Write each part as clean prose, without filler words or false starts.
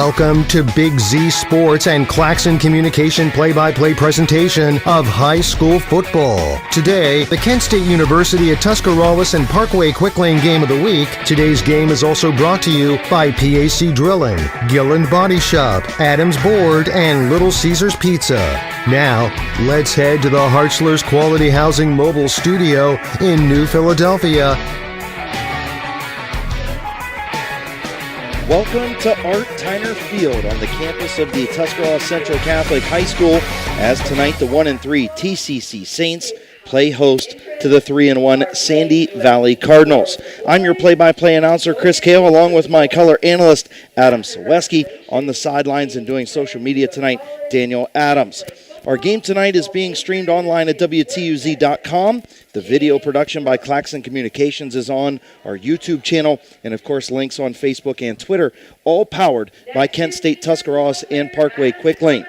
Welcome to Big Z Sports and Claxon Communication play-by-play presentation of high school football. Today, the Kent State University at Tuscarawas and Parkway Quick Lane Game of the Week. Today's game is also brought to you by PAC Drilling, Gilland Body Shop, Adams Board, and Little Caesars Pizza. Now, let's head to the Hartzler's Quality Housing Mobile Studio in New Philadelphia. Welcome to Art Tyner Field on the campus of the Tuscarawas Central Catholic High School as tonight the 1-3 T.C.C. Saints play host to the 3-1 Sandy Valley Cardinals. I'm your play-by-play announcer, Chris Kale, along with my color analyst, Adam Sawecki. On the sidelines and doing social media tonight, Daniel Adams. Our game tonight is being streamed online at WTUZ.com. The video production by Claxon Communications is on our YouTube channel, and of course links on Facebook and Twitter, all powered by Kent State Tuscarawas and Parkway Quick Lane.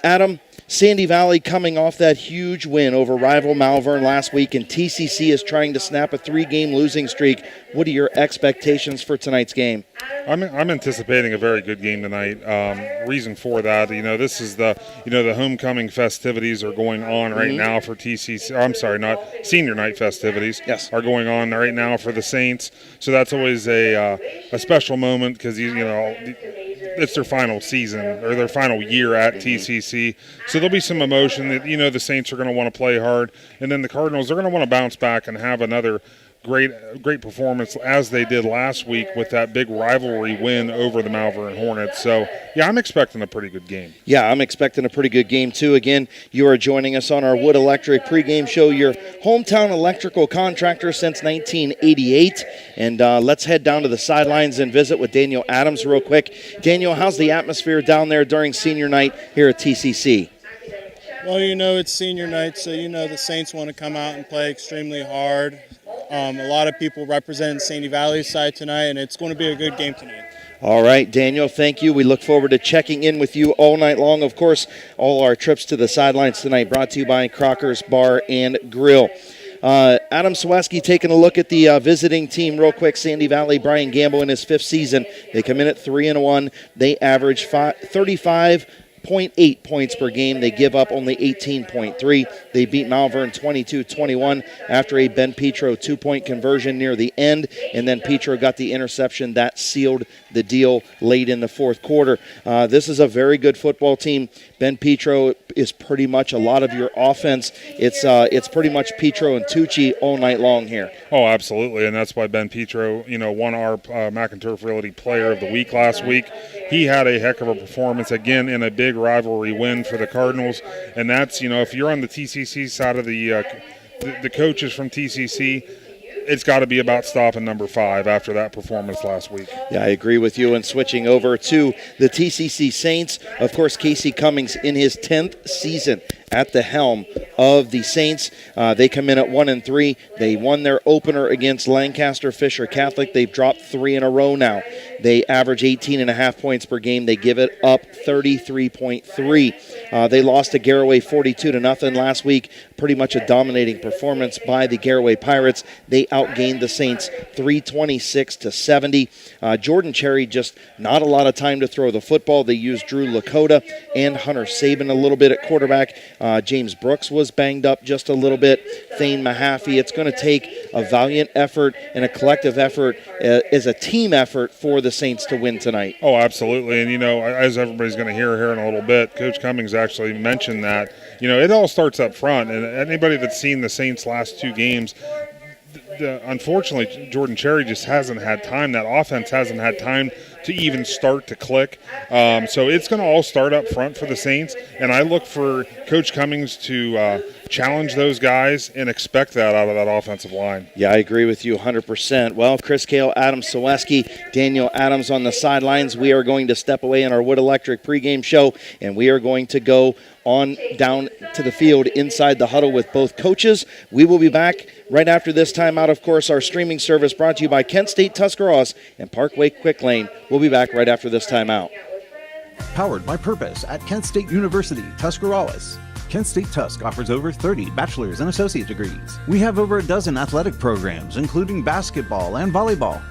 Adam, Sandy Valley coming off that huge win over rival Malvern last week, and TCC is trying to snap a 3-game losing streak. What are your expectations for tonight's game? I'm anticipating a very good game tonight. Reason for that, this is the homecoming festivities are going on right now for TCC. I'm sorry, not senior night festivities. Yes, are going on right now for the Saints. So that's always a special moment because it's their final season or their final year at TCC. So there'll be some emotion that the Saints are going to want to play hard, and then the Cardinals are going to want to bounce back and have another great performance as they did last week with that big rivalry win over the Malvern Hornets. So, yeah, I'm expecting a pretty good game. Yeah, I'm expecting a pretty good game, too. Again, you are joining us on our Wood Electric pregame show, your hometown electrical contractor since 1988. And let's head down to the sidelines and visit with Daniel Adams real quick. Daniel, how's the atmosphere down there during senior night here at TCC? Well, it's senior night, so the Saints want to come out and play extremely hard. A lot of people representing Sandy Valley's side tonight, and it's going to be a good game tonight. All right, Daniel, thank you. We look forward to checking in with you all night long. Of course, all our trips to the sidelines tonight brought to you by Crocker's Bar and Grill. Adam Sawecki taking a look at the visiting team real quick. Sandy Valley, Brian Gamble in his 5th season. They come in at 3-1. They average 35.8 points per game. They give up only 18.3. They beat Malvern 22-21 after a Ben Petro 2-point conversion near the end, and then Petro got the interception that sealed the deal late in the fourth quarter. This is a very good football team. Ben Petro is pretty much a lot of your offense. It's pretty much Petro and Tucci all night long here. Oh, absolutely, and that's why Ben Petro, won our McInturf Realty Player of the Week last week. He had a heck of a performance again in a big rivalry win for the Cardinals, and that's if you're on the TCC side of the coaches from TCC, it's got to be about stopping number 5 after that performance last week. Yeah, I agree with you. And switching over to the TCC Saints, of course, Casey Cummings in his 10th season at the helm of the Saints. They come in at 1-3. They won their opener against Lancaster Fisher Catholic. They've dropped 3 in a row now. They average 18.5 points per game. They give it up 33.3. They lost to Garaway 42-0 last week. Pretty much a dominating performance by the Garaway Pirates. They outgained the Saints 326-70. Jordan Cherry just not a lot of time to throw the football. They used Drew Lakota and Hunter Sabin a little bit at quarterback. James Brooks was banged up just a little bit. Thane Mahaffey. It's going to take a valiant effort and a collective effort as a team effort for the Saints to win tonight. Oh, absolutely. And, as everybody's going to hear here in a little bit, Coach Cummings actually mentioned that, it all starts up front. And anybody that's seen the Saints' last 2 games, unfortunately, Jordan Cherry just hasn't had time. That offense hasn't had time to even start to click. So it's going to all start up front for the Saints, and I look for Coach Cummings to challenge those guys and expect that out of that offensive line. Yeah, I agree with you 100%. Well, Chris Kale, Adam Sawecki, Daniel Adams on the sidelines. We are going to step away in our Wood Electric pregame show, and we are going to go on down to the field inside the huddle with both coaches. We will be back right after this timeout. Of course, our streaming service brought to you by Kent State Tuscarawas and Parkway Quick Lane. We'll be back right after this timeout. Powered by Purpose at Kent State University, Tuscarawas. Kent State Tusk offers over 30 bachelor's and associate degrees. We have over a dozen athletic programs, including basketball and volleyball.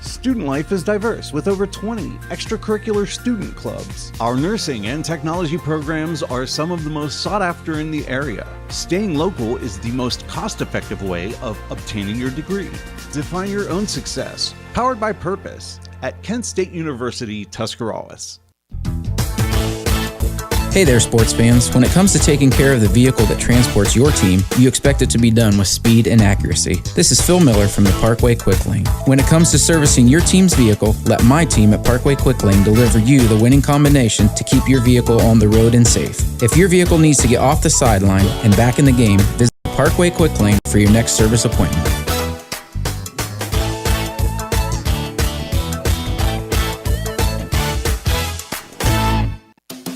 Student life is diverse with over 20 extracurricular student clubs. Our nursing and technology programs are some of the most sought after in the area. Staying local is the most cost-effective way of obtaining your degree. Define your own success. Powered by Purpose at Kent State University, Tuscarawas. Hey there, sports fans. When it comes to taking care of the vehicle that transports your team, you expect it to be done with speed and accuracy. This is Phil Miller from the Parkway Quick Lane. When it comes to servicing your team's vehicle, let my team at Parkway Quick Lane deliver you the winning combination to keep your vehicle on the road and safe. If your vehicle needs to get off the sideline and back in the game, visit Parkway Quick Lane for your next service appointment.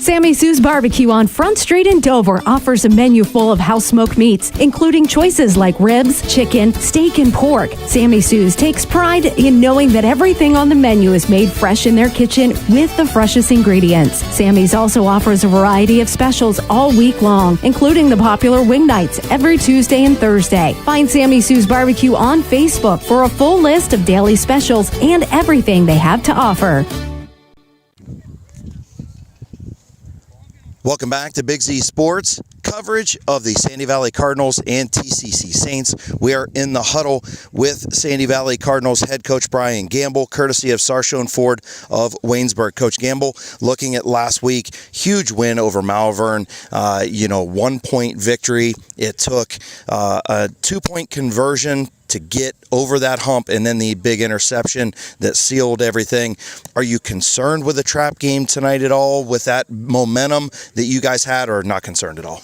Sammy Sue's Barbecue on Front Street in Dover offers a menu full of house-smoked meats, including choices like ribs, chicken, steak, and pork. Sammy Sue's takes pride in knowing that everything on the menu is made fresh in their kitchen with the freshest ingredients. Sammy's also offers a variety of specials all week long, including the popular wing nights every Tuesday and Thursday. Find Sammy Sue's Barbecue on Facebook for a full list of daily specials and everything they have to offer. Welcome back to Big Z Sports, coverage of the Sandy Valley Cardinals and T.C.C. Saints. We are in the huddle with Sandy Valley Cardinals head coach Brian Gamble, courtesy of Sarshone Ford of Waynesburg. Coach Gamble, looking at last week, huge win over Malvern, 1-point victory. It took a 2-point conversion to get over that hump, and then the big interception that sealed everything. Are you concerned with the trap game tonight at all, with that momentum that you guys had, or not concerned at all?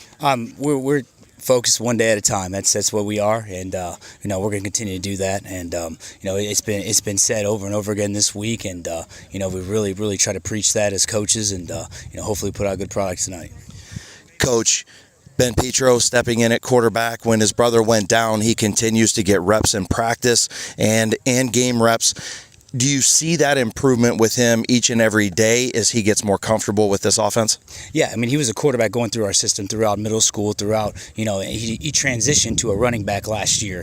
We're focused one day at a time. That's what we are, and we're going to continue to do that. And it's been said over and over again this week, and we really try to preach that as coaches, and hopefully put out good products tonight. Coach, Ben Petro stepping in at quarterback. When his brother went down, he continues to get reps in practice and game reps. Do you see that improvement with him each and every day as he gets more comfortable with this offense? Yeah, I mean, he was a quarterback going through our system throughout middle school, he transitioned to a running back last year,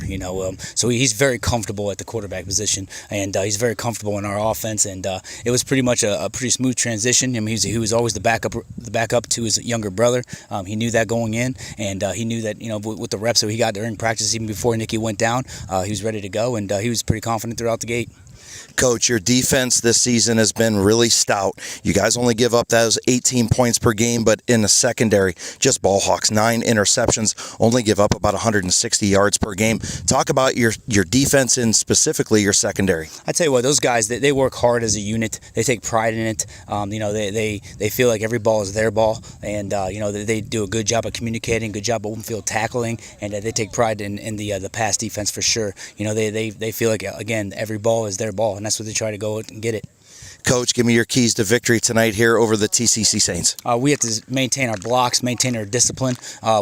so he's very comfortable at the quarterback position, and he's very comfortable in our offense, and it was pretty much a pretty smooth transition. I mean, he was always the backup to his younger brother. He knew that going in, and he knew that, with the reps that he got during practice, even before Nicky went down, he was ready to go, and he was pretty confident throughout the gate. Coach, your defense this season has been really stout. You guys only give up those 18 points per game, but in the secondary, just ball hawks, 9 interceptions, only give up about 160 yards per game. Talk about your defense and specifically your secondary. I tell you what, those guys, they work hard as a unit. They take pride in it. They feel like every ball is their ball, and they do a good job of communicating, good job of open field tackling, and they take pride in the pass defense for sure. They feel like, again, every ball is their ball, and that's what they try to go and get it. Coach, give me your keys to victory tonight here over the T.C.C. Saints. We have to maintain our blocks, maintain our discipline.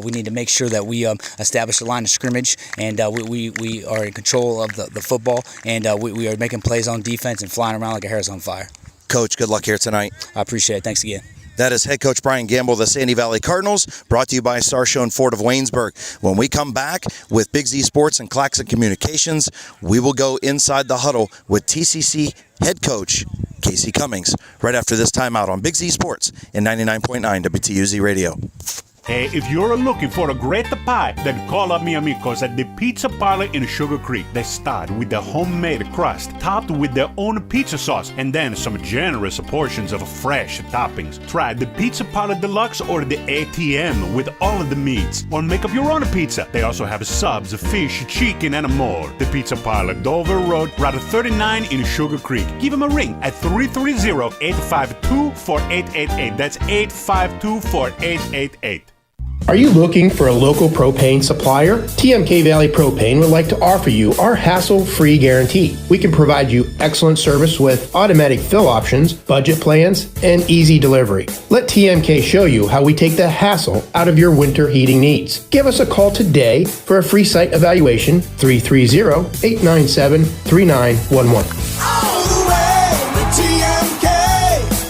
We need to make sure that we establish the line of scrimmage, and we are in control of the football, and we are making plays on defense and flying around like a hair's on fire. Coach, good luck here tonight. I appreciate it. Thanks again. That is head coach Brian Gamble of the Sandy Valley Cardinals, brought to you by Sarshone Ford of Waynesburg. When we come back with Big Z Sports and Claxon Communications, we will go inside the huddle with T.C.C. head coach Casey Cummings right after this timeout on Big Z Sports in 99.9 WTUZ Radio. Hey, if you're looking for a great pie, then call up mi amigos at the Pizza Parlor in Sugar Creek. They start with the homemade crust, topped with their own pizza sauce, and then some generous portions of fresh toppings. Try the Pizza Parlor Deluxe or the ATM with all of the meats, or make up your own pizza. They also have subs, fish, chicken, and more. The Pizza Parlor, Dover Road, Route 39 in Sugar Creek. Give them a ring at 330-852-4888. That's 852-4888. Are you looking for a local propane supplier? TMK Valley Propane would like to offer you our hassle-free guarantee. We can provide you excellent service with automatic fill options, budget plans, and easy delivery. Let TMK show you how we take the hassle out of your winter heating needs. Give us a call today for a free site evaluation, 330-897-3911. All the way with TMK,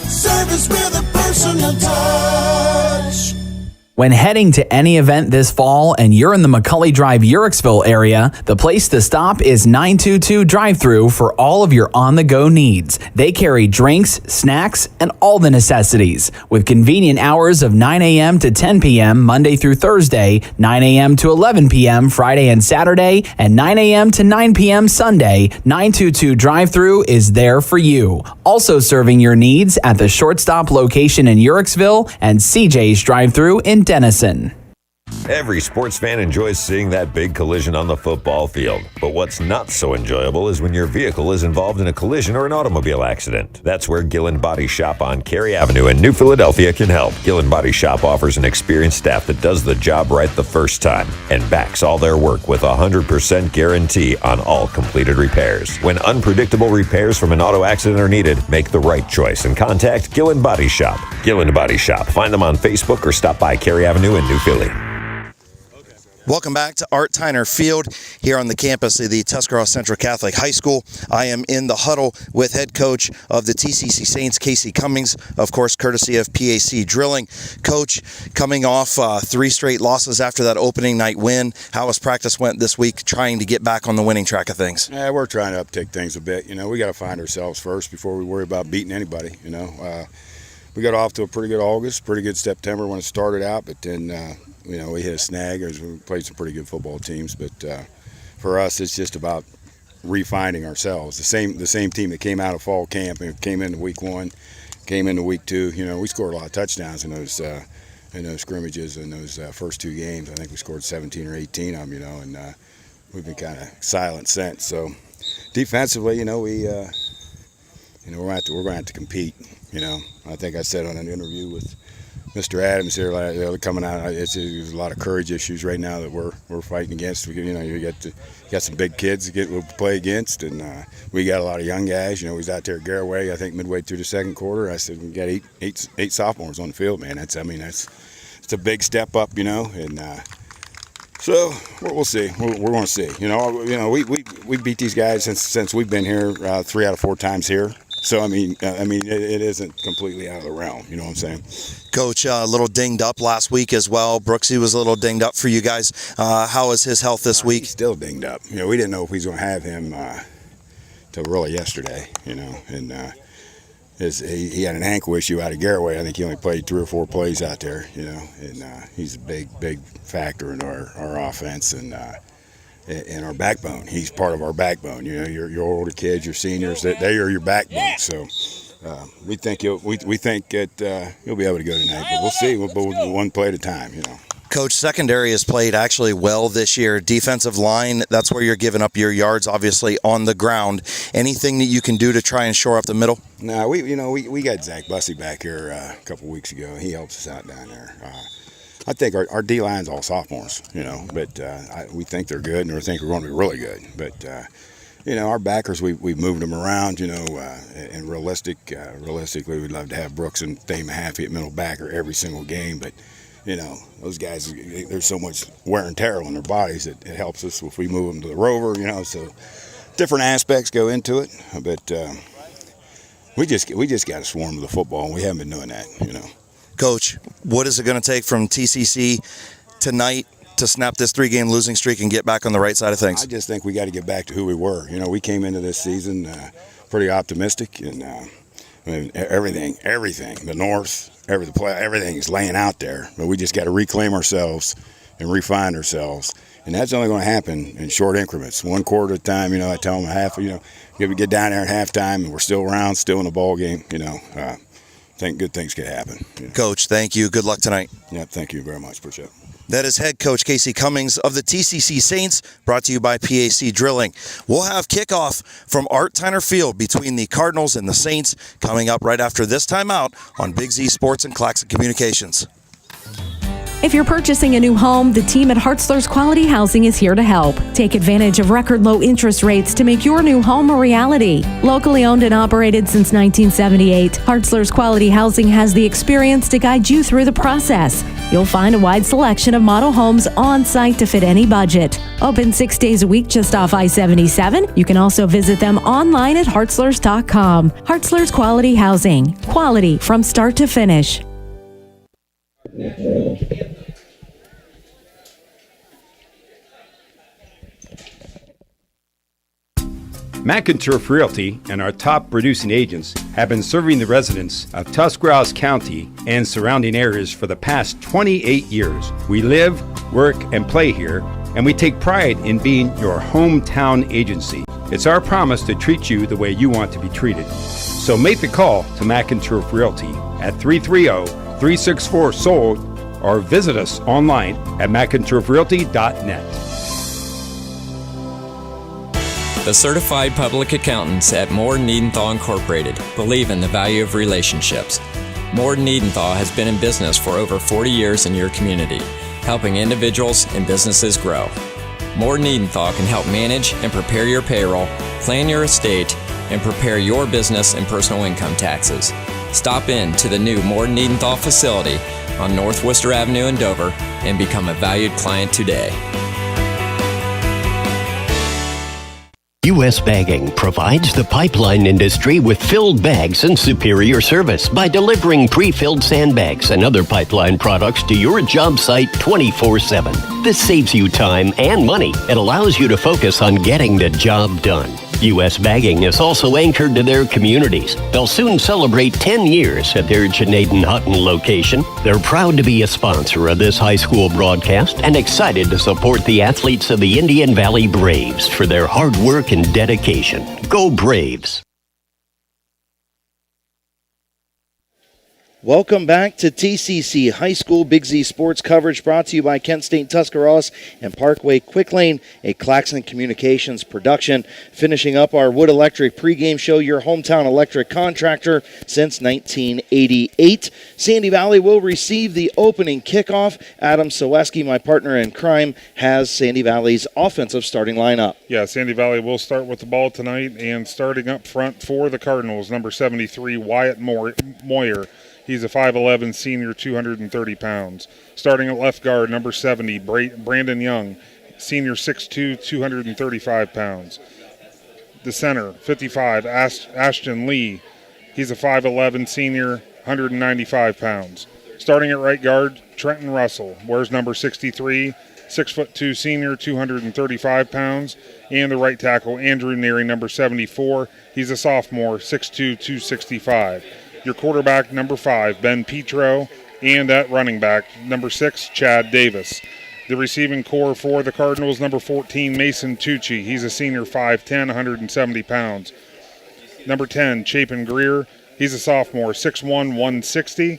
service with a personal touch. When heading to any event this fall and you're in the McCully Drive, Uhrichsville area, the place to stop is 922 Drive-Thru for all of your on-the-go needs. They carry drinks, snacks, and all the necessities, with convenient hours of 9 a.m. to 10 p.m. Monday through Thursday, 9 a.m. to 11 p.m. Friday and Saturday, and 9 a.m. to 9 p.m. Sunday. 922 Drive-Thru is there for you. Also serving your needs at the Shortstop location in Uhrichsville and CJ's Drive-Thru in Denison. Every sports fan enjoys seeing that big collision on the football field. But what's not so enjoyable is when your vehicle is involved in a collision or an automobile accident. That's where Gillen Body Shop on Cary Avenue in New Philadelphia can help. Gillen Body Shop offers an experienced staff that does the job right the first time and backs all their work with a 100% guarantee on all completed repairs. When unpredictable repairs from an auto accident are needed, make the right choice and contact Gillen Body Shop. Gillen Body Shop. Find them on Facebook or stop by Cary Avenue in New Philly. Welcome back to Art Tyner Field here on the campus of the Tuscarawas Central Catholic High School. I am in the huddle with head coach of the T.C.C. Saints, Casey Cummings, of course, courtesy of PAC Drilling. Coach, coming off 3 straight losses after that opening night win, how has practice went this week trying to get back on the winning track of things? Yeah, we're trying to uptick things a bit. We got to find ourselves first before we worry about beating anybody, We got off to a pretty good August, pretty good September when it started out, but then we hit a snag as we played some pretty good football teams. But for us, it's just about refining ourselves. The same team that came out of fall camp and came into week 1, came into week 2. We scored a lot of touchdowns in those scrimmages in those first 2 games. I think we scored 17 or 18 of them. And we've been kind of silent since. So defensively, we're going to have to compete. I think I said on an interview with Mr. Adams here, coming out, there's a lot of courage issues right now that we're fighting against. You got some big kids to play against, and we got a lot of young guys. We was out there at Garraway, I think midway through the second quarter. I said we got eight sophomores on the field, man. It's a big step up, and so we'll see. We're going to see. We beat these guys since we've been here 3 out of 4 times here. So, it isn't completely out of the realm. You know what I'm saying? Coach, a little dinged up last week as well. Brooksy was a little dinged up for you guys. How is his health this week? He's still dinged up. We didn't know if we was going to have him till really yesterday, and he had an ankle issue out of Garraway. I think he only played 3 or 4 plays out there, and he's a big factor in our offense and our backbone. He's part of our backbone. Your older kids, your seniors, they are your backbone. So we think he'll be able to go tonight, but we'll see. We'll go one play at a time. Coach, secondary has played actually well this year. Defensive line, that's where you're giving up your yards, obviously, on the ground. Anything that you can do to try and shore up the middle? No, we got Zach Bussey back here a couple weeks ago. He helps us out down there. I think our D-line's all sophomores, but we think they're good, and we think we're going to be really good. But, our backers, we've moved them around, and realistically, we'd love to have Brooks and Thame Haffey at middle backer every single game. But, those guys, there's so much wear and tear on their bodies that it helps us if we move them to the rover, so different aspects go into it. But we just got to swarm with the football, and we haven't been doing that, Coach, what is it going to take from T.C.C. tonight to snap this 3-game losing streak and get back on the right side of things? I just think we got to get back to who we were. We came into this season pretty optimistic, and everything, the North, everything is laying out there. But we just got to reclaim ourselves and refine ourselves, and that's only going to happen in short increments, 1 quarter at a time. I tell them get down there at halftime, and we're still around, still in the ball game. I think good things could happen. Coach, thank you. Good luck tonight. Yeah, thank you very much. Appreciate it. That is head coach Casey Cummings of the T.C.C. Saints, brought to you by PAC Drilling. We'll have kickoff from Art Tyner Field between the Cardinals and the Saints coming up right after this timeout on Big Z Sports and Claxon Communications. If you're purchasing a new home, the team at Hartzler's Quality Housing is here to help. Take advantage of record low interest rates to make your new home a reality. Locally owned and operated since 1978, Hartzler's Quality Housing has the experience to guide you through the process. You'll find a wide selection of model homes on site to fit any budget. Open 6 days a week just off I-77. You can also visit them online at hartzlers.com. Hartzler's Quality Housing. Quality from start to finish. McInturf Realty and our top producing agents have been serving the residents of Tuscarawas County and surrounding areas for the past 28 years. We live, work, and play here, and we take pride in being your hometown agency. It's our promise to treat you the way you want to be treated. So make the call to McInturf Realty at 330-364-SOLD or visit us online at mcinturfrealty.net. The certified public accountants at Moore Niedenthal Incorporated believe in the value of relationships. Moore Niedenthal has been in business for over 40 years in your community, helping individuals and businesses grow. Moore Niedenthal can help manage and prepare your payroll, plan your estate, and prepare your business and personal income taxes. Stop in to the new Moore Niedenthal facility on North Worcester Avenue in Dover and become a valued client today. U.S. Bagging provides the pipeline industry with filled bags and superior service by delivering pre-filled sandbags and other pipeline products to your job site 24/7. This saves you time and money. It allows you to focus on getting the job done. U.S. Bagging is also anchored to their communities. They'll soon celebrate 10 years at their Janaden-Hutton location. They're proud to be a sponsor of this high school broadcast and excited to support the athletes of the Indian Valley Braves for their hard work and dedication. Go Braves! Welcome back to T.C.C. High School Big Z Sports coverage brought to you by Kent State Tuscarawas and Parkway Quick Lane, a Claxon Communications production. Finishing up our Wood Electric pregame show, your hometown electric contractor since 1988. Sandy Valley will receive the opening kickoff. Adam Soweski, my partner in crime, has Sandy Valley's offensive starting lineup. Yeah, Sandy Valley will start with the ball tonight, and starting up front for the Cardinals, number 73, Wyatt Moyer. He's a 5'11", senior, 230 pounds. Starting at left guard, number 70, Brandon Young, senior, 6'2", 235 pounds. The center, 55, Ashton Lee. He's a 5'11", senior, 195 pounds. Starting at right guard, Trenton Russell, wears number 63, 6'2", senior, 235 pounds. And the right tackle, Andrew Neary, number 74. He's a sophomore, 6'2", 265. Your quarterback, number 5, Ben Petro, and at running back, number 6, Chad Davis. The receiving core for the Cardinals, number 14, Mason Tucci. He's a senior, 5'10", 170 pounds. Number 10, Chapin Greer. He's a sophomore, 6'1", 160.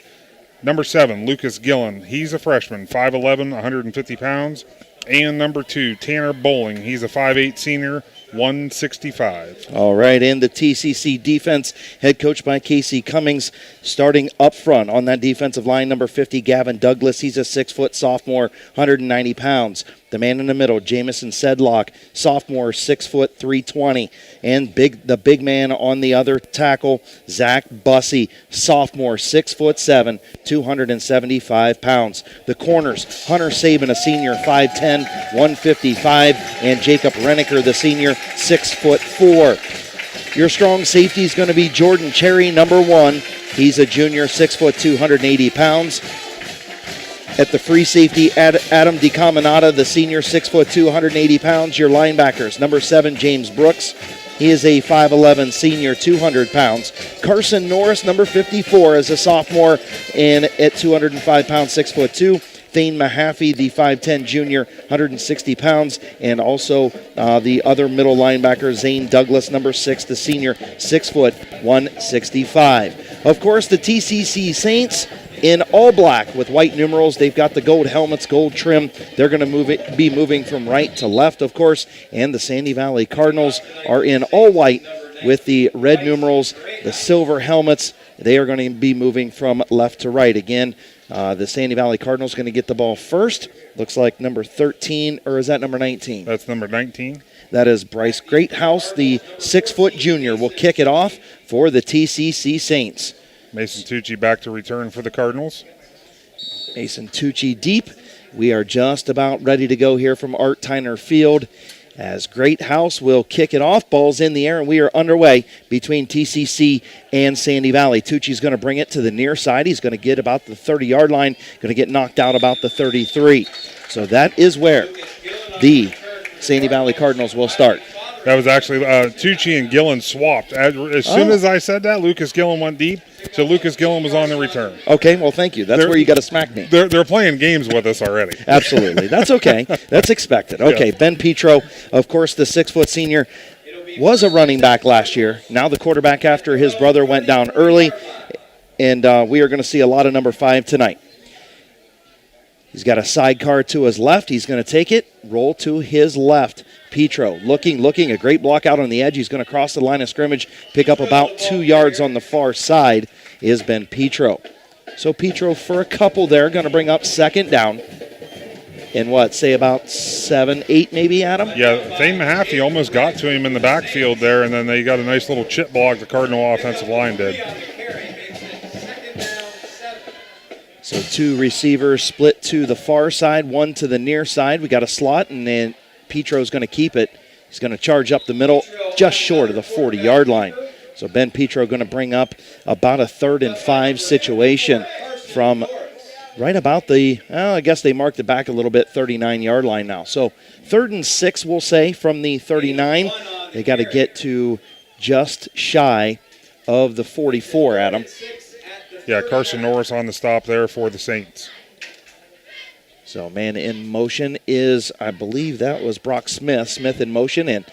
Number 7, Lucas Gillen. He's a freshman, 5'11", 150 pounds. And number 2, Tanner Bowling. He's a 5'8", senior, 165. All right, and the TCC defense, head coached by Casey Cummings, starting up front on that defensive line, number 50, Gavin Douglas. He's a 6-foot sophomore, 190 pounds. The man in the middle, Jamison Sedlock, sophomore, 6 foot, 320. And the big man on the other tackle, Zach Bussey, sophomore, 6'7", 275 pounds. The corners, Hunter Sabin, a senior, 5'10", 155, and Jacob Renneker, the senior, 6'4". Your strong safety is going to be Jordan Cherry, number 1. He's a junior, 6 foot, 280 pounds. At the free safety, Adam DeCaminata, the senior, 6 foot, 280 pounds. Your linebackers, number 7, James Brooks. He is a 5'11", senior, 200 pounds. Carson Norris, number 54, is a sophomore, and at 205 pounds, 6'2". Thane Mahaffey, the 5'10", junior, 160 pounds. And also the other middle linebacker, Zane Douglas, number 6, the senior, 6 foot, 165. Of course, the TCC Saints in all black with white numerals. They've got the gold helmets, gold trim. They're going to be moving from right to left, of course. And the Sandy Valley Cardinals are in all white with the red numerals, the silver helmets. They are going to be moving from left to right. Again, the Sandy Valley Cardinals going to get the ball first. Looks like number 13, or is that number 19? That's number 19. That is Bryce Greathouse, the 6-foot junior, will kick it off for the TCC Saints. Mason Tucci back to return for the Cardinals. Mason Tucci deep. We are just about ready to go here from Art Tyner Field as Greathouse will kick it off. Ball's in the air, and we are underway between TCC and Sandy Valley. Tucci's going to bring it to the near side. He's going to get about the 30-yard line, going to get knocked out about the 33. So that is where the Sandy Valley Cardinals will start. That was actually Tucci and Gillen swapped. As soon as I said that, Lucas Gillen went deep, so Lucas Gillen was on the return. Okay, well, thank you. That's where you got to smack me. They're playing games with us already. Absolutely. That's okay. That's expected. Okay, yeah. Ben Petro, of course, the 6-foot senior, was a running back last year. Now the quarterback after his brother went down early, and we are going to see a lot of number 5 tonight. He's got a sidecar to his left. He's going to take it, roll to his left. Petro looking, a great block out on the edge. He's going to cross the line of scrimmage, pick up about 2 yards on the far side is Ben Petro. So Petro for a couple there, going to bring up second down. In what, say about 7, 8 maybe, Adam? Yeah, Thane Mahaffey almost got to him in the backfield there, and then they got a nice little chip block the Cardinal offensive line did. So 2 receivers split to the far side, 1 to the near side. We got a slot, and then Petro's going to keep it. He's going to charge up the middle just short of the 40-yard line. So Ben Petro going to bring up about a 3rd and 5 situation from right about the, I guess they marked it back a little bit, 39-yard line now. So 3rd and 6, we'll say, from the 39. They got to get to just shy of the 44, Adam. Yeah, Carson Norris on the stop there for the Saints. So man in motion is, I believe that was Brock Smith. Smith in motion, and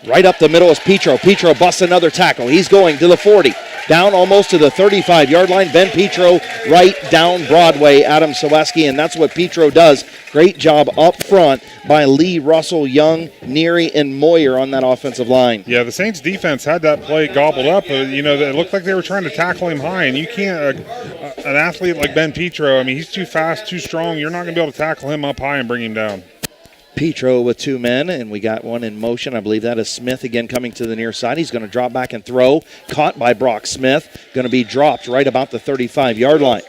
right up the middle is Petro. Petro busts another tackle. He's going to the 40. Down almost to the 35-yard line. Ben Petro right down Broadway, Adam Saweski, and that's what Petro does. Great job up front by Lee, Russell, Young, Neary, and Moyer on that offensive line. Yeah, the Saints defense had that play gobbled up. It looked like they were trying to tackle him high, and you can't, an athlete like Ben Petro, I mean, he's too fast, too strong. You're not going to be able to tackle him up high and bring him down. Petro with 2 men, and we got one in motion. I believe that is Smith again coming to the near side. He's going to drop back and throw. Caught by Brock Smith. Going to be dropped right about the 35-yard line.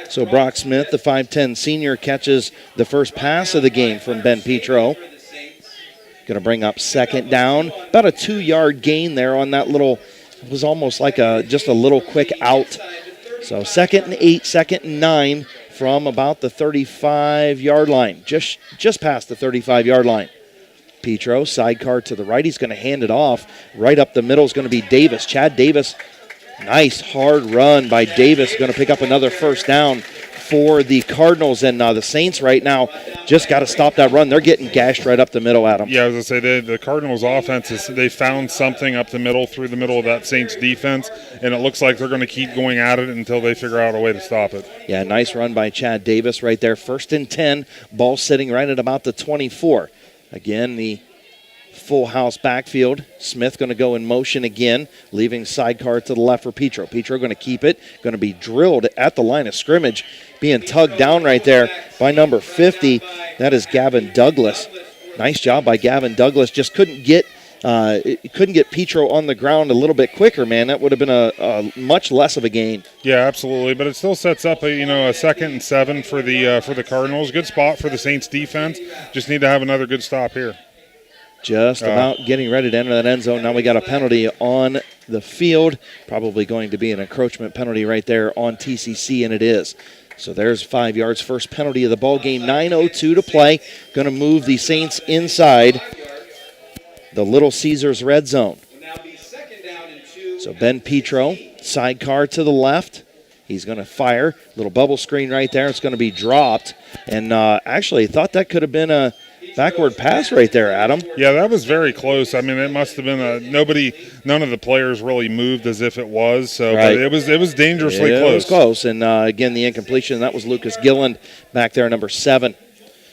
So Brock Smith, the 5'10 senior, catches the first pass of the game from Ben Petro. Going to bring up second down. About a 2-yard gain there on that little, it was almost like just a little quick out. So 2nd and 8, 2nd and 9. From about the 35-yard line, just past the 35-yard line. Petro, sidecar to the right. He's going to hand it off. Right up the middle is going to be Davis. Chad Davis, nice hard run by Davis. Going to pick up another first down for the Cardinals. And the Saints right now just got to stop that run. They're getting gashed right up the middle, Adam. Yeah, I was going to say, the Cardinals' offense, they found something up the middle, through the middle of that Saints defense, and it looks like they're going to keep going at it until they figure out a way to stop it. Yeah, nice run by Chad Davis right there. 1st and 10, ball sitting right at about the 24. Again, the full house backfield. Smith going to go in motion again, leaving sidecar to the left for Petro. Petro going to keep it, going to be drilled at the line of scrimmage, being tugged down right there by number 50. That is Gavin Douglas. Nice job by Gavin Douglas. Just couldn't get Petro on the ground a little bit quicker, man. That would have been a much less of a gain. Yeah, absolutely. But it still sets up a 2nd and 7 for the Cardinals. Good spot for the Saints defense. Just need to have another good stop here. Just about getting ready to enter that end zone. Now we got a penalty on the field. Probably going to be an encroachment penalty right there on T.C.C., and it is. So there's 5 yards. First penalty of the ball game. 9:02 to play. Going to move the Saints inside the Little Caesars red zone. So Ben Petro, sidecar to the left. He's going to fire. Little bubble screen right there. It's going to be dropped. And actually, thought that could have been a backward pass right there, Adam. Yeah, that was very close. I mean, it must have been none of the players really moved as if it was. So right. But it was dangerously close. It was close. And again, the incompletion, that was Lucas Gilland back there, number 7.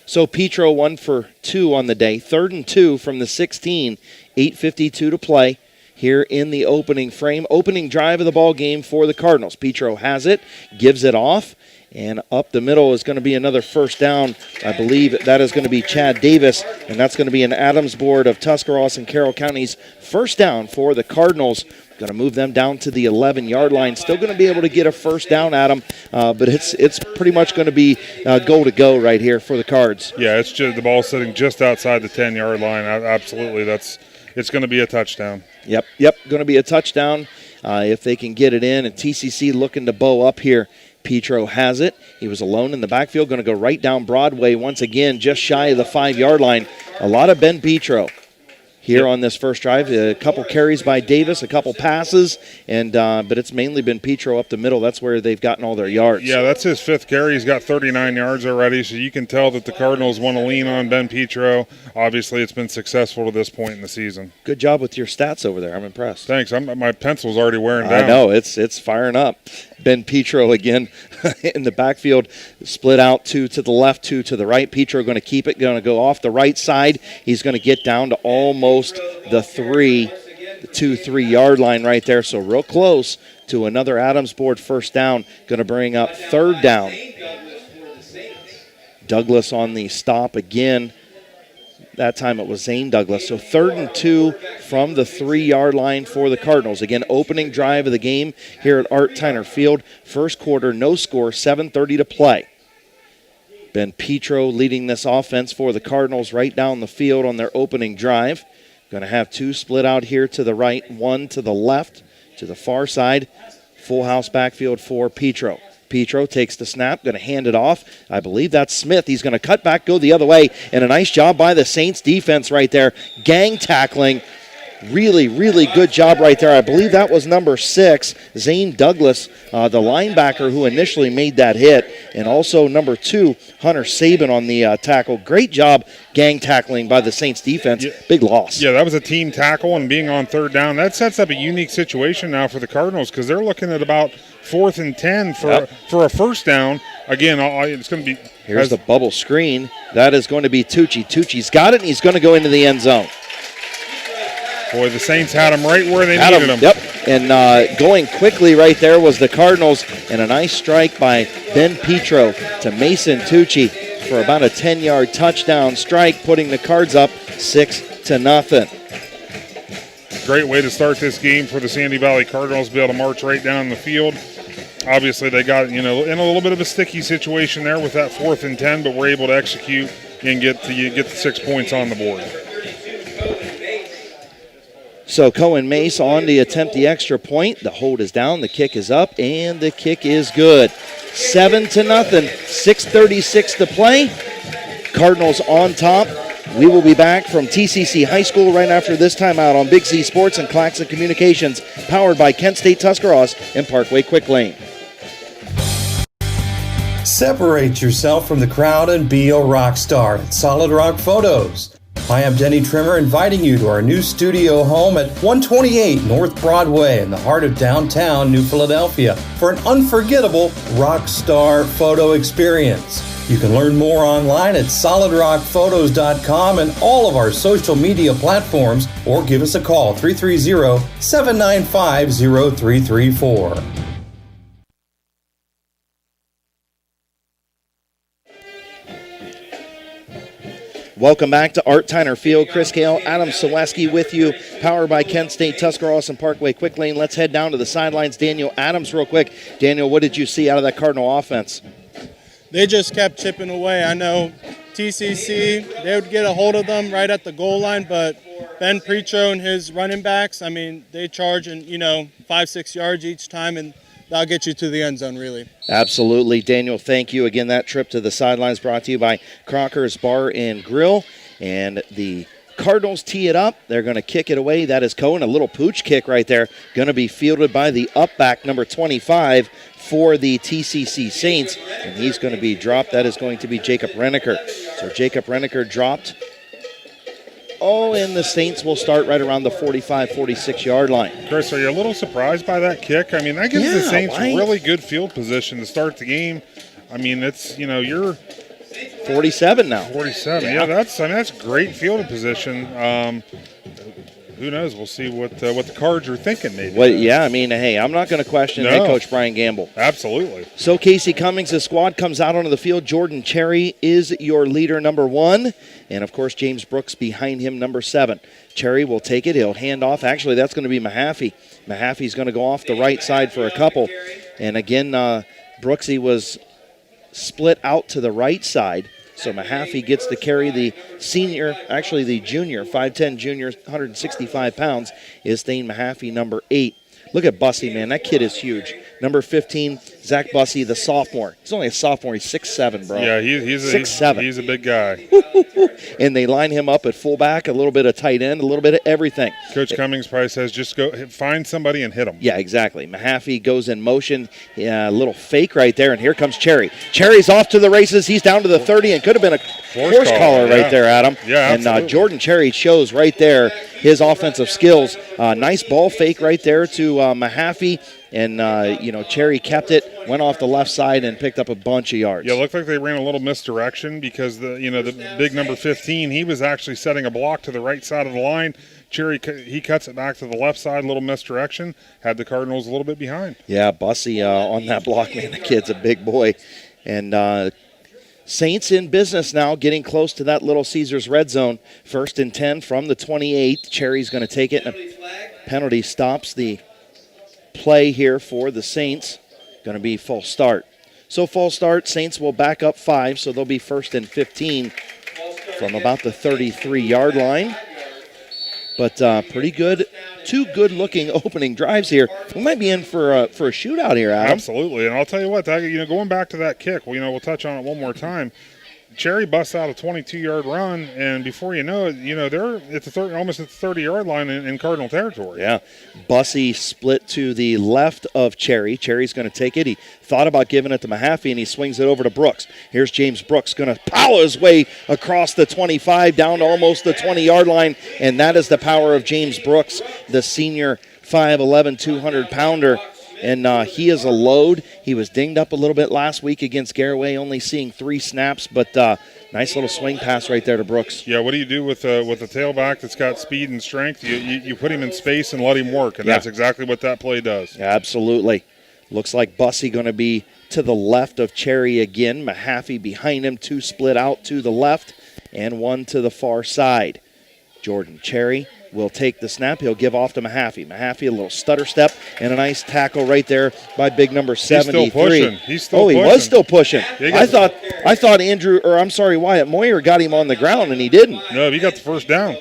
So Petro 1 for 2 on the day. 3rd and 2 from the 16. 8:52 to play here in the opening frame. Opening drive of the ball game for the Cardinals. Petro has it, gives it off, and up the middle is going to be another first down. I believe that is going to be Chad Davis, and that's going to be an Adams board of Tuscarawas and Carroll County's first down for the Cardinals. Going to move them down to the 11-yard line. Still going to be able to get a first down, Adam, but it's pretty much going to be goal to go right here for the Cards. Yeah, it's just the ball sitting just outside the 10-yard line. Absolutely, it's going to be a touchdown. Yep, going to be a touchdown if they can get it in. And T.C.C. looking to bow up here Petro has it. He was alone in the backfield, going to go right down Broadway once again, just shy of the 5-yard line. A lot of Ben Petro here on this first drive. A couple carries by Davis, a couple passes, and but it's mainly been Petro up the middle. That's where they've gotten all their yards. Yeah, that's his 5th carry. He's got 39 yards already, so you can tell that the Cardinals want to lean on Ben Petro. Obviously, it's been successful to this point in the season. Good job with your stats over there. I'm impressed. Thanks. My pencil's already wearing down. I know. It's firing up. Ben Petro again in the backfield, split out 2 to the left, 2 to the right. Petro going to keep it, going to go off the right side. He's going to get down to almost the 2-3 yard line right there. So real close to another Adams board first down. Going to bring up 3rd down. Douglas on the stop again. That time it was Zane Douglas. So 3rd and 2 from the 3-yard line for the Cardinals. Again, opening drive of the game here at Art Tyner Field. First quarter, no score, 7:30 to play. Ben Petro leading this offense for the Cardinals right down the field on their opening drive. Going to have 2 split out here to the right, 1 to the left, to the far side. Full house backfield for Petro. Petro takes the snap, going to hand it off. I believe that's Smith. He's going to cut back, go the other way, and a nice job by the Saints defense right there. Gang tackling. Really, really good job right there. I believe that was number 6, Zane Douglas, the linebacker who initially made that hit, and also number 2, Hunter Sabin on the tackle. Great job gang tackling by the Saints defense. Big loss. Yeah, that was a team tackle, and being on 3rd down, that sets up a unique situation now for the Cardinals because they're looking at about 4th and 10 for a first down. Again, it's going to be... Here's the bubble screen. That is going to be Tucci. Tucci's got it, and he's going to go into the end zone. Boy, the Saints had him right where they needed him. Yep, and going quickly right there was the Cardinals, and a nice strike by Ben Petro to Mason Tucci for about a 10-yard touchdown strike, putting the Cards up 6-0. Great way to start this game for the Sandy Valley Cardinals, be able to march right down the field. Obviously, they got in a little bit of a sticky situation there with that 4th and 10, but we're able to execute and get the 6 points on the board. So Cohen Mace on to attempt the extra point. The hold is down, the kick is up, and the kick is good. 7-0, 6:36 to play. Cardinals on top. We will be back from T.C.C. High School right after this timeout on Big C Sports and Claxon Communications, powered by Kent State Tuscarawas and Parkway Quick Lane. Separate yourself from the crowd and be a rock star at Solid Rock Photos. Hi, I'm Denny Trimmer, inviting you to our new studio home at 128 North Broadway in the heart of downtown New Philadelphia for an unforgettable rock star photo experience. You can learn more online at solidrockphotos.com and all of our social media platforms, or give us a call, 330-795-0334. Welcome back to Art Tyner Field. Chris Kale, Adam Saweski with you, powered by Kent State Tuscarawas and Parkway Quick Lane. Let's head down to the sidelines. Daniel Adams real quick. Daniel, what did you see out of that Cardinal offense? They just kept chipping away. I know T.C.C., they would get a hold of them right at the goal line, but Ben Petro and his running backs, I mean, they charge in, 5-6 yards each time, and that'll get you to the end zone, really. Absolutely. Daniel, thank you. Again, that trip to the sidelines brought to you by Crocker's Bar and Grill. And the Cardinals tee it up. They're going to kick it away. That is Cohen. A little pooch kick right there. Going to be fielded by the up-back, number 25, for the T.C.C. Saints. And he's going to be dropped. That is going to be Jacob Renneker. So Jacob Renneker dropped. And the Saints will start right around the 45, 46-yard line. Chris, are you a little surprised by that kick? I mean, that gives the Saints really good field position to start the game. I mean, it's, you're 47 now. 47, yeah, that's great fielding position. Who knows? We'll see what the Cards are thinking maybe. Hey, I'm not going to question head coach Brian Gamble. Absolutely. So Casey Cummings, the squad comes out onto the field. Jordan Cherry is your leader, number 1. And, of course, James Brooks behind him, number 7. Cherry will take it. He'll hand off. Actually, that's going to be Mahaffey. Mahaffey's going to go off the right side for a couple. And, again, Brooksy was split out to the right side. So Mahaffey gets to carry the junior, 5'10 junior, 165 pounds, is Thane Mahaffey, number 8. Look at Bussy, man. That kid is huge. Number 15, Zach Bussey, the sophomore. He's only a sophomore. He's 6'7", bro. Yeah, he's 6'7". He's a big guy. And they line him up at fullback, a little bit of tight end, a little bit of everything. Coach Cummings probably says just go find somebody and hit him. Yeah, exactly. Mahaffey goes in motion. A little fake right there, and here comes Cherry. Cherry's off to the races. He's down to the 30 and could have been a horse collar right there, Adam. Yeah, absolutely. And Jordan Cherry shows right there his offensive skills. Nice ball fake right there to Mahaffey. And, Cherry kept it, went off the left side, and picked up a bunch of yards. Yeah, it looked like they ran a little misdirection because the big number 15, he was actually setting a block to the right side of the line. Cherry, he cuts it back to the left side, a little misdirection, had the Cardinals a little bit behind. Yeah, Bussey on that block, man, the kid's a big boy. And Saints in business now, getting close to that Little Caesars red zone. 1st and 10 from the 28. Cherry's going to take it, and a penalty stops the play here for the Saints. Going to be false start. So false start, Saints will back up 5, so they'll be 1st and 15 from about the 33-yard line. But pretty good, 2 good-looking opening drives here. We might be in for a shootout here, Adam. Absolutely, and I'll tell you what, going back to that kick, we'll touch on it one more time. Cherry busts out a 22-yard run, and before you know it, they're at almost at the 30-yard line in Cardinal territory. Yeah. Bussey split to the left of Cherry. Cherry's going to take it. He thought about giving it to Mahaffey, and he swings it over to Brooks. Here's James Brooks going to power his way across the 25 down to almost the 20-yard line, and that is the power of James Brooks, the senior 5'11", 200-pounder. And he is a load. He was dinged up a little bit last week against Garraway, only seeing 3 snaps, but nice little swing pass right there to Brooks. Yeah, what do you do with a tailback that's got speed and strength? You put him in space and let him work, and that's exactly what that play does. Yeah, absolutely. Looks like Bussey going to be to the left of Cherry again. Mahaffey behind him, 2 split out to the left and 1 to the far side. Jordan Cherry will take the snap. He'll give off to Mahaffey. Mahaffey, a little stutter step and a nice tackle right there by big number 73. He's still pushing. He was still pushing. I thought Wyatt Moyer got him on the ground, and he didn't. No, he got the first down.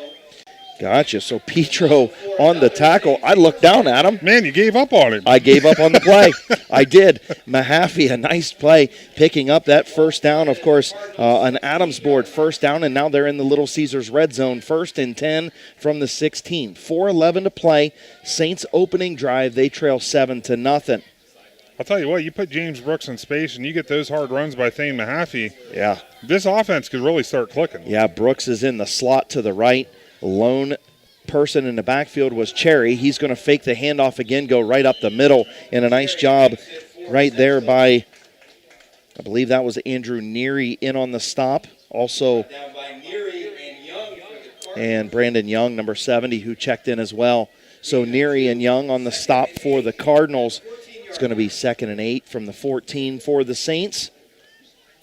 Gotcha. So Petro on the tackle. I looked down at him. Man, you gave up on him. I gave up on the play. I did. Mahaffey, a nice play, picking up that first down. Of course, an Adams board first down, and now they're in the Little Caesars red zone. 1st and 10 from the 16. 4:11 to play. Saints opening drive. They trail 7-0. I'll tell you what, you put James Brooks in space and you get those hard runs by Thane Mahaffey. Yeah. This offense could really start clicking. Yeah, Brooks is in the slot to the right. Lone person in the backfield was Cherry. He's going to fake the handoff again, go right up the middle, and a nice job right there by, I believe that was Andrew Neary in on the stop. Also, and Brandon Young, number 70, who checked in as well. So Neary and Young on the stop for the Cardinals. It's going to be 2nd and 8 from the 14 for the Saints.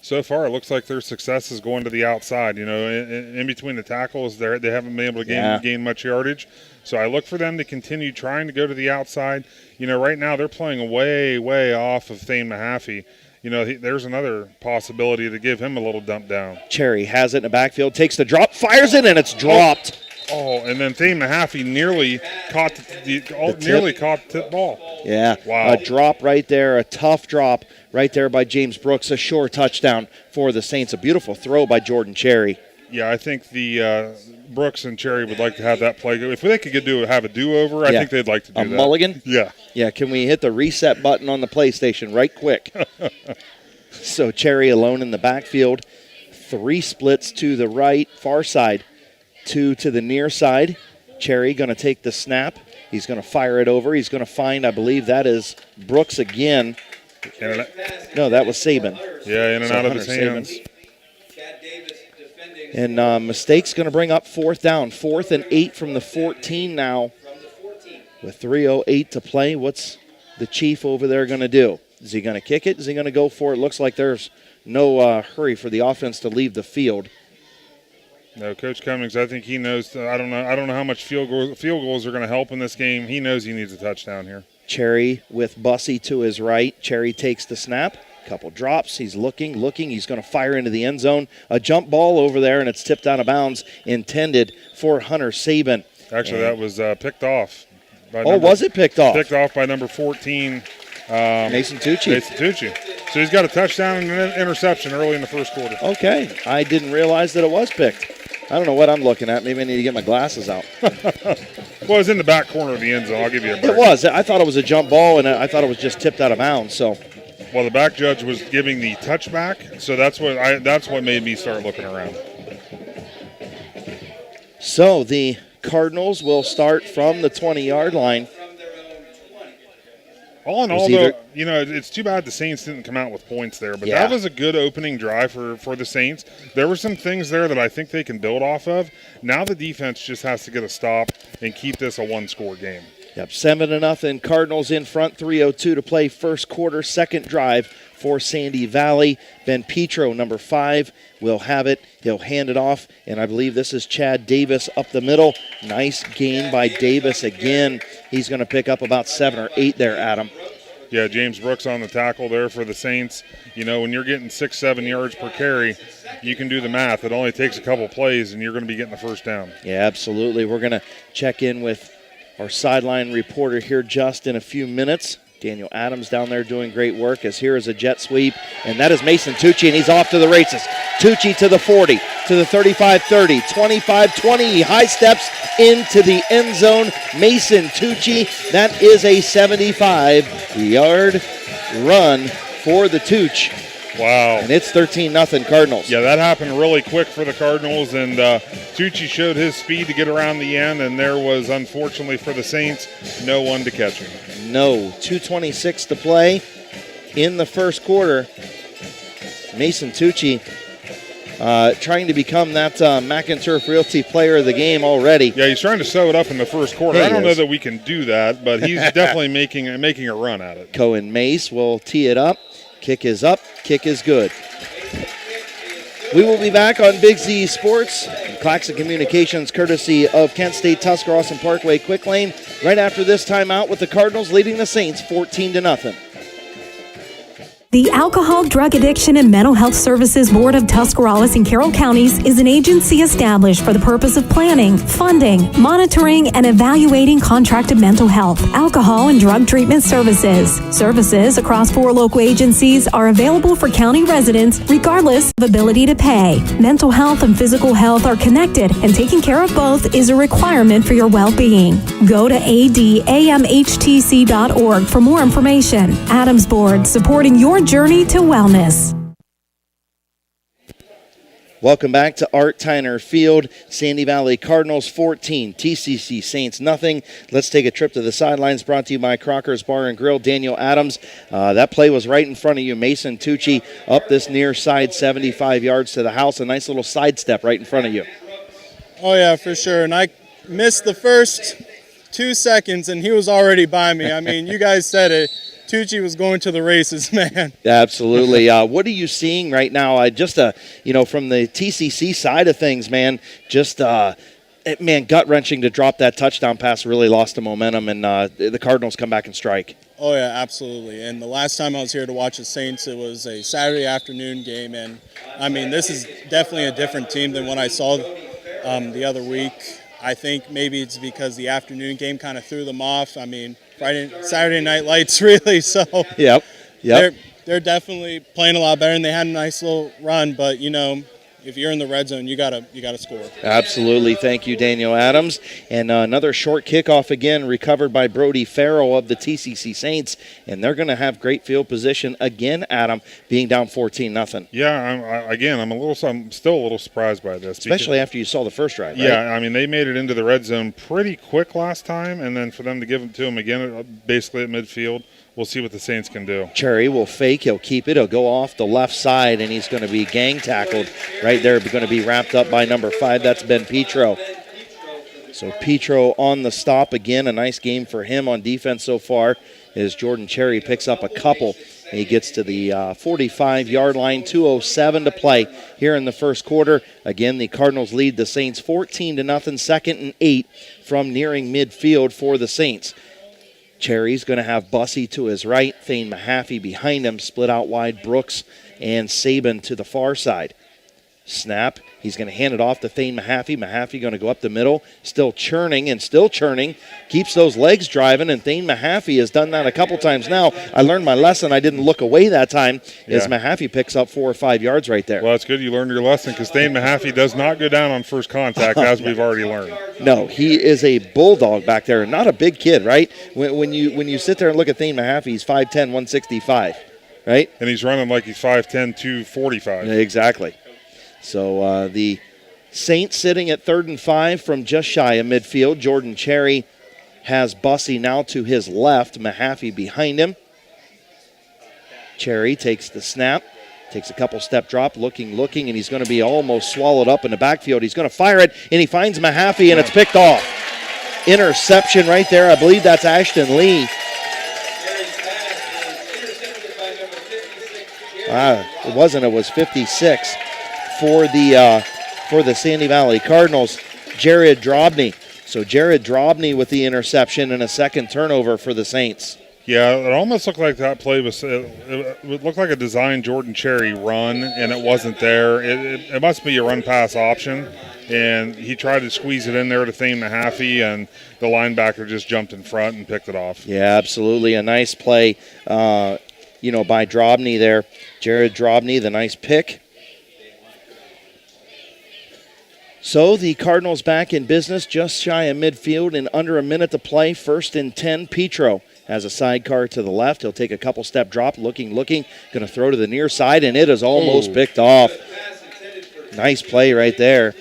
So far, it looks like their success is going to the outside. In between the tackles, they haven't been able to gain much yardage. So I look for them to continue trying to go to the outside. Right now they're playing way, way off of Thane Mahaffey. There's another possibility to give him a little dump down. Cherry has it in the backfield, takes the drop, fires it, and it's dropped. Oh, and then Thane Mahaffey nearly caught the tip ball. Yeah, wow. A drop right there, a tough drop right there by James Brooks, a sure touchdown for the Saints. A beautiful throw by Jordan Cherry. Yeah, I think the Brooks and Cherry would like to have that play. If they could have a do-over, I think they'd like to do that. A mulligan? Yeah. Yeah, can we hit the reset button on the PlayStation right quick? So Cherry alone in the backfield. 3 splits to the right, far side. 2 to the near side. Cherry going to take the snap. He's going to fire it over. He's going to find, I believe that is Brooks again. No, that was Saban. Yeah, in and out of his hands. And mistake's going to bring up 4th down. 4th and 8 from the 14 now. With 3:08 to play, what's the Chief over there going to do? Is he going to kick it? Is he going to go for it? Looks like there's no hurry for the offense to leave the field. No, Coach Cummings, I think he knows. I don't know how much field goals are going to help in this game. He knows he needs a touchdown here. Cherry with Bussey to his right. Cherry takes the snap. Couple drops. He's looking. He's going to fire into the end zone. A jump ball over there, and it's tipped out of bounds, intended for Hunter Saban. Actually, that was picked off. Was it picked off? Picked off by number 14, Mason Tucci. So he's got a touchdown and an interception early in the first quarter. Okay. I didn't realize that it was picked. I don't know what I'm looking at. Maybe I need to get my glasses out. Well, it was in the back corner of the end zone. I'll give you a break. It was. I thought it was a jump ball, and I thought it was just tipped out of bounds. So, well, the back judge was giving the touchback, so that's what made me start looking around. So the Cardinals will start from the 20-yard line. All in all, though, it's too bad the Saints didn't come out with points there, but that was a good opening drive for the Saints. There were some things there that I think they can build off of. Now the defense just has to get a stop and keep this a one-score game. Yep, 7-0. Cardinals in front, 3:02 to play, first quarter, second drive for Sandy Valley. Ben Petro, number 5, will have it. He'll hand it off, and I believe this is Chad Davis up the middle. Nice gain by Davis again. He's going to pick up about 7 or 8 there, Adam. Yeah, James Brooks on the tackle there for the Saints. When you're getting 6-7 yards per carry, you can do the math. It only takes a couple plays, and you're going to be getting the first down. Yeah, absolutely. We're going to check in with our sideline reporter here just in a few minutes. Daniel Adams down there doing great work as here is a jet sweep, and that is Mason Tucci, and he's off to the races. Tucci to the 40, to the 35-30, 25-20. He high steps into the end zone. Mason Tucci, that is a 75-yard run for the Tooch. Wow. And it's 13-0 Cardinals. Yeah, that happened really quick for the Cardinals, and Tucci showed his speed to get around the end, and there was, unfortunately for the Saints, no one to catch him. No. 2:26 to play in the first quarter. Mason Tucci trying to become that McInturf Realty player of the game already. Yeah, he's trying to sew it up in the first quarter. I don't know that we can do that, but he's definitely making a run at it. Cohen Mace will tee it up. Kick is up. Kick is good. We will be back on Big Z Sports, Claxon Communications, courtesy of Kent State, Tuscarawas, and Parkway Quick Lane, right after this timeout with the Cardinals leading the Saints 14-0. The Alcohol, Drug Addiction, and Mental Health Services Board of Tuscarawas and Carroll Counties is an agency established for the purpose of planning, funding, monitoring, and evaluating contracted mental health, alcohol, and drug treatment services. Services across 4 local agencies are available for county residents regardless of ability to pay. Mental health and physical health are connected, and taking care of both is a requirement for your well-being. Go to adamhtc.org for more information. Adams Board, supporting your journey to wellness. Welcome back to Art Tyner Field. Sandy Valley Cardinals 14, T.C.C. Saints nothing. Let's take a trip to the sidelines, brought to you by Crocker's Bar and Grill. Daniel Adams, that play was right in front of you. Mason Tucci up this near side, 75 yards to the house. A nice little sidestep right in front of you. Oh, yeah, for sure. And I missed the first 2 seconds, and he was already by me. I mean, you guys said it. Tucci was going to the races, man. Absolutely. What are you seeing right now? Just from the TCC side of things, man, gut-wrenching to drop that touchdown pass, really lost the momentum, and the Cardinals come back and strike. Oh, yeah, absolutely. And the last time I was here to watch the Saints, it was a Saturday afternoon game, and, I mean, this is definitely a different team than what I saw the other week. I think maybe it's because the afternoon game kind of threw them off. I mean, Saturday Night Lights, really. So yep. They're definitely playing a lot better, and they had a nice little run. But if you're in the red zone, you gotta score. Absolutely. Thank you, Daniel Adams. And another short kickoff again, recovered by Brody Farrell of the TCC Saints, and they're going to have great field position again. Adam, being down 14-0. Yeah, I'm still a little surprised by this, especially after you saw the first drive. Right? Yeah, I mean they made it into the red zone pretty quick last time, and then for them to give it to them again, basically at midfield. We'll see what the Saints can do. Cherry will fake. He'll keep it. He'll go off the left side, and he's going to be gang tackled right there. Going to be wrapped up by number 5. That's Ben Petro. So Petro on the stop again. A nice game for him on defense so far as Jordan Cherry picks up a couple. He gets to the 45-yard line. 2:07 to play here in the first quarter. Again, the Cardinals lead the Saints 14-0. 2nd and 8 from nearing midfield for the Saints. Cherry's going to have Bussey to his right, Thane Mahaffey behind him, split out wide Brooks and Saban to the far side. Snap. He's going to hand it off to Thane Mahaffey. Mahaffey going to go up the middle. Still churning and still churning. Keeps those legs driving, and Thane Mahaffey has done that a couple times now. I learned my lesson. I didn't look away that time as Mahaffey picks up 4 or 5 yards right there. Well, it's good you learned your lesson because Thane Mahaffey does not go down on first contact, as we've already learned. No, he is a bulldog back there. Not a big kid, right? When you sit there and look at Thane Mahaffey, he's 5'10", 165, right? And he's running like he's 5'10", 245. Exactly. So the Saints sitting at 3rd and 5 from just shy of midfield. Jordan Cherry has Bussey now to his left. Mahaffey behind him. Cherry takes the snap, takes a couple step drop, looking, and he's going to be almost swallowed up in the backfield. He's going to fire it, and he finds Mahaffey, and it's picked off. Interception right there. I believe that's Ashton Lee. It wasn't. It was 56 for the Sandy Valley Cardinals. Jared Drobny. So Jared Drobny with the interception and a second turnover for the Saints. Yeah, it almost looked like that play was. It looked like a designed Jordan Cherry run, and it wasn't there. It must be a run pass option, and he tried to squeeze it in there to Thane Mahaffey, and the linebacker just jumped in front and picked it off. Yeah, absolutely. A nice play, by Drobny there. Jared Drobny, the nice pick. So the Cardinals back in business, just shy of midfield and under a minute to play. 1st and 10. Petro has a sidecar to the left. He'll take a couple step drop, looking, going to throw to the near side, and it is almost picked off. Nice play right there.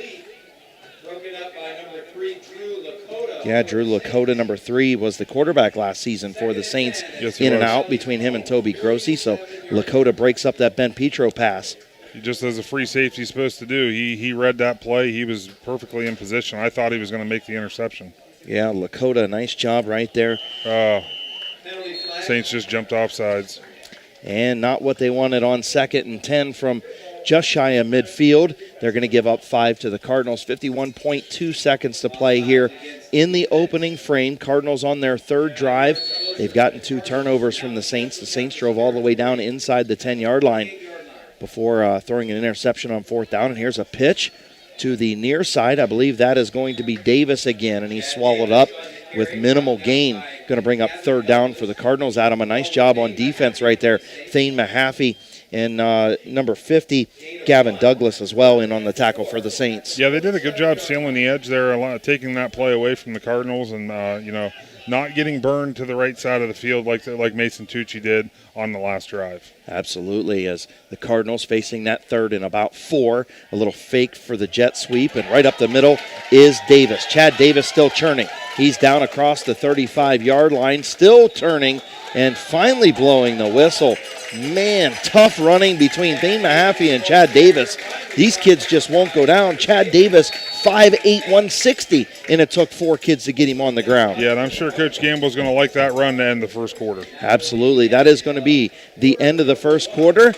Yeah, Drew Lakota, number 3, was the quarterback last season for the Saints. Yes, in and out between him and Toby Grossi. So Lakota breaks up that Ben Petro pass. Just as a free safety is supposed to do, he read that play. He was perfectly in position. I thought he was going to make the interception. Yeah, Lakota, nice job right there. Saints just jumped off sides. And not what they wanted on 2nd and 10 from just shy of midfield. They're going to give up 5 to the Cardinals. 51.2 seconds to play here in the opening frame. Cardinals on their 3rd drive. They've gotten 2 turnovers from the Saints. The Saints drove all the way down inside the 10-yard line before throwing an interception on 4th down. And here's a pitch to the near side. I believe that is going to be Davis again, and he's swallowed up with minimal gain. Going to bring up 3rd down for the Cardinals. Adam, a nice job on defense right there. Thane Mahaffey and number 50, Gavin Douglas as well in on the tackle for the Saints. Yeah, they did a good job sealing the edge there, taking that play away from the Cardinals and, not getting burned to the right side of the field like Mason Tucci did on the last drive. Absolutely, as the Cardinals facing that 3rd and about 4. A little fake for the jet sweep, and right up the middle is Davis. Chad Davis still churning. He's down across the 35-yard line, still turning, and finally blowing the whistle. Man, tough running between Thane Mahaffey and Chad Davis. These kids just won't go down. Chad Davis, 5'8", 160, and it took 4 kids to get him on the ground. Yeah, and I'm sure Coach Gamble's going to like that run to end the first quarter. Absolutely. That is going to be the end of the first quarter.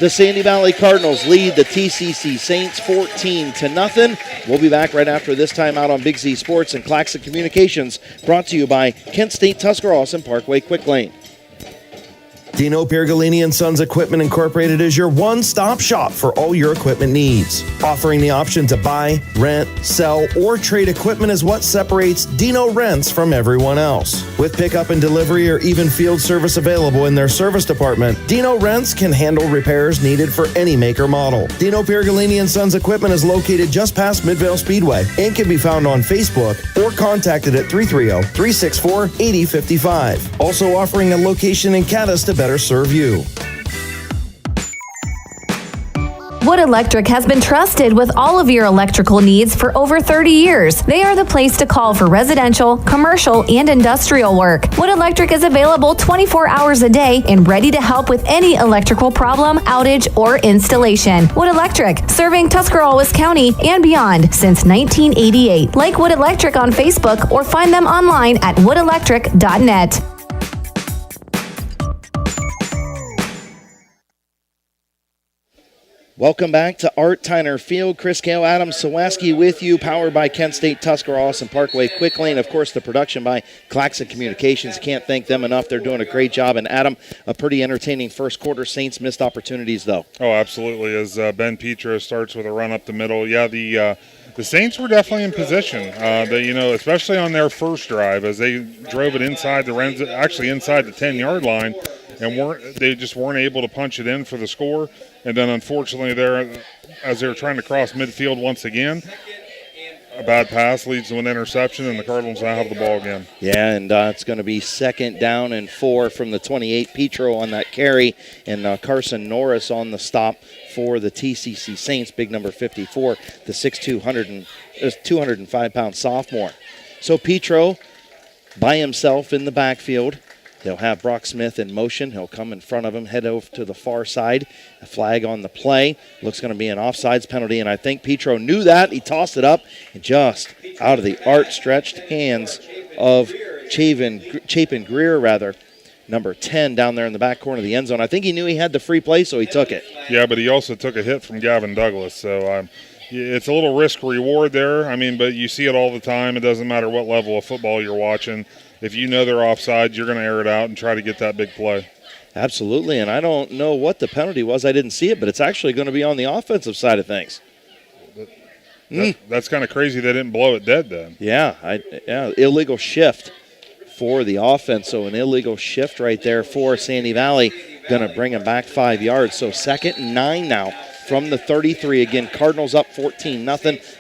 The Sandy Valley Cardinals lead the T.C.C. Saints 14-0. We'll be back right after this time out on Big Z Sports and Claxon Communications, brought to you by Kent State Tuscarawas and Parkway Quick Lane. Dino Piergolini & Sons Equipment Incorporated is your one-stop shop for all your equipment needs. Offering the option to buy, rent, sell, or trade equipment is what separates Dino Rents from everyone else. With pickup and delivery or even field service available in their service department, Dino Rents can handle repairs needed for any make or model. Dino Piergolini & Sons Equipment is located just past Midvale Speedway and can be found on Facebook or contacted at 330-364-8055. Also offering a location in Caddis to better serve you. Wood Electric has been trusted with all of your electrical needs for over 30 years. They are the place to call for residential, commercial, and industrial work. Wood Electric is available 24 hours a day and ready to help with any electrical problem, outage, or installation. Wood Electric, serving Tuscarawas County and beyond since 1988. Like Wood Electric on Facebook or find them online at woodelectric.net. Welcome back to Art Tyner Field. Chris Kale, Adam Sawaski with you, powered by Kent State, Tuscarawas, and Parkway Quick Lane. Of course, the production by Claxon Communications. Can't thank them enough. They're doing a great job. And, Adam, a pretty entertaining first quarter. Saints missed opportunities, though. Oh, absolutely. As Ben Petro starts with a run up the middle. Yeah, the Saints were definitely in position, especially on their first drive as they drove it inside inside the 10-yard line, and they just weren't able to punch it in for the score. And then, unfortunately, as they were trying to cross midfield once again, a bad pass leads to an interception, and the Cardinals now have the ball again. Yeah, and it's going to be 2nd down and 4 from the 28. Petro on that carry, and Carson Norris on the stop for the T.C.C. Saints, big number 54, the 6'2", 205-pound sophomore. So Petro by himself in the backfield. They'll have Brock Smith in motion. He'll come in front of him, head over to the far side. A flag on the play. Looks going to be an offsides penalty, and I think Petro knew that. He tossed it up, and just out of the stretched hands of Chapin Greer, number 10, down there in the back corner of the end zone. I think he knew he had the free play, so he took it. Yeah, but he also took a hit from Gavin Douglas, so it's a little risk-reward there. But you see it all the time. It doesn't matter what level of football you're watching. If you know they're offside, you're going to air it out and try to get that big play. Absolutely, and I don't know what the penalty was. I didn't see it, but it's actually going to be on the offensive side of things. That's kind of crazy they didn't blow it dead then. Yeah, illegal shift for the offense. So an illegal shift right there for Sandy Valley. Going to bring him back 5 yards. So 2nd and 9 now from the 33. Again, Cardinals up 14-0,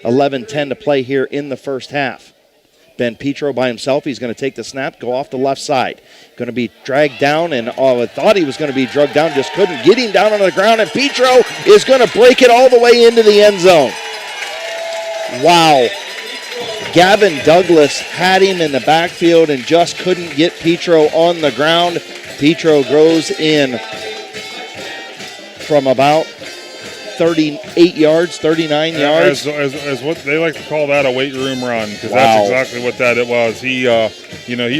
11-10 to play here in the first half. Ben Petro by himself. He's going to take the snap, go off the left side. Going to be dragged down, and I thought he was going to be drugged down, just couldn't get him down on the ground, and Petro is going to break it all the way into the end zone. Wow. Gavin Douglas had him in the backfield and just couldn't get Petro on the ground. Petro goes in from about 38 yards, 39 yards. As what they like to call that a weight room run, because that's exactly what that it was. He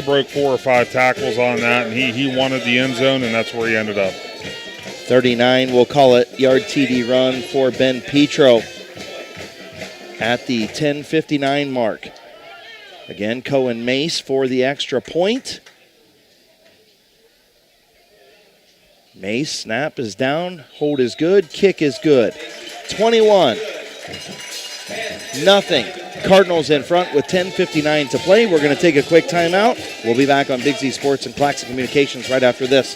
broke 4 or 5 tackles on that, and he wanted the end zone, and that's where he ended up. 39, we'll call it yard TD run for Ben Petro at the 10:59 mark. Again, Cohen Mace for the extra point. Mace, snap is down, hold is good, kick is good. 21-0. Cardinals in front with 10:59 to play. We're going to take a quick timeout. We'll be back on Big Z Sports and Claxon Communications right after this.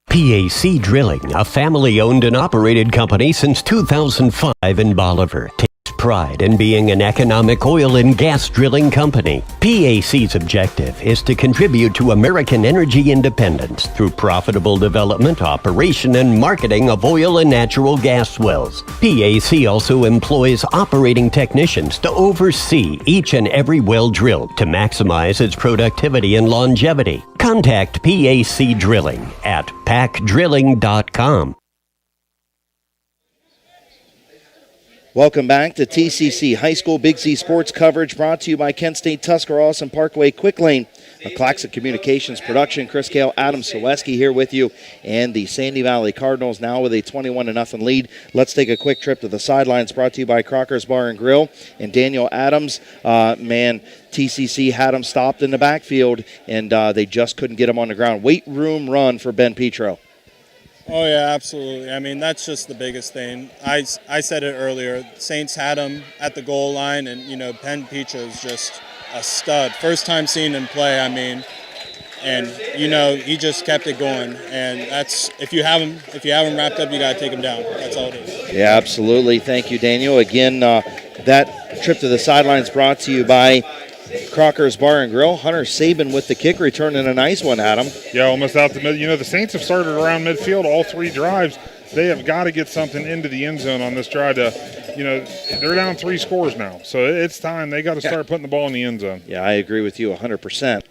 PAC Drilling, a family-owned and operated company since 2005 in Bolivar, takes pride in being an economic oil and gas drilling company. PAC's objective is to contribute to American energy independence through profitable development, operation, and marketing of oil and natural gas wells. PAC also employs operating technicians to oversee each and every well drilled to maximize its productivity and longevity. Contact PAC Drilling at pacdrilling.com. Welcome back to T.C.C. High School Big Z Sports coverage brought to you by Kent State, Tuscarawas, and Parkway Quick Lane. A Claxon Communications production. Chris Kale, Adam Saweski here with you, and the Sandy Valley Cardinals now with a 21-0 lead. Let's take a quick trip to the sidelines brought to you by Crocker's Bar and Grill and Daniel Adams. TCC had him stopped in the backfield, and they just couldn't get him on the ground. Weight room run for Ben Petro. Oh, yeah, absolutely. I mean, that's just the biggest thing. I said it earlier. Saints had him at the goal line, and, Ben Petro is just a stud. First time seeing him play, he just kept it going. And that's, if you have him wrapped up, you got to take him down. That's all it is. Yeah, absolutely. Thank you, Daniel. Again, that trip to the sidelines brought to you by Crocker's Bar and Grill. Hunter Saban with the kick return, and a nice one, Adam. Yeah, almost out the middle. The Saints have started around midfield all 3 drives. They have got to get something into the end zone on this drive to, they're down 3 scores now. So it's time. They got to start putting the ball in the end zone. Yeah, I agree with you 100%.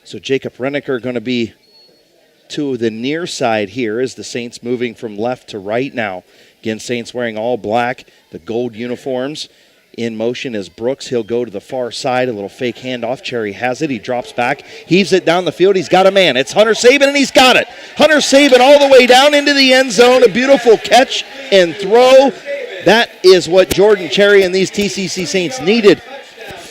So Jacob Renneker going to be to the near side here as the Saints moving from left to right now. Again, Saints wearing all black, the gold uniforms. In motion is Brooks. He'll go to the far side. A little fake handoff. Cherry has it. He drops back. Heaves it down the field. He's got a man. It's Hunter Saban, and he's got it. Hunter Saban all the way down into the end zone. A beautiful catch and throw. That is what Jordan Cherry and these TCC Saints needed.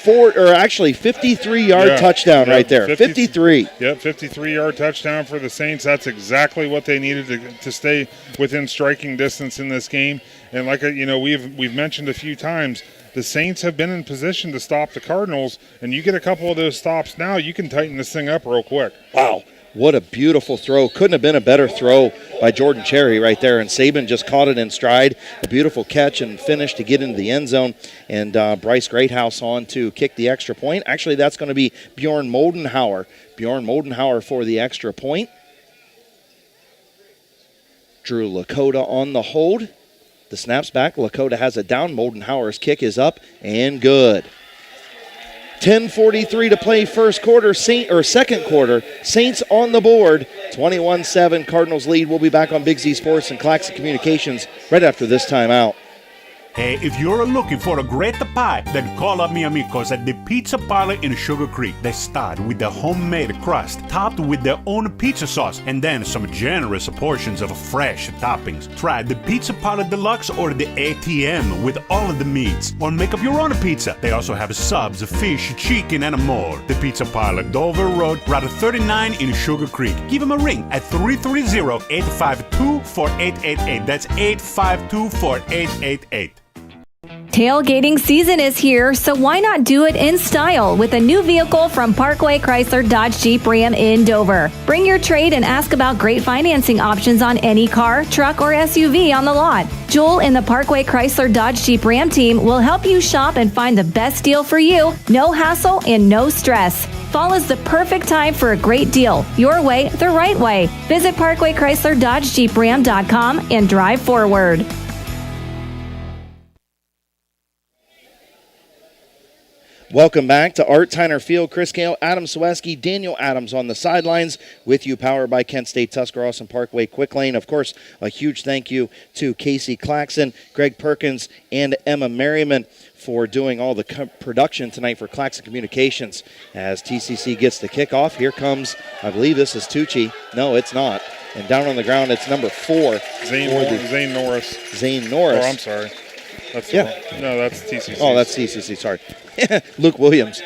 53-yard touchdown right there. 53. Yep, 53-yard touchdown for the Saints. That's exactly what they needed to stay within striking distance in this game. And like we've mentioned a few times, the Saints have been in position to stop the Cardinals, and you get a couple of those stops now, you can tighten this thing up real quick. Wow, what a beautiful throw. Couldn't have been a better throw by Jordan Cherry right there, and Saban just caught it in stride. A beautiful catch and finish to get into the end zone, and Bryce Greathouse on to kick the extra point. Actually, that's going to be Bjorn Moldenhauer. Bjorn Moldenhauer for the extra point. Drew Lakota on the hold. The snap's back. Lakota has it down. Moldenhauer's kick is up and good. 10:43 to play second quarter. Saints on the board. 21-7 Cardinals lead. We'll be back on Big Z Sports and Claxon Communications right after this timeout. Hey, if you're looking for a great pie, then call up mi amigos at the Pizza Parlor in Sugar Creek. They start with the homemade crust, topped with their own pizza sauce, and then some generous portions of fresh toppings. Try the Pizza Parlor Deluxe or the ATM with all of the meats, or make up your own pizza. They also have subs, fish, chicken, and more. The Pizza Parlor, Dover Road, Route 39 in Sugar Creek. Give them a ring at 330-852-4888. That's 852-4888. Tailgating season is here, so why not do it in style with a new vehicle from Parkway Chrysler Dodge Jeep Ram in Dover. Bring your trade and ask about great financing options on any car, truck, or SUV on the lot. Joel and the Parkway Chrysler Dodge Jeep Ram team will help you shop and find the best deal for you. No hassle and no stress. Fall is the perfect time for a great deal. Your way, the right way. Visit Parkway Chrysler Dodge Jeep Ram.com and drive forward. Welcome back to Art Tyner Field. Chris Gale, Adam Sweski, Daniel Adams on the sidelines with you, powered by Kent State, Tuscarawas, and Parkway Quick Lane. Of course, a huge thank you to Casey Claxon, Greg Perkins, and Emma Merriman for doing all the production tonight for Claxon Communications. As TCC gets the kickoff, here comes, I believe this is Tucci. No, it's not. And down on the ground, it's number 4. Zane Norris. Zane Norris. Oh, I'm sorry. That's TCC. Oh, that's TCC. Sorry, Luke Williams.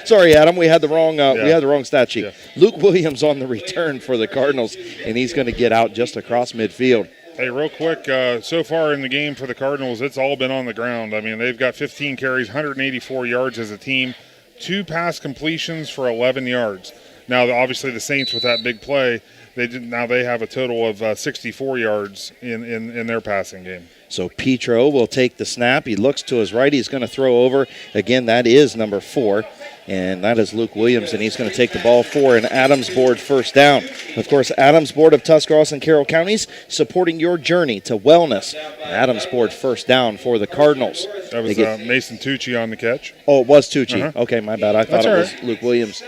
Sorry, Adam. We had the wrong stat sheet. Yeah. Luke Williams on the return for the Cardinals, and he's going to get out just across midfield. Hey, real quick, so far in the game for the Cardinals, it's all been on the ground. I mean, they've got 15 carries, 184 yards as a team, 2 pass completions for 11 yards. Now, obviously, the Saints with that big play, they have a total of 64 yards in their passing game. So Petro will take the snap. He looks to his right. He's going to throw over. Again, that is number 4, and that is Luke Williams, and he's going to take the ball for an Adams Board first down. Of course, Adams Board of Tuscarawas and Carroll Counties supporting your journey to wellness. Adams Board first down for the Cardinals. That was Mason Tucci on the catch. Oh, it was Tucci. Uh-huh. Okay, my bad. I thought it was Luke Williams.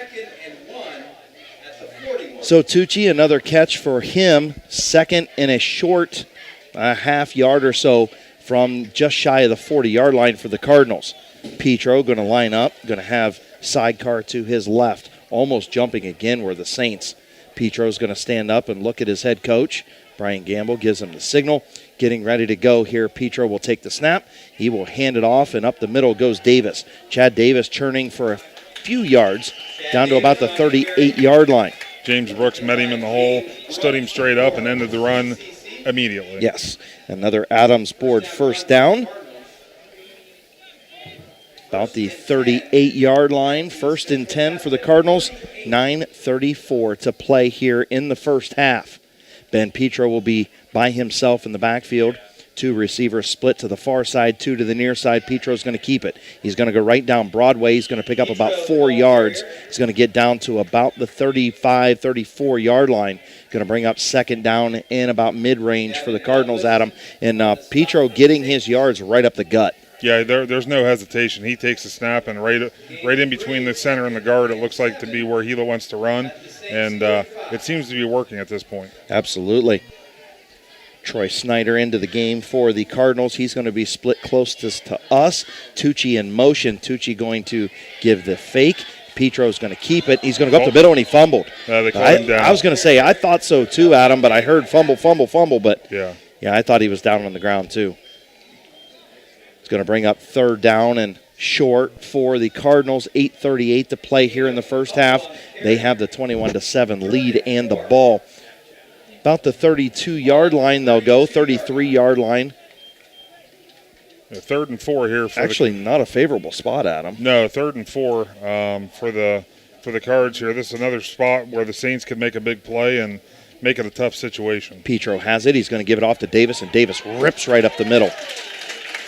So Tucci, another catch for him, second and a short, a half yard or so from just shy of the 40-yard line for the Cardinals. Petro going to line up, going to have sidecar to his left, almost jumping again were the Saints. Petro's going to stand up and look at his head coach. Brian Gamble gives him the signal. Getting ready to go here. Petro will take the snap. He will hand it off, and up the middle goes Davis. Chad Davis churning for a few yards down to about the 38-yard line. James Brooks met him in the hole, stood him straight up, and ended the run immediately. Yes. Another Adams Board first down. About the 38-yard line. 1st and 10 for the Cardinals. 9:34 to play here in the first half. Ben Petro will be by himself in the backfield. 2 receivers split to the far side, 2 to the near side. Petro's going to keep it. He's going to go right down Broadway. He's going to pick up about 4 yards. He's going to get down to about the 35, 34-yard line. Going to bring up second down in about mid-range for the Cardinals, Adam. And Petro getting his yards right up the gut. Yeah, there's no hesitation. He takes the snap, and right in between the center and the guard, it looks like to be where Hilo wants to run. And it seems to be working at this point. Absolutely. Troy Snyder into the game for the Cardinals. He's going to be split closest to us. Tucci in motion. Tucci going to give the fake. Petro's going to keep it. He's going to go up the middle, and he fumbled. They called him down. I was going to say, I thought so too, Adam, but I heard fumble, but yeah, I thought he was down on the ground too. It's going to bring up 3rd down and short for the Cardinals. 8:38 to play here in the first half. They have the 21-7 lead and the ball. About the 32-yard line they'll go, 33-yard line. 3rd and 4 here. Actually, not a favorable spot, Adam. No, 3rd and 4 for the Cards here. This is another spot where the Saints could make a big play and make it a tough situation. Petro has it. He's going to give it off to Davis, and Davis rips right up the middle.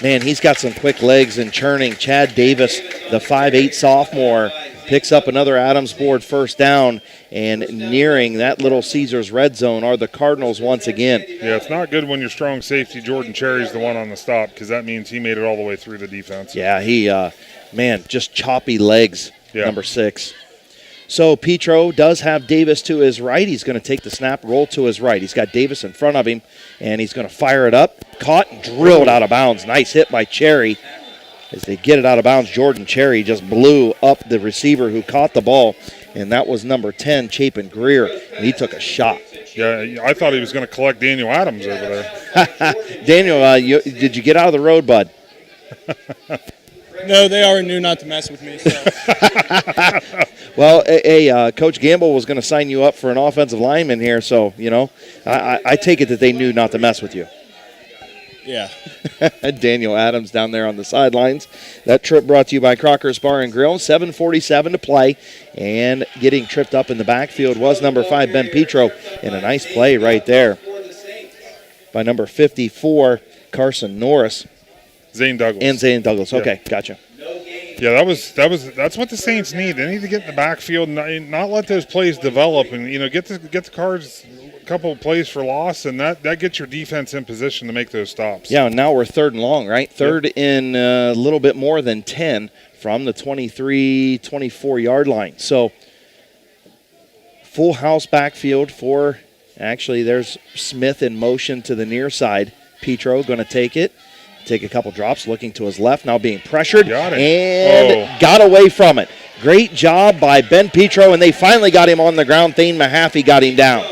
Man, he's got some quick legs and churning. Chad Davis, the 5'8 sophomore, picks up another Adams Board first down, and nearing that Little Caesars red zone are the Cardinals once again. Yeah, it's not good when your strong safety, Jordan Cherry's the one on the stop, because that means he made it all the way through the defense. Yeah, he, just choppy legs, number 6. So Petro does have Davis to his right. He's going to take the snap, roll to his right. He's got Davis in front of him, and he's going to fire it up. Caught and drilled out of bounds. Nice hit by Cherry. As they get it out of bounds, Jordan Cherry just blew up the receiver who caught the ball, and that was number 10, Chapin Greer, and he took a shot. Yeah, I thought he was going to collect Daniel Adams over there. Daniel, did you get out of the road, bud? No, they already knew not to mess with me. So. Well, Coach Gamble was going to sign you up for an offensive lineman here, so, I take it that they knew not to mess with you. Yeah. Daniel Adams down there on the sidelines. That trip brought to you by Crocker's Bar and Grill. 7:47 to play, and getting tripped up in the backfield was number 5, Ben Petro, and a nice play right there by number 54, Carson Norris. Zane Douglas. And Zane Douglas. Okay, gotcha. Yeah, that's what the Saints need. They need to get in the backfield and not let those plays develop, and get the Cards a couple of plays for loss, and that gets your defense in position to make those stops. Yeah, and now we're 3rd and long, right? 3rd in a little bit more than 10 from the 23, 24-yard line. So full house backfield for, actually there's Smith in motion to the near side. Petro going to take it. Take a couple drops, looking to his left, now being pressured, and got away from it. Great job by Ben Petro, and they finally got him on the ground. Thane Mahaffey got him down.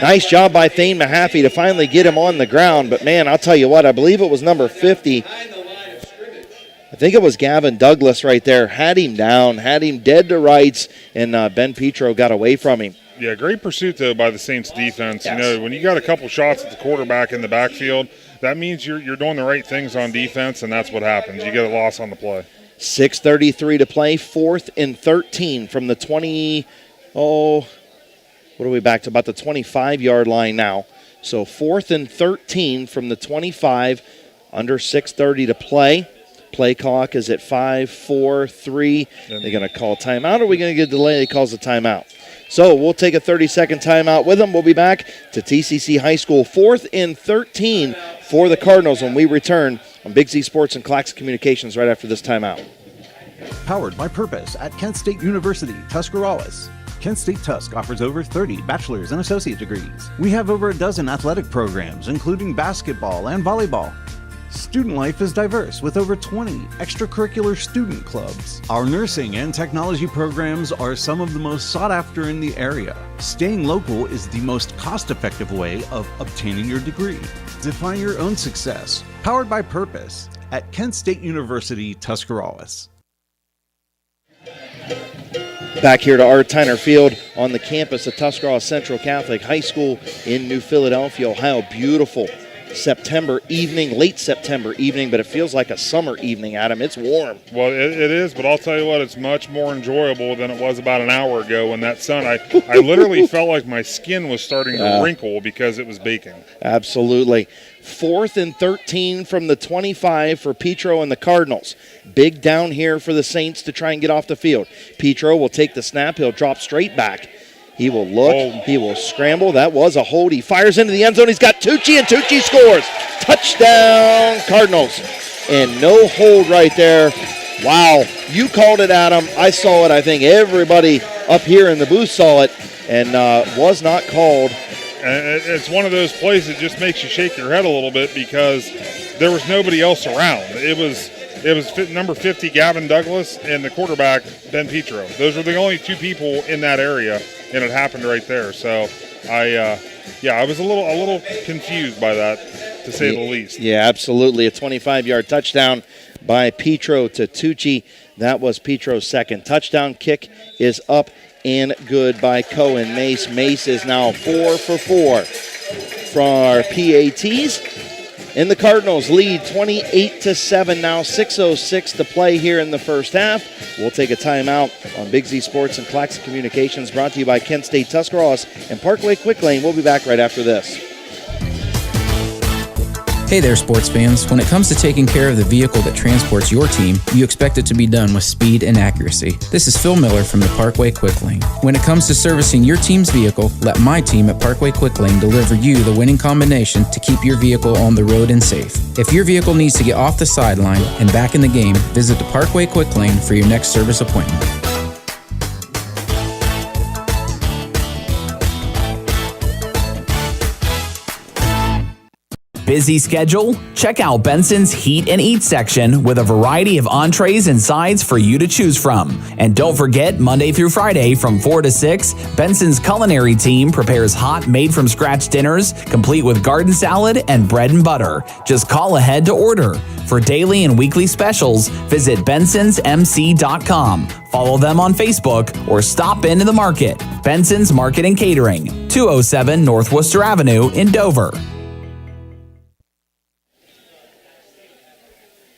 Nice job by Thane Mahaffey to finally get him on the ground, but man, I'll tell you what, I believe it was number 50. I think it was Gavin Douglas right there. Had him down, had him dead to rights, and Ben Petro got away from him. Yeah, great pursuit, though, by the Saints defense. Yes. When you got a couple shots at the quarterback in the backfield, that means you're doing the right things on defense, and that's what happens. You get a loss on the play. 6:33 to play, 4th and 13 from the 20, what are we back to? About the 25-yard line now. So 4th and 13 from the 25, under 6:30 to play. Play clock is at 5, 4, 3. They're going to call timeout, or are we going to get a delay? He calls a timeout. So we'll take a 30-second timeout with them. We'll be back to TCC High School. 4th and 13 for the Cardinals when we return on Big Z Sports and Clax Communications right after this timeout. Powered by Purpose at Kent State University, Tuscarawas. Kent State Tusk offers over 30 bachelor's and associate degrees. We have over a dozen athletic programs, including basketball and volleyball. Student life is diverse with over 20 extracurricular student clubs. Our nursing and technology programs are some of the most sought after in the area. Staying local is the most cost-effective way of obtaining your degree. Define your own success. Powered by Purpose at Kent State University, Tuscarawas. Back here to Art Tyner Field on the campus of Tuscarawas Central Catholic High School in New Philadelphia, Ohio. Beautiful September evening, late September evening, but it feels like a summer evening, Adam. It's warm. Well, it is, but I'll tell you what, it's much more enjoyable than it was about an hour ago when that sun, I literally felt like my skin was starting to wrinkle because it was baking. Absolutely. 4th and 13 from the 25 for Petro and the Cardinals. Big down here for the Saints to try and get off the field. Petro will take the snap. He'll drop straight back. He will look. He will scramble. That was a hold. He fires into the end zone. He's got Tucci, and Tucci scores. Touchdown, Cardinals. And no hold right there. Wow. You called it, Adam. I saw it. I think everybody up here in the booth saw it, and was not called And it's one of those plays that just makes you shake your head a little bit because there was nobody else around. It was number 50, Gavin Douglas, and the quarterback, Ben Petro. Those were the only two people in that area, and it happened right there. So I was a little confused by that, to say the least. Yeah, absolutely. A 25-yard touchdown by Petro to Tucci. That was Petro's second touchdown. Kick is up and good by Cohen Mace. Mace is now 4 for 4 for our PATs. And the Cardinals lead 28-7 now. 6:06 to play here in the first half. We'll take a timeout on Big Z Sports and Claxon Communications, brought to you by Kent State Tuscarawas and Parkway Quick Lane. We'll be back right after this. Hey there, sports fans. When it comes to taking care of the vehicle that transports your team, you expect it to be done with speed and accuracy. This is Phil Miller from the Parkway Quick Lane. When it comes to servicing your team's vehicle, let my team at Parkway Quick Lane deliver you the winning combination to keep your vehicle on the road and safe. If your vehicle needs to get off the sideline and back in the game, visit the Parkway Quick Lane for your next service appointment. Busy schedule? Check out Benson's Heat and Eat section with a variety of entrees and sides for you to choose from. And don't forget, Monday through Friday from 4 to 6, Benson's culinary team prepares hot, made-from-scratch dinners, complete with garden salad and bread and butter. Just call ahead to order. For daily and weekly specials, visit bensonsmc.com. Follow them on Facebook or stop into the market. Benson's Market and Catering, 207 North Worcester Avenue in Dover.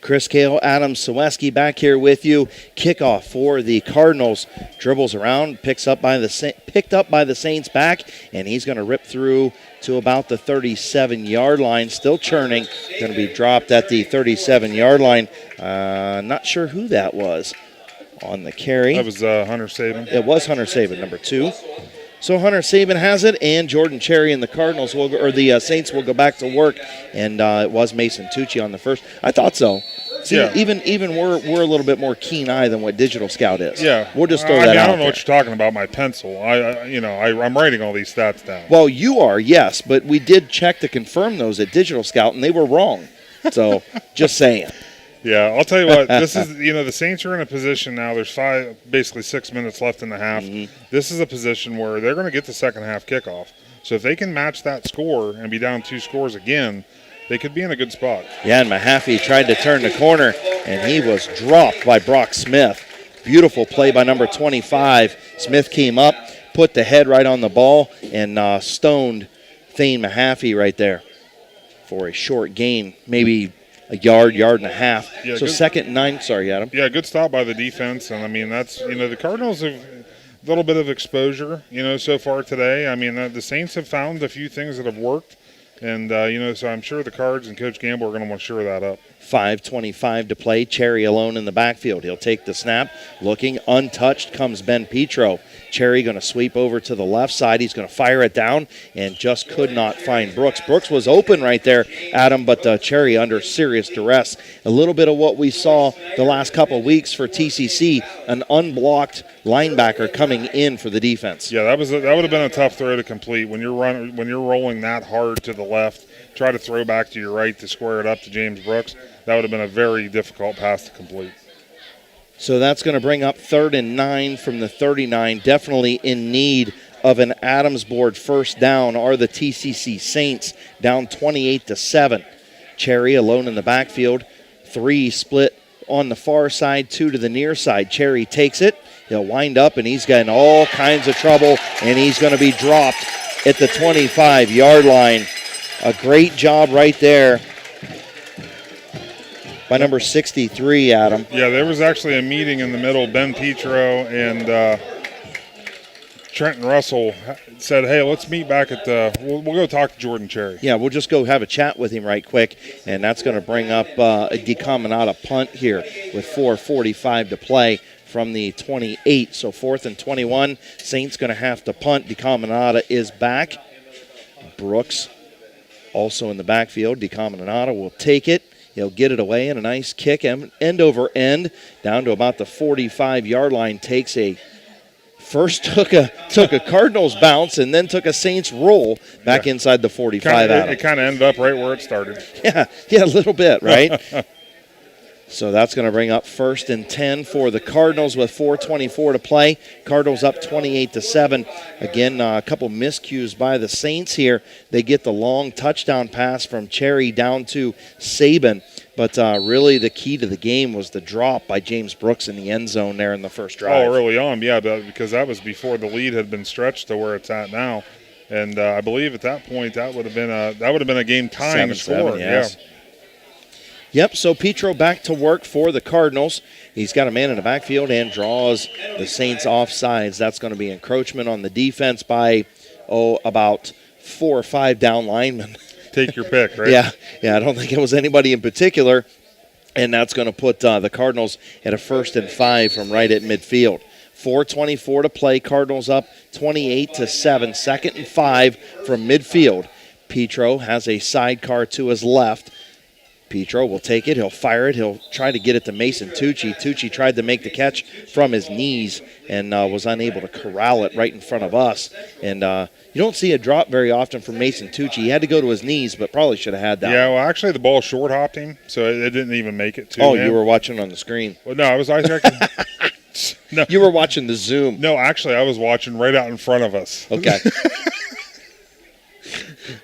Chris Kale, Adam Saweski back here with you. Kickoff for the Cardinals. Dribbles around, picked up by the Saints back, and he's going to rip through to about the 37-yard line. Still churning. Going to be dropped at the 37-yard line. Not sure who that was on the carry. That was Hunter Saban. It was Hunter Saban, number 2. So Hunter Saban has it, and Jordan Cherry and the Cardinals the Saints will go back to work. And it was Mason Tucci on the first. I thought so. See, yeah. Even we're a little bit more keen eye than what Digital Scout is. Yeah, we'll just throw that out. I don't know there. what you're talking about. My pencil. I'm writing all these stats down. Well, you are, yes, but we did check to confirm those at Digital Scout, and they were wrong. So, just saying. Yeah, I'll tell you what. This is the Saints are in a position now. There's basically 6 minutes left in the half. Mm-hmm. This is a position where they're going to get the second half kickoff. So if they can match that score and be down 2 scores again, they could be in a good spot. Yeah, and Mahaffey tried to turn the corner, and he was dropped by Brock Smith. Beautiful play by number 25. Smith came up, put the head right on the ball, and stoned Thane Mahaffey right there for a short gain, maybe a yard and a half. Yeah, so second and 9. Sorry, Adam. Yeah, good stop by the defense. And, I mean, that's, the Cardinals have a little bit of exposure, so far today. I mean, the Saints have found a few things that have worked. And, so I'm sure the Cards and Coach Gamble are going to want to shore that up. 5:25 to play. Cherry alone in the backfield. He'll take the snap. Looking untouched comes Ben Petro. Cherry going to sweep over to the left side. He's going to fire it down and just could not find Brooks. Brooks was open right there, Adam, but Cherry under serious duress. A little bit of what we saw the last couple of weeks for T.C.C., an unblocked linebacker coming in for the defense. Yeah, that would have been a tough throw to complete. When you're rolling that hard to the left, try to throw back to your right to square it up to James Brooks. That would have been a very difficult pass to complete. So that's going to bring up 3rd and 9 from the 39. Definitely in need of an Adams board first down are the T.C.C. Saints, down 28-7. Cherry alone in the backfield. 3 split on the far side, 2 to the near side. Cherry takes it. He'll wind up, and he's got all kinds of trouble, and he's going to be dropped at the 25-yard line. A great job right there by number 63, Adam. Yeah, there was actually a meeting in the middle. Ben Petro and Trenton Russell said, hey, let's meet back at we'll go talk to Jordan Cherry. Yeah, we'll just go have a chat with him right quick, and that's going to bring up a DeCaminata punt here with 4:45 to play from the 28. So 4th and 21, Saints going to have to punt. DeCaminata is back. Brooks also in the backfield. DeCaminata will take it. He'll get it away in a nice kick, end over end, down to about the 45-yard line. Takes a first took a Cardinals bounce and then took a Saints roll back inside the 45. It kind of ended up right where it started. Yeah, a little bit, right? So that's going to bring up 1st and 10 for the Cardinals with 4:24 to play. Cardinals up 28-7. Again, a couple miscues by the Saints here. They get the long touchdown pass from Cherry down to Saban. But really the key to the game was the drop by James Brooks in the end zone there in the first drive. Oh, early on, yeah, because that was before the lead had been stretched to where it's at now. And I believe at that point that would have been a game-tying score. Yes. Yeah. Yep, so Petro back to work for the Cardinals. He's got a man in the backfield and draws the Saints off sides. That's going to be encroachment on the defense by, about 4 or 5 down linemen. Take your pick, right? Yeah, I don't think it was anybody in particular. And that's going to put the Cardinals at a 1st and 5 from right at midfield. 4:24 to play. Cardinals up 28-7. 2nd and 5 from midfield. Petro has a sidecar to his left. Petro will take it. He'll fire it. He'll try to get it to Mason Tucci. Tucci tried to make the catch from his knees and was unable to corral it right in front of us. And you don't see a drop very often from Mason Tucci. He had to go to his knees, but probably should have had that. Yeah, well, actually, the ball short hopped him, so it didn't even make it to him. Oh, you were watching on the screen. Well, no, I was No. You were watching the Zoom. No, actually, I was watching right out in front of us. Okay.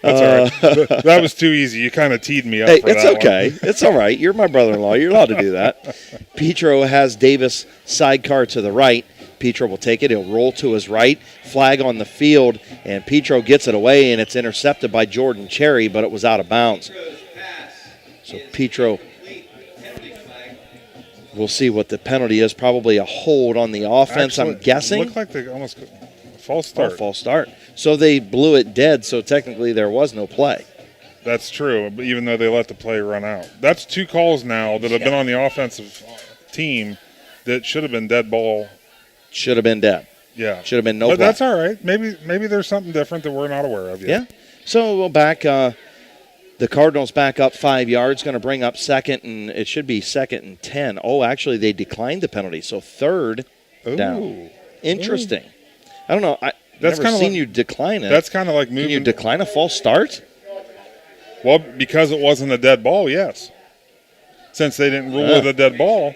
That's all right. That was too easy. You kind of teed me up for that. It's okay. It's all right. You're my brother-in-law. You're allowed to do that. Petro has Davis sidecar to the right. Petro will take it. He'll roll to his right. Flag on the field, and Petro gets it away, and it's intercepted by Jordan Cherry, but it was out of bounds. So Petro, we'll see what the penalty is. Probably a hold on the offense, actually, I'm guessing. It looked like they almost false start. False start. So they blew it dead, so technically there was no play. That's true, but even though they let the play run out. That's 2 calls now that have been on the offensive team that should have been dead ball. Should have been dead. Yeah. Should have been no play. play. That's all right. Maybe there's something different that we're not aware of yet. Yeah. So we'll back the Cardinals back up 5 yards, going to bring up 2nd, and it should be 2nd and 10. Oh, actually, they declined the penalty, so 3rd down. Interesting. I don't know. I've never seen you decline it. That's kind of like moving. Can you decline a false start? Well, because it wasn't a dead ball, yes. Since they didn't rule it a dead ball,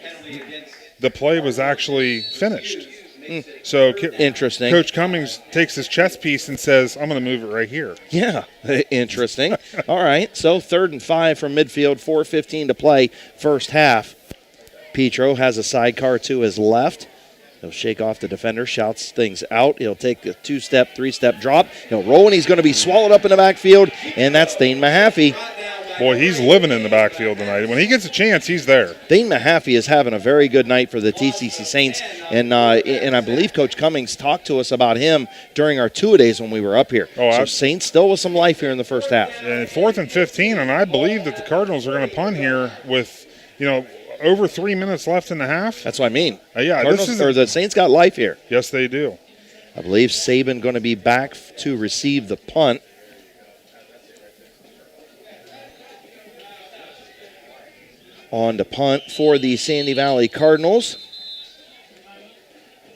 the play was actually finished. So interesting. Coach Cummings takes his chess piece and says, I'm going to move it right here. Yeah, interesting. All right, so 3rd and 5 from midfield, 4:15 to play, first half. Petro has a sidecar to his left. He'll shake off the defender, shouts things out. He'll take a 2-step, 3-step drop. He'll roll, and he's going to be swallowed up in the backfield, and that's Thane Mahaffey. Boy, he's living in the backfield tonight. When he gets a chance, he's there. Thane Mahaffey is having a very good night for the T.C.C. Saints, and I believe Coach Cummings talked to us about him during our two-a-days when we were up here. So Saints still with some life here in the first half. And 4th and 15, and I believe that the Cardinals are going to punt here with, over 3 minutes left in the half. That's what I mean. Yeah, the Saints got life here. Yes, they do. I believe Saban going to be back to receive the punt. On to punt for the Sandy Valley Cardinals.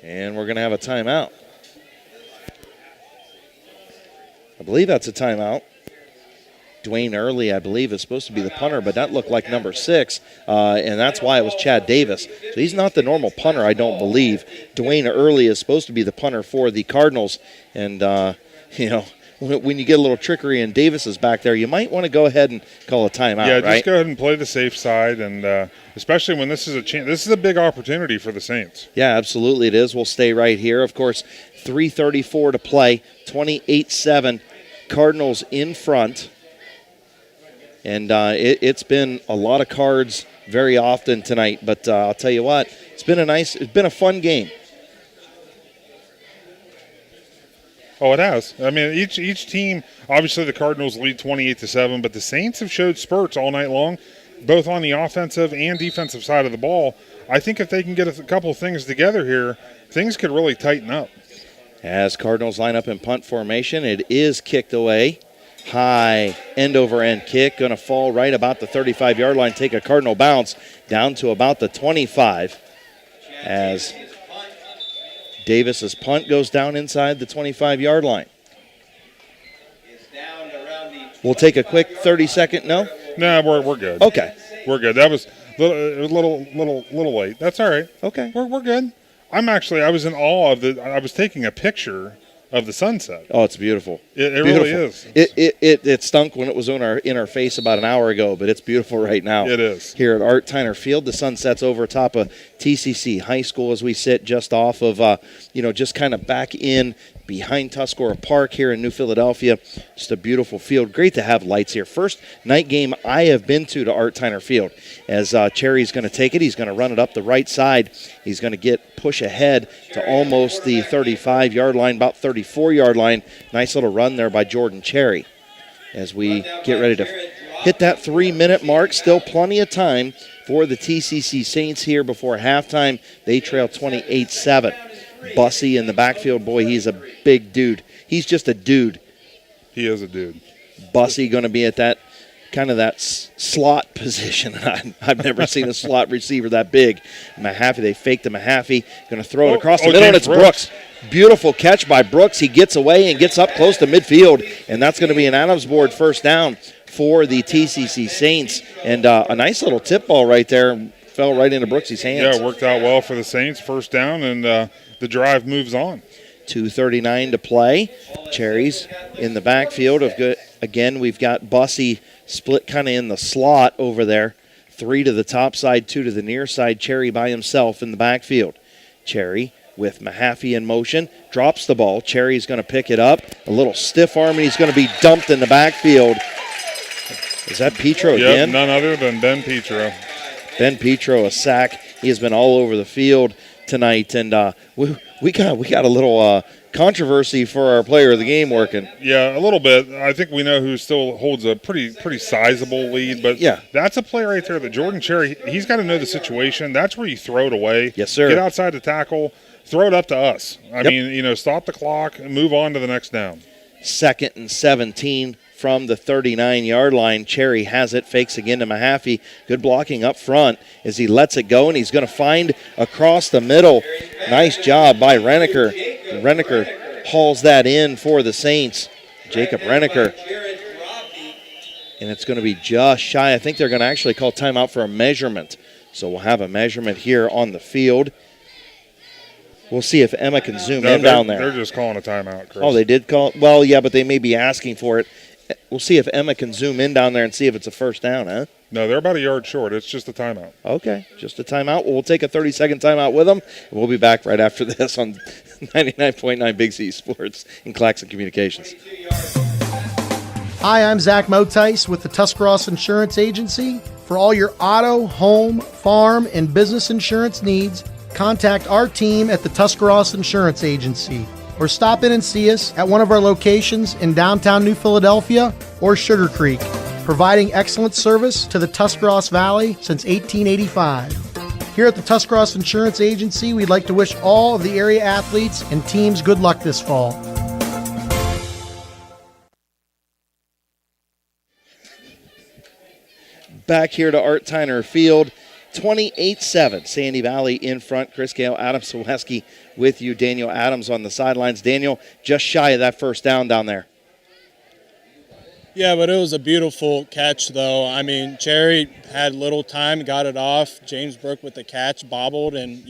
And we're going to have a timeout. I believe that's a timeout. Dwayne Early, I believe, is supposed to be the punter, but that looked like number 6, and that's why it was Chad Davis. So he's not the normal punter, I don't believe. Dwayne Early is supposed to be the punter for the Cardinals, and, when you get a little trickery and Davis is back there, you might want to go ahead and call a timeout, Yeah, right? just go ahead and play the safe side, and especially when this is a chance. This is a big opportunity for the Saints. Yeah, absolutely it is. We'll stay right here. Of course, 3:34 to play, 28-7, Cardinals in front. And it's been a lot of cards very often tonight, but I'll tell you what, it's been a fun game. Oh, it has. I mean, each team, obviously the Cardinals lead 28-7, but the Saints have showed spurts all night long, both on the offensive and defensive side of the ball. I think if they can get a couple of things together here, things could really tighten up. As Cardinals line up in punt formation, it is kicked away. High end-over-end kick, going to fall right about the 35-yard line, take a Cardinal bounce down to about the 25 as Davis's punt goes down inside the 25-yard line. We'll take a quick 30-second. No, we're good. Okay, we're good. That was a little late. That's all right. Okay, we're good. I was in awe of I was taking a picture of the sunset. Oh, it's beautiful. It beautiful. Really is. It stunk when it was in our face about an hour ago, but it's beautiful right now. It is. Here at Art Tyner Field, the sun sets over top of T.C.C. High School as we sit just off of, just kind of back in behind Tuscarora Park here in New Philadelphia. Just a beautiful field. Great to have lights here. First night game I have been to Art Tyner Field. As Cherry's going to take it, he's going to run it up the right side. He's going to push ahead to almost the 35-yard line, about 34-yard line. Nice little run there by Jordan Cherry. As we get ready to hit that 3-minute mark, still plenty of time for the TCC Saints here before halftime. They trail 28-7. Bussy in the backfield, boy, he's a big dude. He's just a dude. He is a dude. Bussy going to be at that kind of that slot position. I've never seen a slot receiver that big. Mahaffey, they fake to Mahaffey. Going to throw it across the middle, and it's Brooks. Beautiful catch by Brooks. He gets away and gets up close to midfield, and that's going to be an Adams board first down for the TCC Saints. And a nice little tip ball right there. Fell right into Brooksy's hands. Yeah, it worked out well for the Saints. First down, and the drive moves on. 2:39 to play. Cherries in the backfield. Again, we've got Bussy split kind of in the slot over there. 3 to the top side, 2 to the near side. Cherry by himself in the backfield. Cherry with Mahaffey in motion. Drops the ball. Cherry's going to pick it up. A little stiff arm, and he's going to be dumped in the backfield. Is that Petro again? None other than Ben Petro. Ben Petro, a sack. He has been all over the field tonight, and we got a little controversy for our player of the game working. Yeah, a little bit. I think we know who still holds a pretty sizable lead, but yeah, that's a play right there that Jordan Cherry, he's got to know the situation. That's where you throw it away. Yes, sir. Get outside the tackle, throw it up to us. I mean, stop the clock and move on to the next down. 2nd and 17 from the 39-yard line. Cherry has it, fakes again to Mahaffey. Good blocking up front as he lets it go, and he's going to find across the middle. Nice job by Renneker. Renneker hauls that in for the Saints. Jacob Renneker. And it's going to be just shy. I think they're going to actually call timeout for a measurement. So we'll have a measurement here on the field. We'll see if Emma can zoom in down there. They're just calling a timeout, Chris. Oh, they did call it? Well, yeah, but they may be asking for it. We'll see if Emma can zoom in down there and see if it's a first down, huh? No, they're about a yard short. It's just a timeout. Okay, just a timeout. Well, we'll take a 30-second timeout with them. We'll be back right after this on 99.9 Big Z Sports and Claxon Communications. Hi, I'm Zach Motice with the Tuscarawas Insurance Agency. For all your auto, home, farm, and business insurance needs, contact our team at the Tuscarawas Insurance Agency, or stop in and see us at one of our locations in downtown New Philadelphia or Sugar Creek, providing excellent service to the Tuscarawas Valley since 1885. Here at the Tuscarawas Insurance Agency, we'd like to wish all of the area athletes and teams good luck this fall. Back here to Art Tyner Field. 28-7, Sandy Valley in front. Chris Gale, Adam Saleski with you. Daniel Adams on the sidelines. Daniel, just shy of that first down there. Yeah, but it was a beautiful catch, though. I mean, Cherry had little time, got it off. James Brook with the catch, bobbled, and,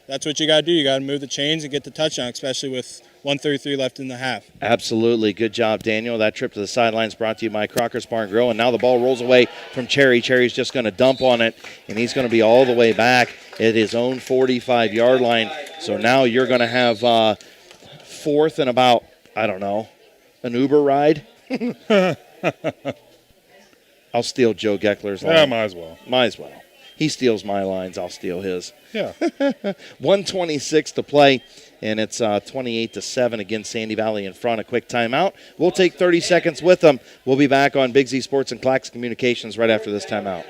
that's what you got to do. You got to move the chains and get the touchdown, especially with 1:33 left in the half. Absolutely. Good job, Daniel. That trip to the sidelines brought to you by Crocker's Barn Grill. And now the ball rolls away from Cherry. Cherry's just going to dump on it, and he's going to be all the way back at his own 45-yard line. So now you're going to have 4th and about, an Uber ride. I'll steal Joe Geckler's line. Yeah, might as well. Might as well. He steals my lines. I'll steal his. Yeah. 1:26 to play, and it's 28-7 against Sandy Valley in front. A quick timeout. We'll take 30 seconds with them. We'll be back on Big Z Sports and Clax Communications right after this timeout.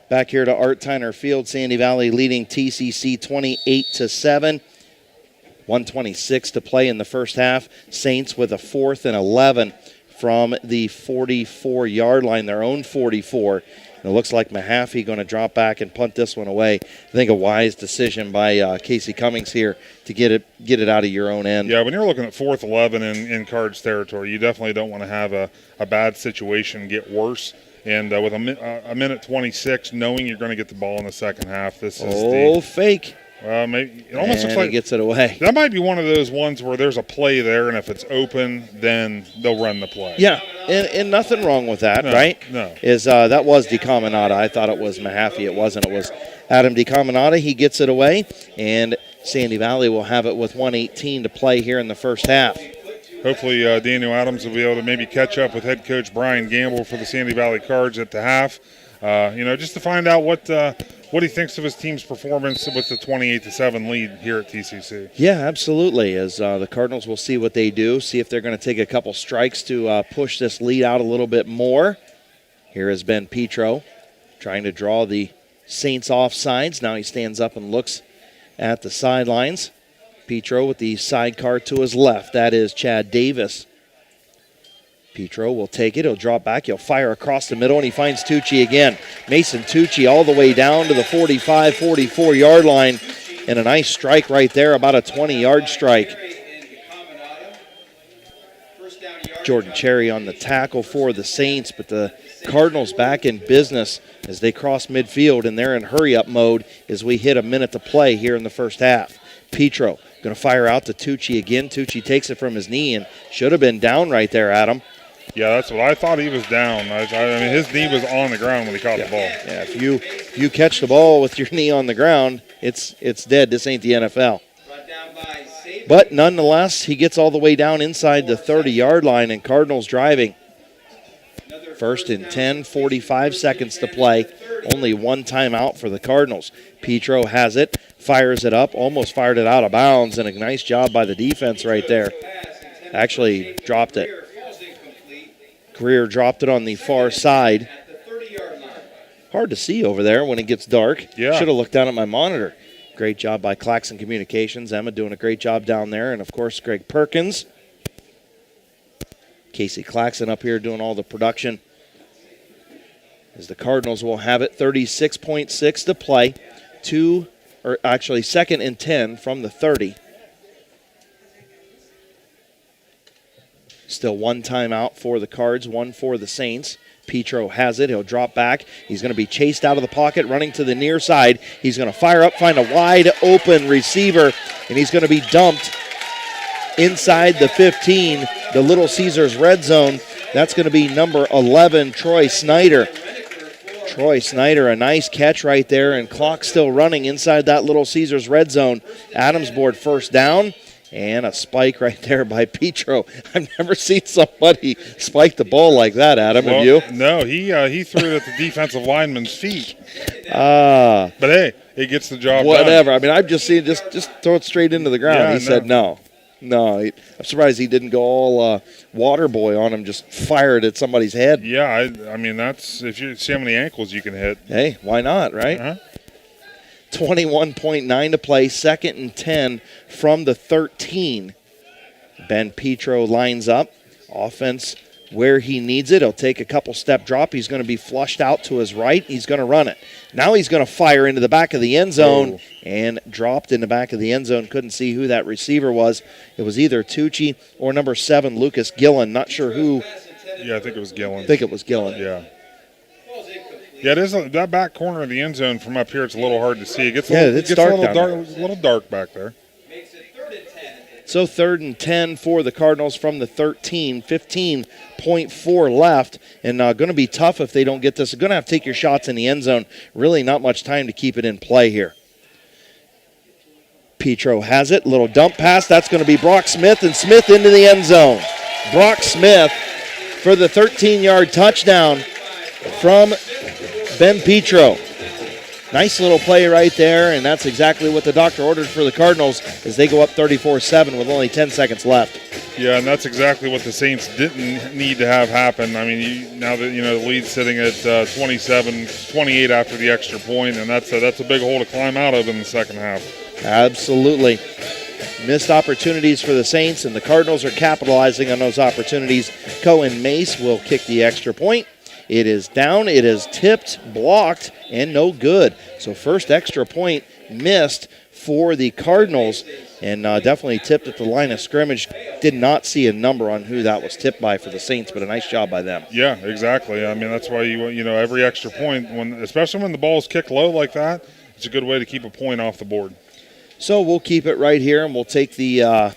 Back here to Art Tyner Field, Sandy Valley leading TCC 28-7. 1:26 to play in the first half. Saints with a 4th and 11 from the 44-yard line, their own 44. And it looks like Mahaffey going to drop back and punt this one away. I think a wise decision by Casey Cummings here to get it out of your own end. Yeah, when you're looking at 4th 11 in Cards territory, you definitely don't want to have a bad situation get worse. And with a minute 26, knowing you're going to get the ball in the second half, this is fake. Maybe it almost looks like he gets it away. That might be one of those ones where there's a play there, and if it's open, then they'll run the play. Yeah, and nothing wrong with that, right? No. That was DeCaminata. I thought it was Mahaffey. It wasn't. It was Adam DeCaminata. He gets it away, and Sandy Valley will have it with 1:18 to play here in the first half. Hopefully Daniel Adams will be able to maybe catch up with head coach Brian Gamble for the Sandy Valley Cards at the half. Just to find out what he thinks of his team's performance with the 28-7 lead here at TCC. Yeah, absolutely. As the Cardinals will see what they do, see if they're going to take a couple strikes to push this lead out a little bit more. Here is Ben Petro trying to draw the Saints off sides. Now he stands up and looks at the sidelines. Petro with the sidecar to his left. That is Chad Davis. Petro will take it. He'll drop back. He'll fire across the middle, and he finds Tucci again. Mason Tucci all the way down to the 45, 44-yard line, and a nice strike right there, about a 20-yard strike. Jordan Cherry on the tackle for the Saints, but the Cardinals back in business as they cross midfield, and they're in hurry-up mode as we hit a minute to play here in the first half. Petro going to fire out to Tucci again. Tucci takes it from his knee and should have been down right there, Adam. Yeah, that's what I thought. He was down. I mean, his knee was on the ground when he caught the ball. Yeah, if you catch the ball with your knee on the ground, it's dead. This ain't the NFL. But nonetheless, he gets all the way down inside the 30-yard line, and Cardinals driving. 1st and 10, 45 seconds to play. Only one timeout for the Cardinals. Petro has it, fires it up, almost fired it out of bounds, and a nice job by the defense right there. Actually dropped it. Greer dropped it on the far side. Hard to see over there when it gets dark. Yeah. Should have looked down at my monitor. Great job by Claxon Communications. Emma doing a great job down there. And, of course, Greg Perkins. Casey Claxon up here doing all the production. As the Cardinals will have it, 36.6 to play. 2nd and 10 from the 30. Still one timeout for the Cards, one for the Saints. Petro has it. He'll drop back. He's going to be chased out of the pocket, running to the near side. He's going to fire up, find a wide open receiver, and he's going to be dumped inside the 15, the Little Caesars red zone. That's going to be number 11, Troy Snyder. Troy Snyder, a nice catch right there, and clock still running inside that Little Caesars red zone. Adams board first down. And a spike right there by Petro. I've never seen somebody spike the ball like that, Adam. Have you? No, he threw it at the defensive lineman's feet. But hey, it gets the job whatever. done. I mean, I've just seen just throw it straight into the ground. Yeah, he said no. I'm surprised he didn't go all water boy on him, just fire it at somebody's head. Yeah, I mean, that's if you see how many ankles you can hit. Hey, why not, right? 21.9 to play, 2nd and 10 from the 13. Ben Petro lines up. Offense where he needs it. He'll take a couple step drop. He's going to be flushed out to his right. He's going to run it. Now he's going to fire into the back of the end zone and dropped in the back of the end zone. Couldn't see who that receiver was. It was either Tucci or number 7, Lucas Gillen. Not sure who. Yeah, I think it was Gillen. Yeah. Yeah, it is that back corner of the end zone from up here. It's a little hard to see. It gets it's dark a little dark back there. So 3rd and 10 for the Cardinals from the 13. 15.4 left, and going to be tough if they don't get this. They're going to have to take your shots in the end zone. Really not much time to keep it in play here. Petro has it. Little dump pass. That's going to be Brock Smith, and Smith into the end zone. Brock Smith for the 13-yard touchdown from Ben Petro. Nice little play right there, and that's exactly what the doctor ordered for the Cardinals as they go up 34-7 with only 10 seconds left. Yeah, and that's exactly what the Saints didn't need to have happen. I mean, now that the lead's sitting at 27-28 after the extra point, and that's a big hole to climb out of in the second half. Absolutely. Missed opportunities for the Saints, and the Cardinals are capitalizing on those opportunities. Cohen Mace will kick the extra point. It is down, it is tipped, blocked, and no good. So first extra point missed for the Cardinals, and definitely tipped at the line of scrimmage. Did not see a number on who that was tipped by for the Saints, but a nice job by them. Yeah, exactly. I mean, that's why every extra point, especially when the ball is kicked low like that, it's a good way to keep a point off the board. So we'll keep it right here, and we'll take the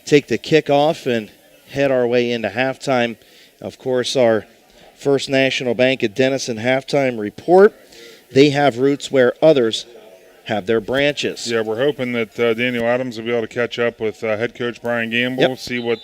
kickoff and head our way into halftime. Of course, our First National Bank at Denison halftime report. They have roots where others have their branches. Yeah, we're hoping that Daniel Adams will be able to catch up with head coach Brian Gamble, see what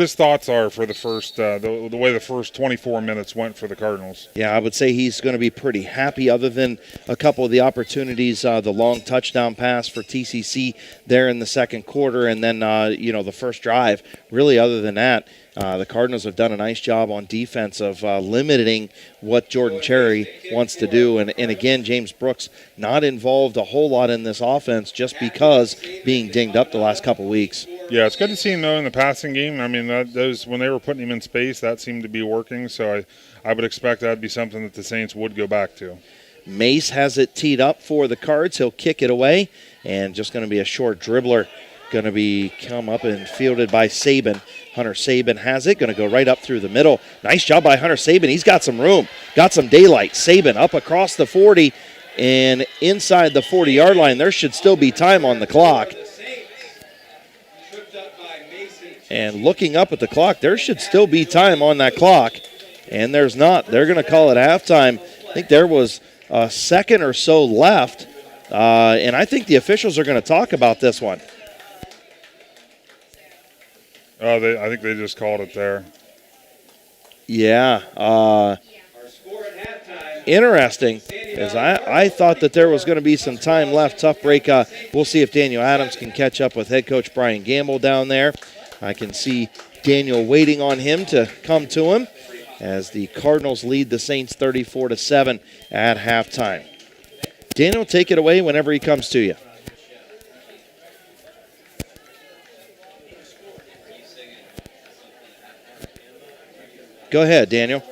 his thoughts are for the first the way the first 24 minutes went for the Cardinals. Yeah, I would say he's going to be pretty happy, other than a couple of the opportunities, the long touchdown pass for T.C.C. there in the second quarter, and then the first drive. Really, other than that, the Cardinals have done a nice job on defense of limiting what Jordan Cherry wants to do. And again, James Brooks not involved a whole lot in this offense just because being dinged up the last couple weeks. Yeah, it's good to see him, though, in the passing game. I mean, those when they were putting him in space, that seemed to be working. So I would expect that would be something that the Saints would go back to. Mace has it teed up for the Cards. He'll kick it away, and just going to be a short dribbler. Going to be come up and fielded by Saban. Hunter Saban has it. Going to go right up through the middle. Nice job by Hunter Saban. He's got some room. Got some daylight. Saban up across the 40 and inside the 40-yard line. There should still be time on the clock. And looking up at the clock, there should still be time on that clock. And there's not. They're going to call it halftime. I think there was a second or so left. And I think the officials are going to talk about this one. I think they just called it there. Yeah. Interesting, as I thought that there was going to be some time left. Tough break. We'll see if Daniel Adams can catch up with head coach Brian Gamble down there. I can see Daniel waiting on him to come to him as the Cardinals lead the Saints 34-7 at halftime. Daniel, take it away whenever he comes to you. Go ahead, Daniel.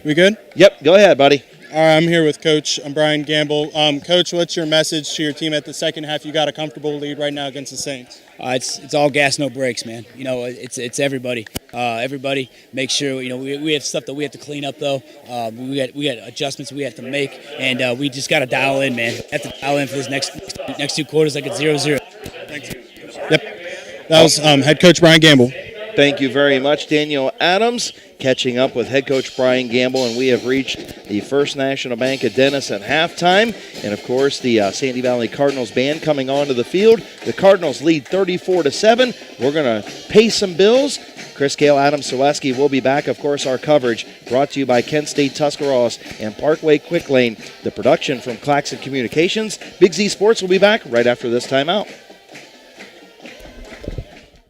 We good? Yep, go ahead, buddy. All right, I'm here with Coach. I'm Brian Gamble. Coach, what's your message to your team at the second half? You got a comfortable lead right now against the Saints. It's all gas, no brakes, man. It's everybody. Everybody make sure. We have stuff that we have to clean up though. We got adjustments we have to make, and we just got to dial in, man. We have to dial in for this next two quarters like it's 0-0. Thank you. Yep. That was head coach Brian Gamble. Thank you very much, Daniel Adams, catching up with head coach Brian Gamble, and we have reached the First National Bank of Denison halftime. And, of course, the Sandy Valley Cardinals band coming onto the field. The Cardinals lead 34-7. We're going to pay some bills. Chris Gale, Adam Saweski will be back. Of course, our coverage brought to you by Kent State Tuscarawas and Parkway Quick Lane. The production from Claxon Communications. Big Z Sports will be back right after this timeout.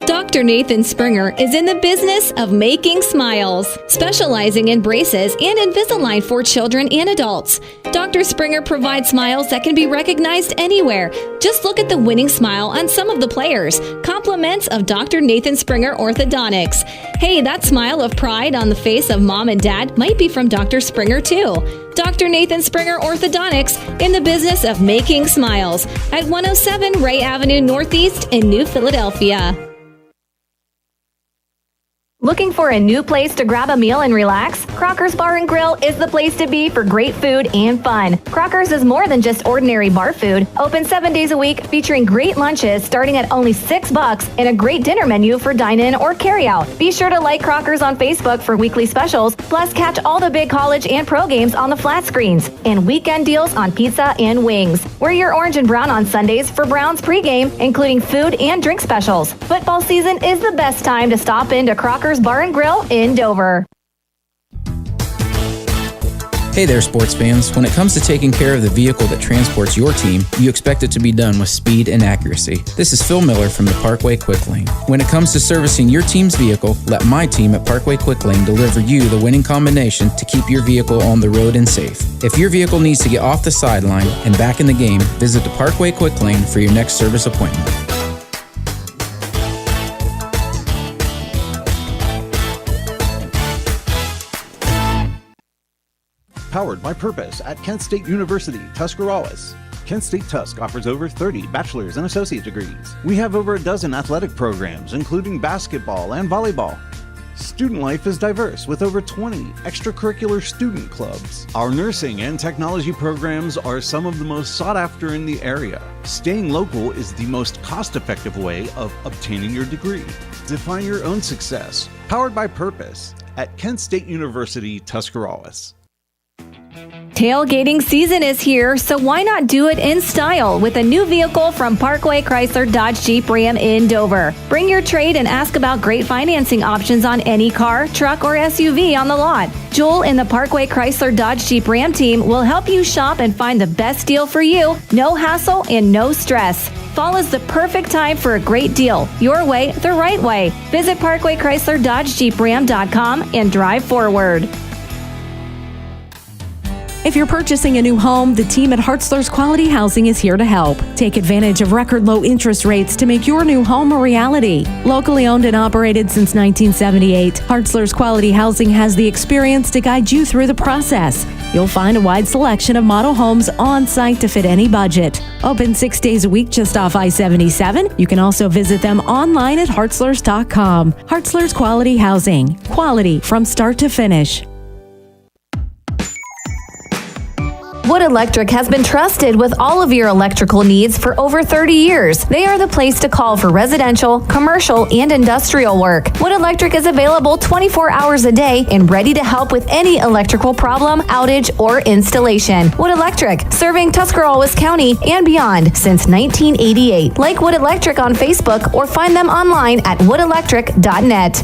Dr. Nathan Springer is in the business of making smiles, specializing in braces and Invisalign for children and adults. Dr. Springer provides smiles that can be recognized anywhere. Just look at the winning smile on some of the players. Compliments of Dr. Nathan Springer Orthodontics. Hey, that smile of pride on the face of mom and dad might be from Dr. Springer too. Dr. Nathan Springer Orthodontics, in the business of making smiles, at 107 Ray Avenue Northeast in New Philadelphia. Looking for a new place to grab a meal and relax? Crocker's Bar and Grill is the place to be for great food and fun. Crocker's is more than just ordinary bar food. Open 7 days a week, featuring great lunches starting at only $6 and a great dinner menu for dine-in or carry-out. Be sure to like Crocker's on Facebook for weekly specials, plus catch all the big college and pro games on the flat screens, and weekend deals on pizza and wings. Wear your orange and brown on Sundays for Browns pregame, including food and drink specials. Football season is the best time to stop into Crocker's Bar and Grill in Dover. Hey there, sports fans. When it comes to taking care of the vehicle that transports your team, you expect it to be done with speed and accuracy. This is Phil Miller from the Parkway Quick Lane. When it comes to servicing your team's vehicle, let my team at Parkway Quick Lane deliver you the winning combination to keep your vehicle on the road and safe. If your vehicle needs to get off the sideline and back in the game, visit the Parkway Quick Lane for your next service appointment. Powered by Purpose at Kent State University, Tuscarawas. Kent State Tusk offers over 30 bachelor's and associate degrees. We have over a dozen athletic programs, including basketball and volleyball. Student life is diverse with over 20 extracurricular student clubs. Our nursing and technology programs are some of the most sought after in the area. Staying local is the most cost-effective way of obtaining your degree. Define your own success. Powered by Purpose at Kent State University, Tuscarawas. Tailgating season is here, so why not do it in style with a new vehicle from Parkway Chrysler Dodge Jeep Ram in Dover. Bring your trade and ask about great financing options on any car, truck, or SUV on the lot. Joel and the Parkway Chrysler Dodge Jeep Ram team will help you shop and find the best deal for you. No hassle and no stress. Fall is the perfect time for a great deal. Your way, the right way. Visit ParkwayChryslerDodgeJeepRam.com and drive forward. If you're purchasing a new home, the team at Hartzler's Quality Housing is here to help. Take advantage of record low interest rates to make your new home a reality. Locally owned and operated since 1978, Hartzler's Quality Housing has the experience to guide you through the process. You'll find a wide selection of model homes on site to fit any budget. Open 6 days a week just off I-77. You can also visit them online at hartzlers.com. Hartzler's Quality Housing. Quality from start to finish. Wood Electric has been trusted with all of your electrical needs for over 30 years. They are the place to call for residential, commercial, and industrial work. Wood Electric is available 24 hours a day and ready to help with any electrical problem, outage, or installation. Wood Electric, serving Tuscarawas County and beyond since 1988. Like Wood Electric on Facebook or find them online at woodelectric.net.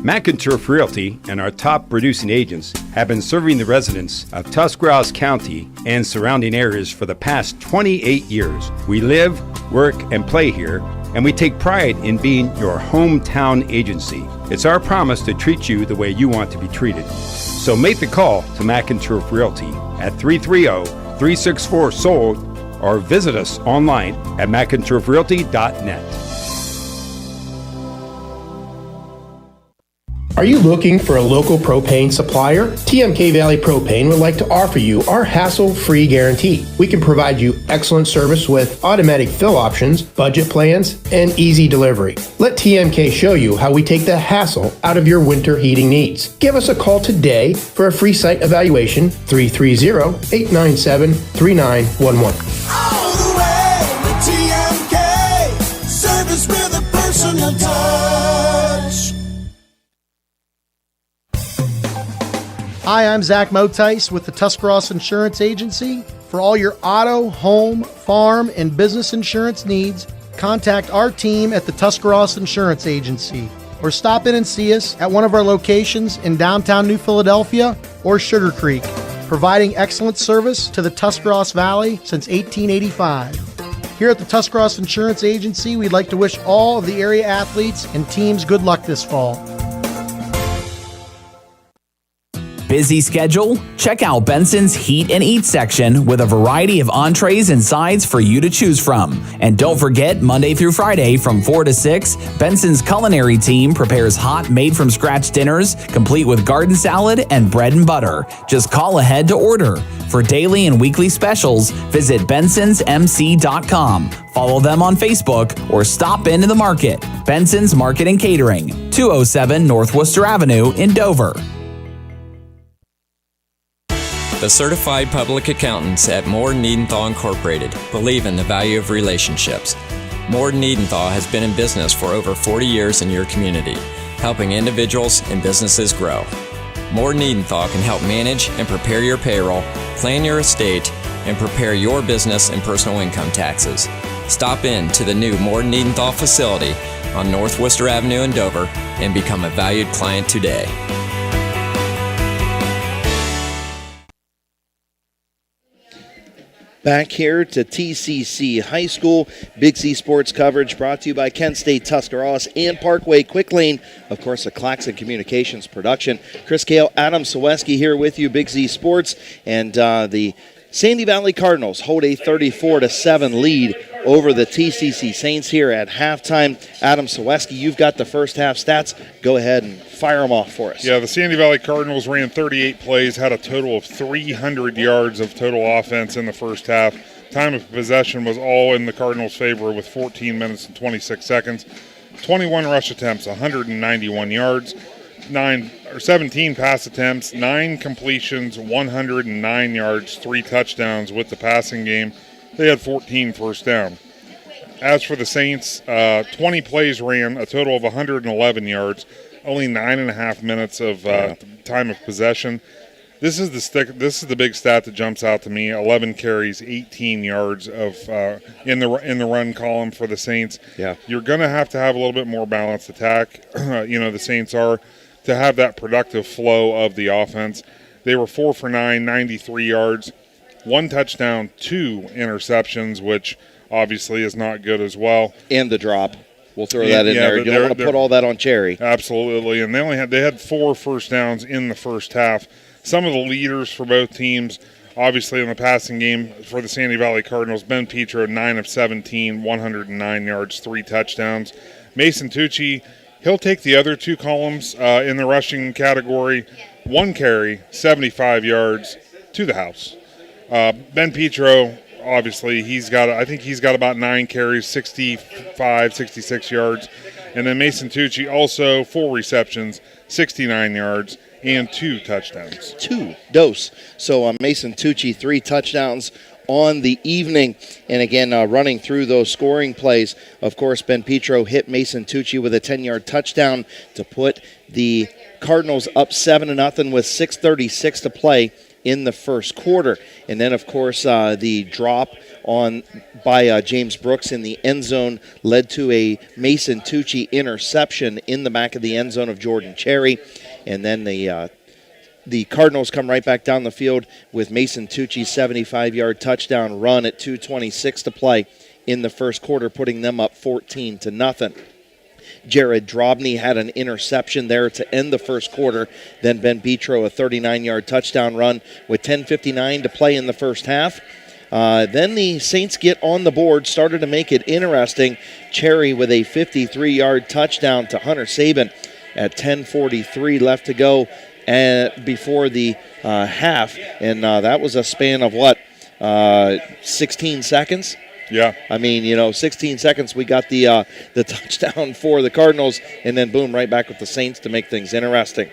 McInturf Realty and our top producing agents have been serving the residents of Tuscarawas County and surrounding areas for the past 28 years. We live, work, and play here, and we take pride in being your hometown agency. It's our promise to treat you the way you want to be treated. So make the call to McInturf Realty at 330-364-SOLD or visit us online at McInturfRealty.net. Are you looking for a local propane supplier? TMK Valley Propane would like to offer you our hassle-free guarantee. We can provide you excellent service with automatic fill options, budget plans, and easy delivery. Let TMK show you how we take the hassle out of your winter heating needs. Give us a call today for a free site evaluation, 330-897-3911. All the way with TMK, service with a personal touch. Hi, I'm Zach Motice with the Tuscarawas Insurance Agency. For all your auto, home, farm, and business insurance needs, contact our team at the Tuscarawas Insurance Agency or stop in and see us at one of our locations in downtown New Philadelphia or Sugar Creek, providing excellent service to the Tuscarawas Valley since 1885. Here at the Tuscarawas Insurance Agency, we'd like to wish all of the area athletes and teams good luck this fall. Busy schedule? Check out Benson's Heat and Eat section with a variety of entrees and sides for you to choose from. And don't forget, Monday through Friday from 4 to 6, Benson's culinary team prepares hot, made-from-scratch dinners, complete with garden salad and bread and butter. Just call ahead to order. For daily and weekly specials, visit bensonsmc.com. Follow them on Facebook or stop into the market. Benson's Market and Catering, 207 North Worcester Avenue in Dover. The certified public accountants at Moore Niedenthal Incorporated believe in the value of relationships. Moore Niedenthal has been in business for over 40 years in your community, helping individuals and businesses grow. Moore Niedenthal can help manage and prepare your payroll, plan your estate, and prepare your business and personal income taxes. Stop in to the new Moore Niedenthal facility on North Worcester Avenue in Dover and become a valued client today. Back here to T.C.C. High School. Big C Sports coverage brought to you by Kent State, Tuscarawas, and Parkway Quick Lane. Of course, a Claxon Communications production. Chris Kale, Adam Saweski here with you, Big Z Sports. And the Sandy Valley Cardinals hold a 34-7 lead over the T.C.C. Saints here at halftime. Adam Saweski, you've got the first half stats. Go ahead and fire them off for us. Yeah, the Sandy Valley Cardinals ran 38 plays, had a total of 300 yards of total offense in the first half. Time of possession was all in the Cardinals' favor with 14 minutes and 26 seconds. 21 rush attempts, 191 yards. 17 pass attempts, 9 completions, 109 yards, 3 touchdowns with the passing game. They had 14 first down. As for the Saints, 20 plays ran, a total of 111 yards, only 9.5 minutes of time of possession. This is the big stat that jumps out to me. 11 carries, 18 yards of in the run column for the Saints. Yeah, you're going to have a little bit more balanced attack. The Saints are, to have that productive flow of the offense. They were 4 for 9, 93 yards, 1 touchdown, 2 interceptions, which obviously is not good as well. And the drop. We'll throw that in there. You don't want to put all that on Cherry. Absolutely. And they had 4 first downs in the first half. Some of the leaders for both teams, obviously in the passing game for the Sandy Valley Cardinals, Ben Petro, 9 of 17, 109 yards, 3 touchdowns. Mason Tucci, he'll take the other 2 columns in the rushing category. 1 carry, 75 yards to the house. Ben Petro, obviously, he's got about 9 carries, 65, 66 yards. And then Mason Tucci also 4 receptions, 69 yards, and 2 touchdowns. 2 dose. So Mason Tucci, 3 touchdowns on the evening. And again, running through those scoring plays, of course, Ben Petro hit Mason Tucci with a 10-yard touchdown to put the Cardinals up 7-0 with 6:36 to play in the first quarter. And then, of course, the drop by James Brooks in the end zone led to a Mason Tucci interception in the back of the end zone of Jordan Cherry. And then the Cardinals come right back down the field with Mason Tucci's 75-yard touchdown run at 2:26 to play in the first quarter, putting them up 14-0. Jared Drobny had an interception there to end the first quarter. Then Ben Petro, a 39-yard touchdown run with 10:59 to play in the first half. Then the Saints get on the board, started to make it interesting. Cherry with a 53-yard touchdown to Hunter Saban at 10:43 left to go before the half. And that was a span of 16 seconds? Yeah. I mean, 16 seconds, we got the touchdown for the Cardinals, and then boom, right back with the Saints to make things interesting.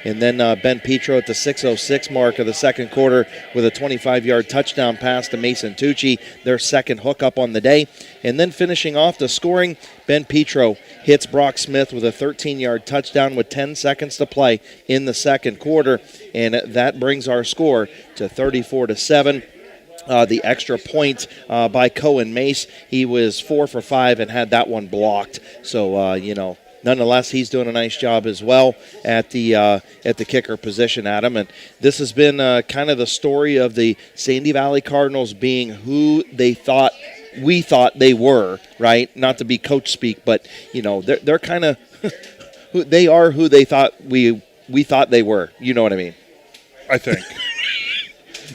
And then Ben Petro at the 6:06 mark of the second quarter with a 25-yard touchdown pass to Mason Tucci, their second hookup on the day. And then finishing off the scoring, Ben Petro hits Brock Smith with a 13-yard touchdown with 10 seconds to play in the second quarter. And that brings our score to 34-7. The extra point by Cohen Mace, he was 4 for 5 and had that one blocked. So, nonetheless, he's doing a nice job as well at the kicker position, Adam. And this has been kind of the story of the Sandy Valley Cardinals being who we thought they were, right? Not to be coach speak, but they're kind of they are who they thought we thought they were. You know what I mean? I think.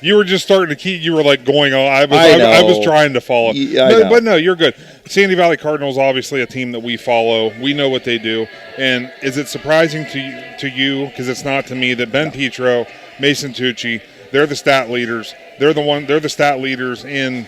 You were just starting to keep. You were like going on. I was trying to follow. Yeah, but no, you're good. Sandy Valley Cardinals, obviously a team that we follow. We know what they do. And is it surprising to you? Because it's not to me that Ben Petro, Mason Tucci, they're the stat leaders. They're the stat leaders in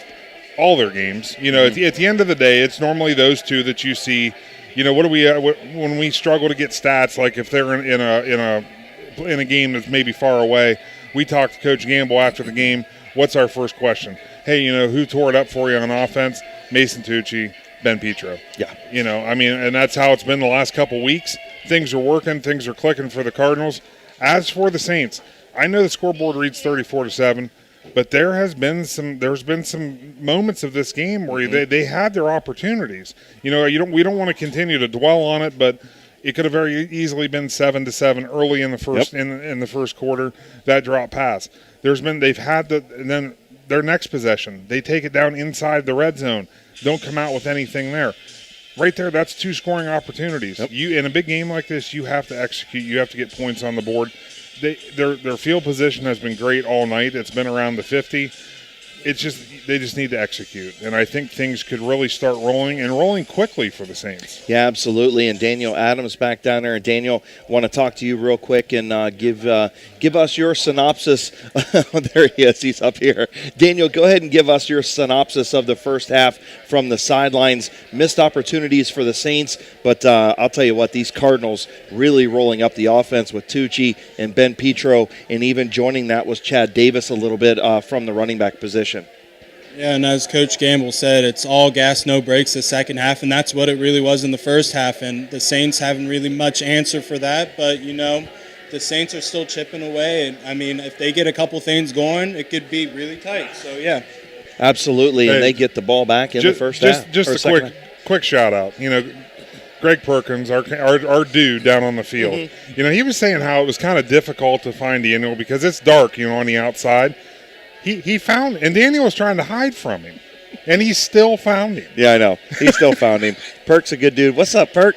all their games. At the end of the day, it's normally those two that you see. What do we when we struggle to get stats? Like if they're in a game that's maybe far away. We talked to Coach Gamble after the game. What's our first question? Hey, who tore it up for you on offense? Mason Tucci, Ben Petro. Yeah. And that's how it's been the last couple weeks. Things are working. Things are clicking for the Cardinals. As for the Saints, I know the scoreboard reads 34-7, But there's been some moments of this game where they had their opportunities. We don't want to continue to dwell on it, but it could have very easily been 7-7 early in the first in the first quarter. That drop pass. And then their next possession, they take it down inside the red zone. Don't come out with anything there. Right there, that's 2 scoring opportunities. In a big game like this, you have to execute. You have to get points on the board. Their field position has been great all night. It's been around the 50. They just need to execute, and I think things could really start rolling quickly for the Saints. Yeah, absolutely. And Daniel Adams back down there. And Daniel, want to talk to you real quick and give us your synopsis. There he is. He's up here. Daniel, go ahead and give us your synopsis of the first half from the sidelines. Missed opportunities for the Saints, but I'll tell you what, these Cardinals really rolling up the offense with Tucci and Ben Petro, and even joining that was Chad Davis a little bit from the running back position. Yeah, and as Coach Gamble said, it's all gas, no brakes the second half, and that's what it really was in the first half. And the Saints haven't really much answer for that, but, the Saints are still chipping away. And, I mean, if they get a couple things going, it could be really tight. So, yeah. Absolutely, and they get the ball back in the first half. Just a quick shout-out. Greg Perkins, our dude down on the field, Mm-hmm. He was saying how it was kind of difficult to find Daniel because it's dark, on the outside. He found, and Daniel was trying to hide from him, and he still found him. Yeah, I know. He still found him. Perk's a good dude. What's up, Perk?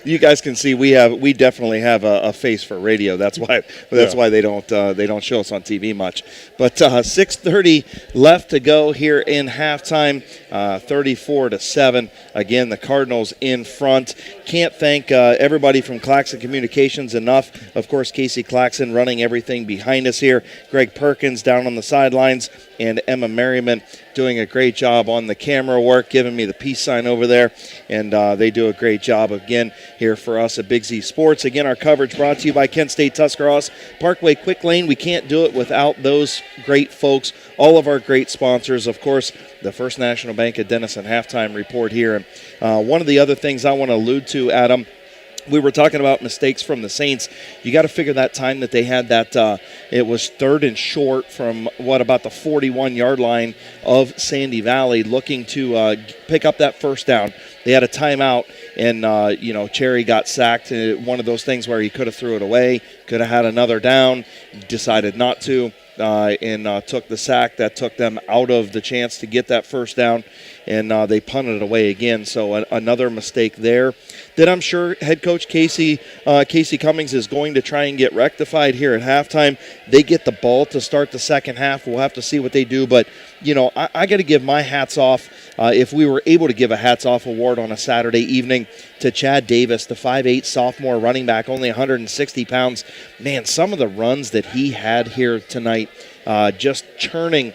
You guys can see we definitely have a face for radio. That's why they don't show us on TV much. But 6:30 left to go here in halftime. 34-7. Again, the Cardinals in front. Can't thank everybody from Claxon Communications enough. Of course, Casey Claxon running everything behind us here. Greg Perkins down on the sidelines, and Emma Merriman doing a great job on the camera work, giving me the peace sign over there, and they do a great job again here for us at Big Z Sports. Again, our coverage brought to you by Kent State Tuscarawas Parkway Quick Lane. We can't do it without those great folks, all of our great sponsors, of course, the First National Bank of Denison halftime report here. And one of the other things I want to allude to, Adam, we were talking about mistakes from the Saints. You got to figure that time that they had that it was 3rd and short from about the 41-yard line of Sandy Valley, looking to pick up that first down. They had a timeout, and Cherry got sacked. One of those things where he could have threw it away, could have had another down, decided not to. And took the sack that took them out of the chance to get that first down, and they punted it away again. So another mistake there that I'm sure head coach Casey Cummings is going to try and get rectified here at halftime. They get the ball to start the second half. We'll have to see what they do, but I got to give my hats off. If we were able to give a hats off award on a Saturday evening to Chad Davis, the 5'8" sophomore running back, only 160 pounds. Man, some of the runs that he had here tonight, just churning,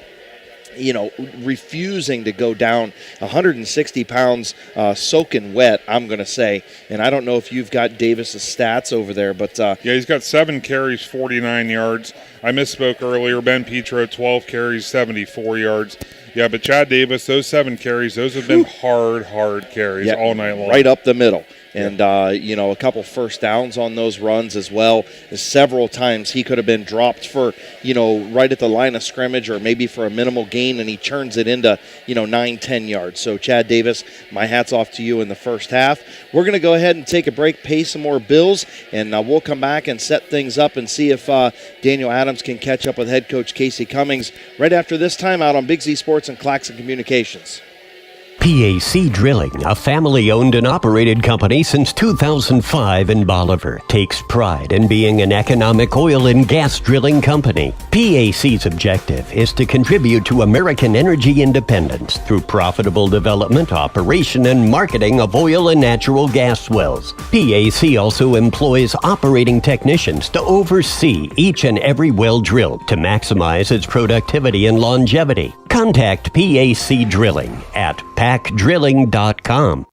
refusing to go down. 160 pounds, soaking wet, I'm going to say. And I don't know if you've got Davis's stats over there, but yeah, he's got 7 carries, 49 yards. I misspoke earlier. Ben Petro, 12 carries, 74 yards. Yeah, but Chad Davis, those 7 carries, those have been hard carries all night long. Right up the middle. And, a couple first downs on those runs as well. Several times he could have been dropped for, right at the line of scrimmage or maybe for a minimal gain, and he churns it into, 9-10 yards. So, Chad Davis, my hat's off to you in the first half. We're going to go ahead and take a break, pay some more bills, and we'll come back and set things up and see if Daniel Adams can catch up with head coach Casey Cummings right after this time out on Big Z Sports and Claxon Communications. PAC Drilling, a family-owned and operated company since 2005 in Bolivar, takes pride in being an economic oil and gas drilling company. PAC's objective is to contribute to American energy independence through profitable development, operation, and marketing of oil and natural gas wells. PAC also employs operating technicians to oversee each and every well drilled to maximize its productivity and longevity. Contact PAC Drilling at pacdrilling.com.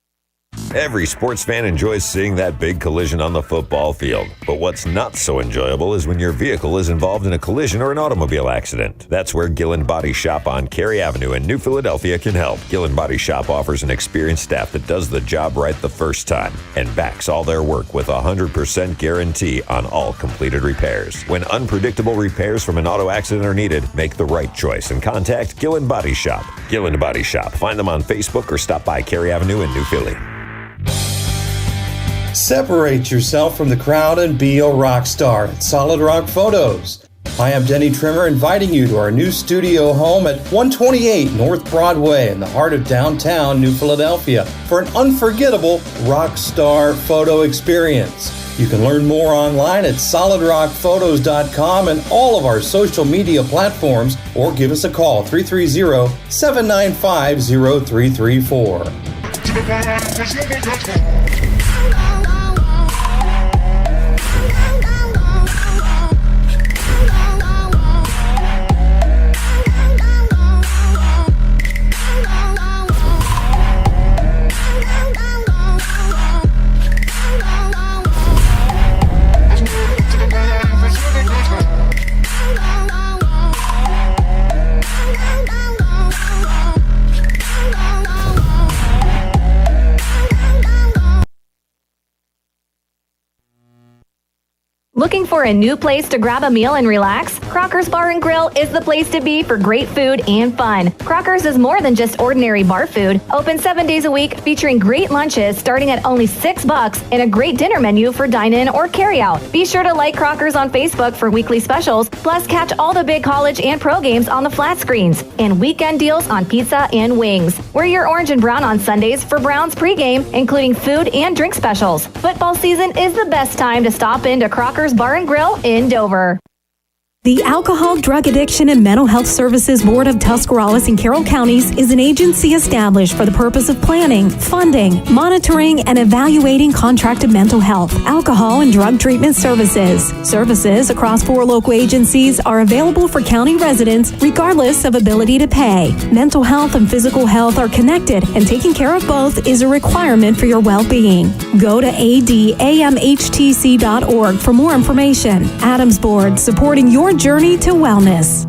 Every sports fan enjoys seeing that big collision on the football field. But what's not so enjoyable is when your vehicle is involved in a collision or an automobile accident. That's where Gillen Body Shop on Cary Avenue in New Philadelphia can help. Gillen Body Shop offers an experienced staff that does the job right the first time and backs all their work with a 100% guarantee on all completed repairs. When unpredictable repairs from an auto accident are needed, make the right choice and contact Gillen Body Shop. Gillen Body Shop. Find them on Facebook or stop by Cary Avenue in New Philly. Separate yourself from the crowd and be a rock star at Solid Rock Photos. I am Denny Trimmer, inviting you to our new studio home at 128 North Broadway in the heart of downtown New Philadelphia for an unforgettable rock star photo experience. You can learn more online at solidrockphotos.com and all of our social media platforms, or give us a call 330-795-0334. Looking for a new place to grab a meal and relax? Crocker's Bar and Grill is the place to be for great food and fun. Crocker's is more than just ordinary bar food. Open 7 days a week, featuring great lunches starting at only $6 and a great dinner menu for dine-in or carry-out. Be sure to like Crocker's on Facebook for weekly specials, plus catch all the big college and pro games on the flat screens, and weekend deals on pizza and wings. Wear your orange and brown on Sundays for Browns pregame, including food and drink specials. Football season is the best time to stop into Crocker's Bar and Grill in Dover. The Alcohol, Drug Addiction, and Mental Health Services Board of Tuscarawas and Carroll Counties is an agency established for the purpose of planning, funding, monitoring, and evaluating contracted mental health, alcohol, and drug treatment services. Services across 4 local agencies are available for county residents regardless of ability to pay. Mental health and physical health are connected, and taking care of both is a requirement for your well-being. Go to adamhtc.org for more information. Adams Board, supporting your journey to wellness.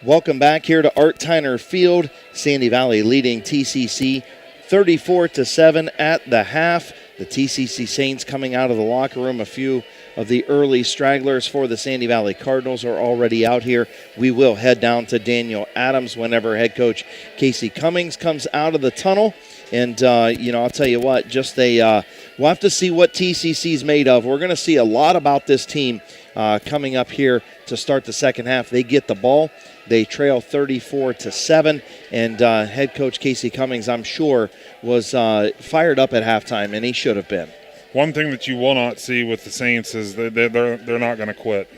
Welcome back here to Art Tyner Field. Sandy Valley leading T.C.C. 34-7 at the half. The T.C.C. Saints coming out of the locker room. A few of the early stragglers for the Sandy Valley Cardinals are already out here. We will head down to Daniel Adams whenever head coach Casey Cummings comes out of the tunnel. And, I'll tell you what, we'll have to see what TCC is made of. We're going to see a lot about this team coming up here to start the second half. They get the ball. They trail 34-7. And head coach Casey Cummings, I'm sure, was fired up at halftime, and he should have been. One thing that you will not see with the Saints is that they're not going to quit.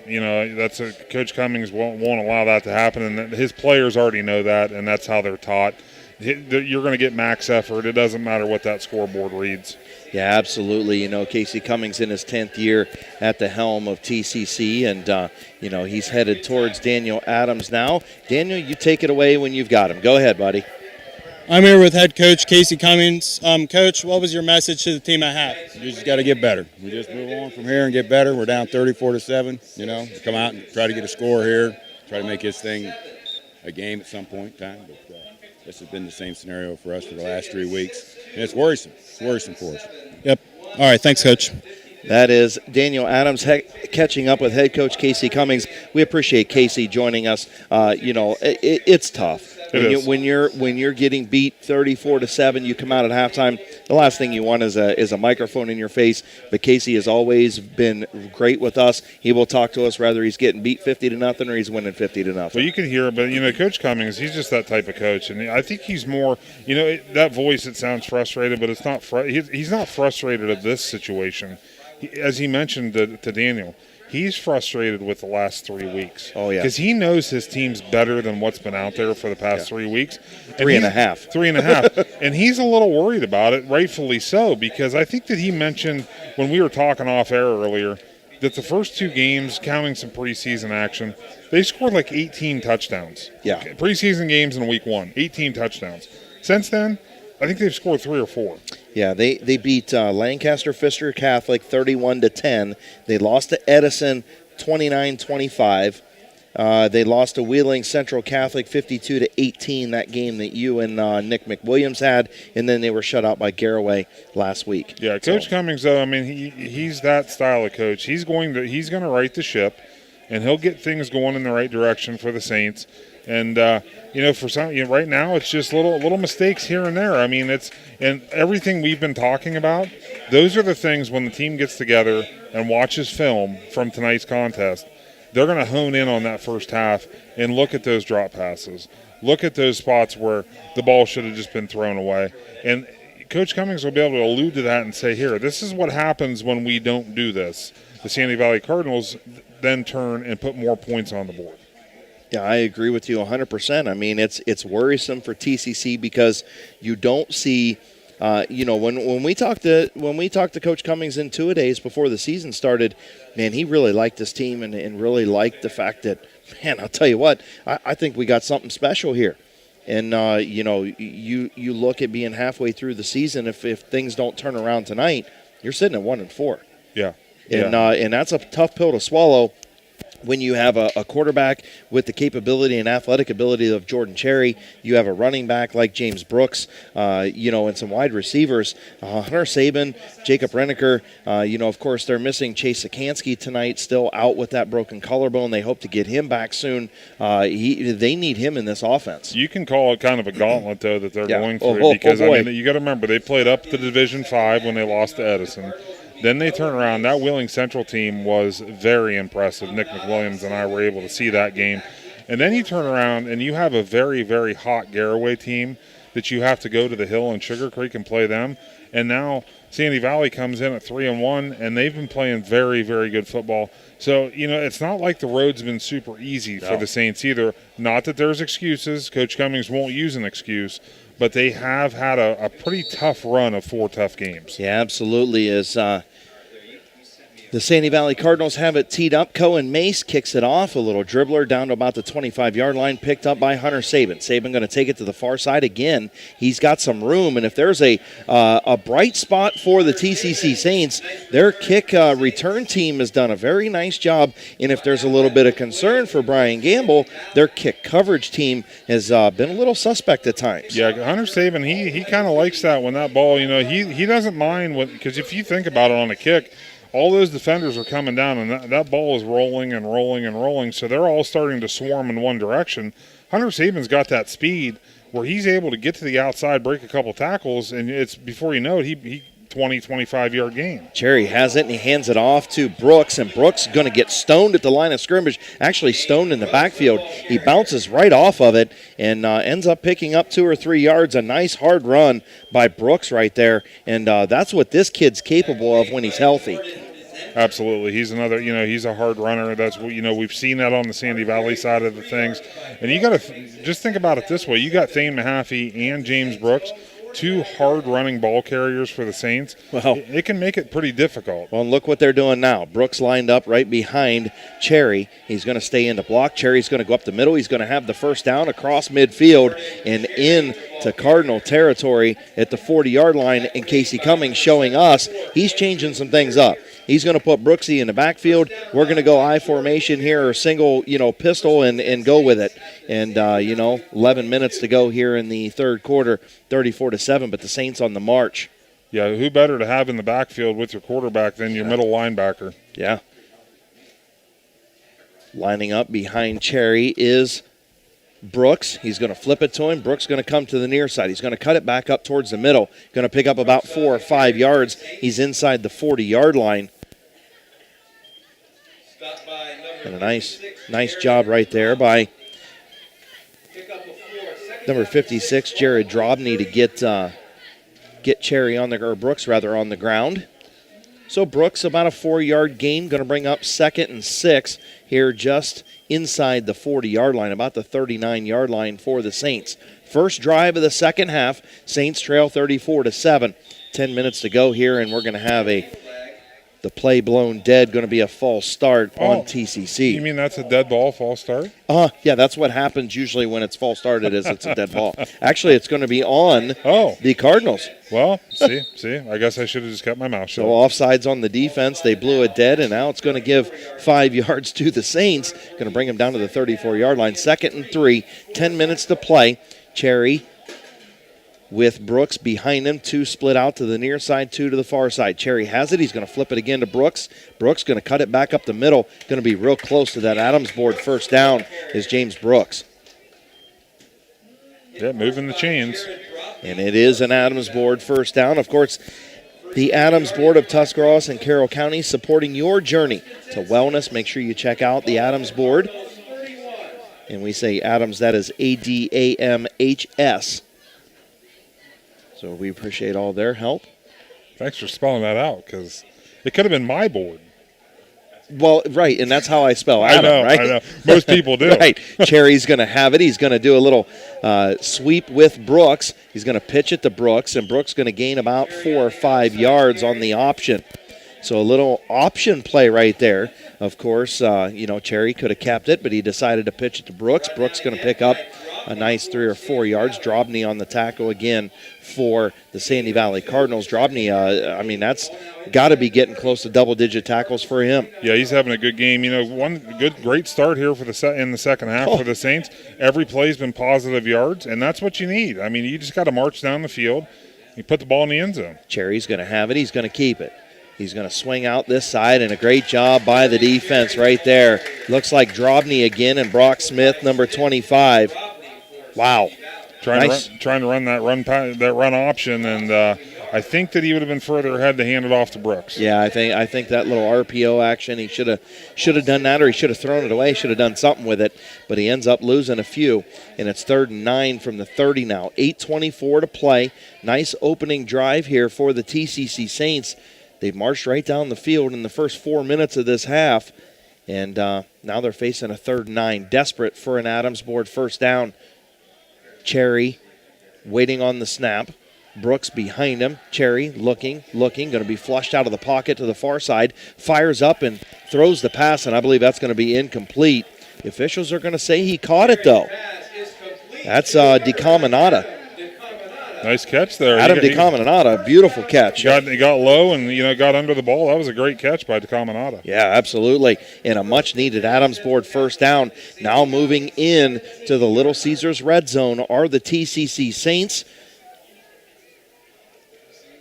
Coach Cummings won't allow that to happen, and his players already know that, and that's how they're taught. You're going to get max effort. It doesn't matter what that scoreboard reads. Yeah, absolutely. Casey Cummings in his 10th year at the helm of TCC, and, he's headed towards Daniel Adams now. Daniel, you take it away when you've got him. Go ahead, buddy. I'm here with head coach Casey Cummings. Coach, what was your message to the team at half? We just got to get better. We just move on from here and get better. We're down 34-7, come out and try to get a score here, try to make this thing a game at some point in time. But this has been the same scenario for us for the last 3 weeks, and it's worrisome. It's worrisome for us. Yep. All right, thanks, Coach. That is Daniel Adams catching up with head coach Casey Cummings. We appreciate Casey joining us. It's tough. When you're getting beat 34-7, you come out at halftime. The last thing you want is a microphone in your face. But Casey has always been great with us. He will talk to us whether he's getting beat 50-0 or he's winning 50-0. Well, you can hear it, but Coach Cummings, he's just that type of coach, and I think he's more. That voice, it sounds frustrated, but it's not. He's not frustrated at this situation. As he mentioned to Daniel, he's frustrated with the last 3 weeks. Oh, yeah. Because he knows his team's better than what's been out there for the past 3 weeks. Three and a half. And he's a little worried about it, rightfully so, because I think that he mentioned when we were talking off air earlier, that the first 2 games, counting some preseason action, they scored like 18 touchdowns. Yeah. Preseason games in week 1, 18 touchdowns. Since then, I think they've scored 3 or 4. Yeah, they beat Lancaster Pfister Catholic 31-10. They lost to Edison 29-25. They lost to Wheeling Central Catholic 52-18, that game that you and Nick McWilliams had, and then they were shut out by Garraway last week. Yeah, Coach Cummings, though, I mean, he's that style of coach. He's going to right the ship, and he'll get things going in the right direction for the Saints. And for some, right now, it's just little mistakes here and there. I mean, and everything we've been talking about. Those are the things when the team gets together and watches film from tonight's contest. They're going to hone in on that first half and look at those drop passes. Look at those spots where the ball should have just been thrown away. And Coach Cummings will be able to allude to that and say, here, this is what happens when we don't do this. The Sandy Valley Cardinals then turn and put more points on the board. Yeah, I agree with you 100%. I mean, it's worrisome for TCC because you don't see when we talked to Coach Cummings in 2-a-days before the season started, man, he really liked this team and really liked the fact that, man, I'll tell you what, I think we got something special here. And you look at being halfway through the season, if things don't turn around tonight, you're sitting at 1-4. Yeah. And that's a tough pill to swallow when you have a quarterback with the capability and athletic ability of Jordan Cherry. You have a running back like James Brooks, and some wide receivers. Hunter Sabin, Jacob Renneker. Of course, they're missing Chase Sikansky tonight, still out with that broken collarbone. They hope to get him back soon. They need him in this offense. You can call it kind of a gauntlet, though, that they're going through because, I mean, you got to remember, they played up to Division 5 when they lost to Edison. Then they turn around. That Wheeling Central team was very impressive. Nick McWilliams and I were able to see that game. And then you turn around and you have a very, very hot Garraway team that you have to go to the Hill and Sugar Creek and play them. And now Sandy Valley comes in at 3-1, and they've been playing very, very good football. So, it's not like the road's been super easy for the Saints either. Not that there's excuses. Coach Cummings won't use an excuse. But they have had a pretty tough run of 4 tough games. Yeah, absolutely. The Sandy Valley Cardinals have it teed up. Cohen Mace kicks it off. A little dribbler down to about the 25-yard line, picked up by Hunter Sabin. Sabin going to take it to the far side again. He's got some room, and if there's a bright spot for the T.C.C. Saints, their kick return team has done a very nice job. And if there's a little bit of concern for Brian Gamble, their kick coverage team has been a little suspect at times. Yeah, Hunter Sabin, he kind of likes that when that ball, he doesn't mind because if you think about it on a kick, all those defenders are coming down, and that ball is rolling and rolling and rolling, so they're all starting to swarm in one direction. Hunter Sabin's got that speed where he's able to get to the outside, break a couple tackles, and it's before you know it, he 20, 25-yard game. Cherry has it, and he hands it off to Brooks, and Brooks going to get stoned at the line of scrimmage, actually stoned in the backfield. He bounces right off of it and ends up picking up 2 or 3 yards. A nice hard run by Brooks right there, and that's what this kid's capable of when he's healthy. Absolutely. He's another, he's a hard runner. That's what, we've seen that on the Sandy Valley side of the things. And you got to just think about it this way. You got Thane Mahaffey and James Brooks, 2 hard-running ball carriers for the Saints. Well, it can make it pretty difficult. Well, and look what they're doing now. Brooks lined up right behind Cherry. He's going to stay in the block. Cherry's going to go up the middle. He's going to have the first down across midfield and in to Cardinal territory at the 40-yard line. And Casey Cummings showing us he's changing some things up. He's going to put Brooksy in the backfield. We're going to go I formation here, or single, pistol, and go with it. And, 11 minutes to go here in the third quarter, 34-7, but the Saints on the march. Yeah, who better to have in the backfield with your quarterback than your middle linebacker? Yeah. Lining up behind Cherry is Brooks. He's going to flip it to him. Brooks going to come to the near side. He's going to cut it back up towards the middle. Going to pick up about 4 or 5 yards. He's inside the 40-yard line. And a nice job right there by number 56, Jared Drobny, to get Cherry on or Brooks rather, on the ground. So Brooks about a 4-yard gain, going to bring up 2nd and 6 here just inside the 40-yard line, about the 39-yard line for the Saints. First drive of the second half, Saints trail 34-7. 10 minutes to go here, and we're going to have a The play blown dead, going to be a false start on TCC. You mean that's a dead ball, false start? Yeah, that's what happens usually when it's false started is it's a dead ball. Actually, it's going to be on the Cardinals. Well, see, I guess I should have just kept my mouth shut. So offsides on the defense. They blew it dead, and now it's going to give 5 yards to the Saints. Going to bring them down to the 34-yard line. 2nd and 3, 10 minutes to play. Cherry with Brooks behind him. 2 split out to the near side, 2 to the far side. Cherry has it. He's going to flip it again to Brooks. Brooks going to cut it back up the middle. Going to be real close to that Adams board. First down is James Brooks. Yeah, moving the chains. And it is an Adams board first down. Of course, the Adams Board of Tuscarawas and Carroll County supporting your journey to wellness. Make sure you check out the Adams board. And we say Adams, that is ADAMHS. So we appreciate all their help. Thanks for spelling that out, because it could have been my board. Well, right, and that's how I spell Adam, right? I know. Most people do. Right. Cherry's going to have it. He's going to do a little sweep with Brooks. He's going to pitch it to Brooks, and Brooks going to gain about 4 or 5 yards on the option. So a little option play right there. Of course, Cherry could have kept it, but he decided to pitch it to Brooks. Brooks going to pick up a nice 3 or 4 yards. Drobny on the tackle again for the Sandy Valley Cardinals. Drobny, that's got to be getting close to double-digit tackles for him. Yeah, he's having a good game. Great start here in the second half for the Saints. Every play's been positive yards, and that's what you need. I mean, you just got to march down the field. You put the ball in the end zone. Cherry's going to have it. He's going to keep it. He's going to swing out this side, and a great job by the defense right there. Looks like Drobny again and Brock Smith, number 25. Wow. Trying to run that run option, and I think that he would have been further ahead to hand it off to Brooks. Yeah, I think that little RPO action, he should have done that, or he should have thrown it away, should have done something with it, but he ends up losing a few, and it's 3rd and 9 from the 30 now. 8:24 to play. Nice opening drive here for the TCC Saints. They've marched right down the field in the first 4 minutes of this half, and now they're facing a 3rd and 9. Desperate for an Adams board first down. Cherry waiting on the snap. Brooks behind him. Cherry looking, going to be flushed out of the pocket to the far side. Fires up and throws the pass, and I believe that's going to be incomplete. The officials are going to say he caught it, though. That's DeCaminata. Nice catch there. Adam DeCaminata, beautiful catch. He got low and got under the ball. That was a great catch by DeCaminata. Yeah, absolutely. And a much-needed Adams board first down. Now moving in to the Little Caesars red zone are the TCC Saints.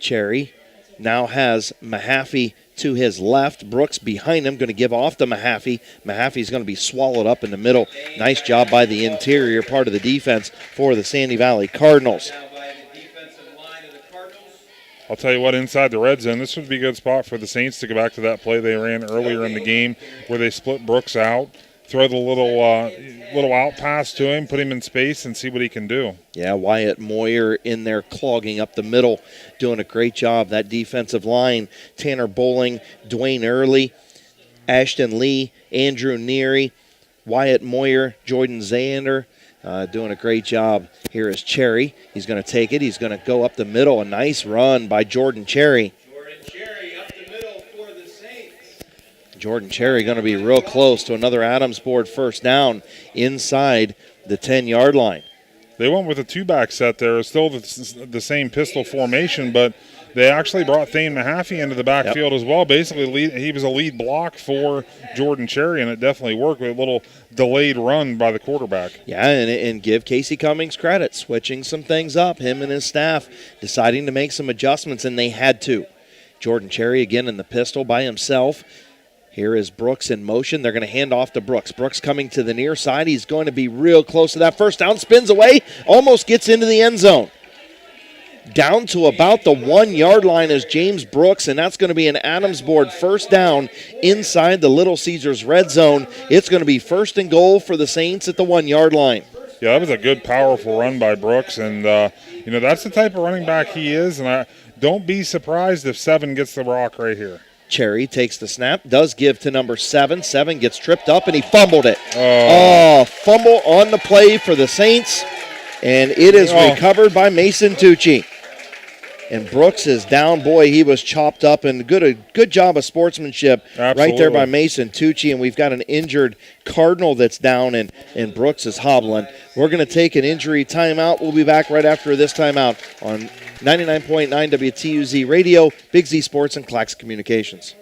Cherry now has Mahaffey to his left. Brooks behind him, going to give off to Mahaffey. Mahaffey's going to be swallowed up in the middle. Nice job by the interior part of the defense for the Sandy Valley Cardinals. I'll tell you what, inside the red zone, this would be a good spot for the Saints to go back to that play they ran earlier in the game where they split Brooks out, throw the little out pass to him, put him in space, and see what he can do. Yeah, Wyatt Moyer in there clogging up the middle, doing a great job. That defensive line, Tanner Bowling, Dwayne Early, Ashton Lee, Andrew Neary, Wyatt Moyer, Jordan Zander, doing a great job. Here is Cherry. He's going to take it. He's going to go up the middle. A nice run by Jordan Cherry. Jordan Cherry going to be real close to another Adams board first down inside the 10-yard line. They went with a 2-back set there. It's still the same pistol formation, but they actually brought Thane Mahaffey into the backfield as well. Basically, he was a lead block for Jordan Cherry, and it definitely worked with a little delayed run by the quarterback. Yeah, and give Casey Cummings credit, switching some things up, him and his staff deciding to make some adjustments, and they had to. Jordan Cherry again in the pistol by himself. Here is Brooks in motion. They're going to hand off to Brooks. Brooks coming to the near side. He's going to be real close to that first down. Spins away, almost gets into the end zone. Down to about the 1-yard line is James Brooks, and that's going to be an Adams board first down inside the Little Caesars red zone. It's going to be 1st and goal for the Saints at the 1-yard line. Yeah, that was a good, powerful run by Brooks, and that's the type of running back he is, and don't be surprised if 7 gets the rock right here. Cherry takes the snap, does give to number 7. 7 gets tripped up, and he fumbled it. Fumble on the play for the Saints, and it is recovered by Mason Tucci. And Brooks is down. Boy, he was chopped up, and good job of sportsmanship right there by Mason Tucci. And we've got an injured Cardinal that's down, and Brooks is hobbling. We're going to take an injury timeout. We'll be back right after this timeout on 99.9 WTUZ Radio, Big Z Sports, and Clax Communications.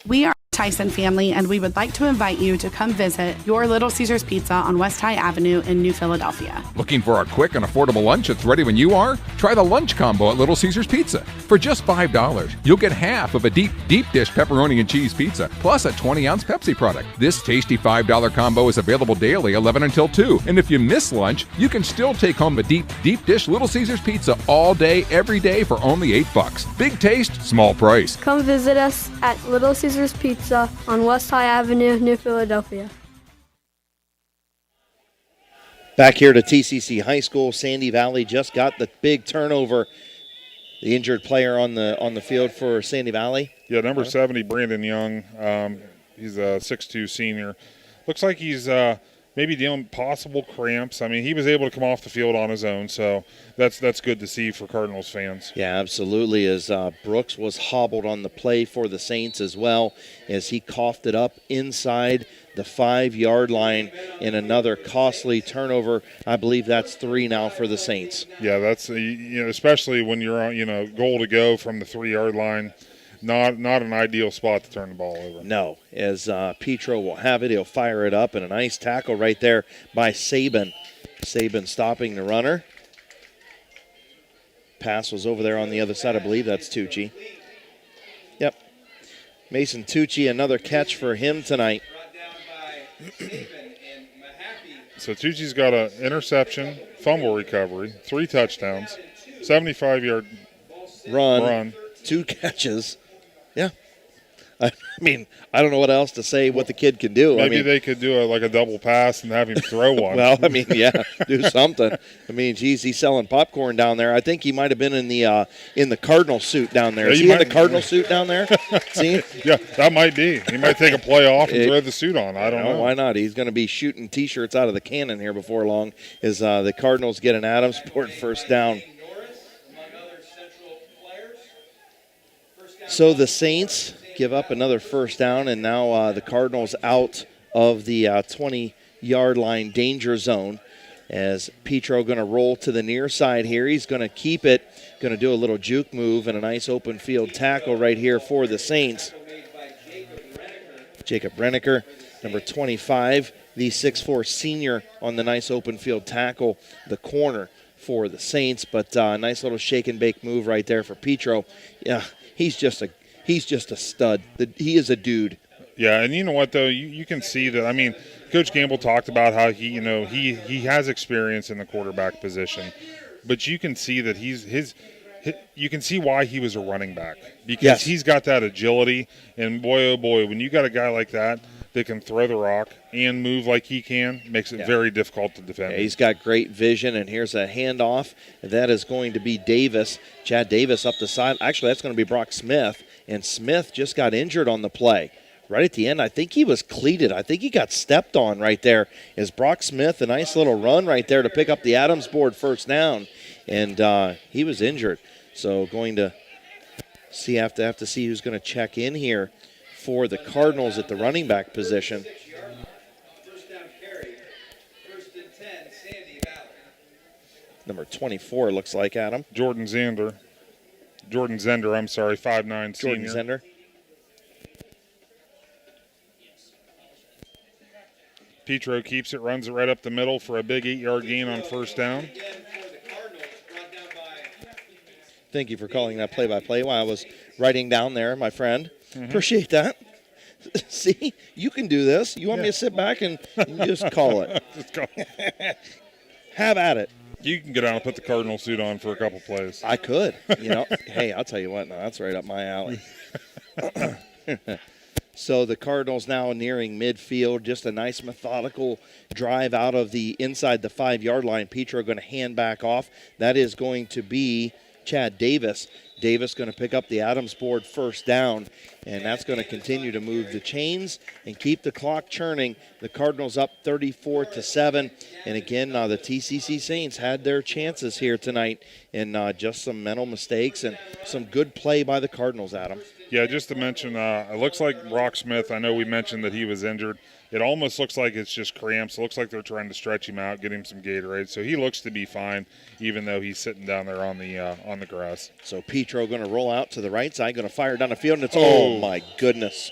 We are Tyson family, and we would like to invite you to come visit your Little Caesars Pizza on West High Avenue in New Philadelphia. Looking for a quick and affordable lunch that's ready when you are? Try the lunch combo at Little Caesars Pizza. For just $5, you'll get half of a deep dish pepperoni and cheese pizza, plus a 20-ounce Pepsi product. This tasty $5 combo is available daily 11 until 2. And if you miss lunch, you can still take home the deep dish Little Caesars Pizza all day, every day for only $8. Big taste, small price. Come visit us at Little Caesars Pizza on West High Avenue, New Philadelphia. Back here to T.C.C. High School, Sandy Valley just got the big turnover. The injured player on the field for Sandy Valley. Yeah, number 70, Brandon Young. He's a 6'2" senior. Looks like he's maybe dealing possible cramps. I mean, he was able to come off the field on his own, so that's good to see for Cardinals fans. Yeah, absolutely. As Brooks was hobbled on the play for the Saints as well, as he coughed it up inside the 5-yard line in another costly turnover. I believe that's 3 now for the Saints. Yeah, that's especially when you're on goal to go from the 3-yard line. Not an ideal spot to turn the ball over. No, as Petro will have it, he'll fire it up, and a nice tackle right there by Saban. Saban stopping the runner. Pass was over there on the other side. I believe that's Tucci. Yep. Mason Tucci, another catch for him tonight. So Tucci's got an interception, fumble recovery, 3 touchdowns, 75-yard run. 2 catches. Yeah. I mean, I don't know what else to say what the kid can do. Maybe they could do a double pass and have him throw one. Well, I mean, yeah, do something. I mean, geez, he's selling popcorn down there. I think he might have been in the Cardinal suit down there. Is he in the Cardinal suit down there? See? Yeah, that might be. He might take a play off and throw the suit on. I don't know. Why not? He's going to be shooting T-shirts out of the cannon here before long as the Cardinals get an Adamsport first down. So the Saints give up another first down, and now the Cardinals out of the 20-yard line danger zone as Petro going to roll to the near side here. He's going to keep it, going to do a little juke move and a nice open field tackle right here for the Saints. Jacob Renneker, number 25, the 6'4" senior on the nice open field tackle, the corner for the Saints, but a nice little shake and bake move right there for Petro. Yeah. He's just a stud. He is a dude. Yeah, and you know what though, you can see that. I mean, Coach Gamble talked about how he has experience in the quarterback position, but you can see that you can see why he was a running back because he's got that agility. And boy, oh boy, when you got a guy like that can throw the rock and move like he can, makes it very difficult to defend. Yeah, he's got great vision, and here's a handoff. That is going to be Davis. Chad Davis up the side. Actually, that's going to be Brock Smith, and Smith just got injured on the play. Right at the end, I think he was cleated. I think he got stepped on right there. Is Brock Smith, a nice little run right there to pick up the Adams board first down, and he was injured. So going to have to see who's going to check in here for the Cardinals at the running back position. Number 24 looks like, Adam. Jordan Zender, I'm sorry, 5'9" senior. Jordan Zender. Petro keeps it, runs it right up the middle for a big 8-yard gain on first down. Thank you for calling that play-by-play while I was writing down there, my friend. Appreciate that. See, you can do this. You want me to sit back and just call it. Just call it. Have at it. You can go down and put the Cardinal suit on for a couple plays. I could. Hey, I'll tell you what, now that's right up my alley. So the Cardinals now nearing midfield. Just a nice methodical drive out of the inside the 5-yard line. Petro going to hand back off. That is going to be Chad Davis Davis going to pick up the Adams board first down, and that's going to continue to move the chains and keep the clock churning. The Cardinals up 34-7, and again, the TCC Saints had their chances here tonight, and just some mental mistakes and some good play by the Cardinals, Adam. Yeah, just to mention, it looks like Brock Smith, I know we mentioned that he was injured. It almost looks like it's just cramps. It looks like they're trying to stretch him out, get him some Gatorade. So he looks to be fine, even though he's sitting down there on the grass. So Petro going to roll out to the right side, going to fire down the field, and it's, oh my goodness.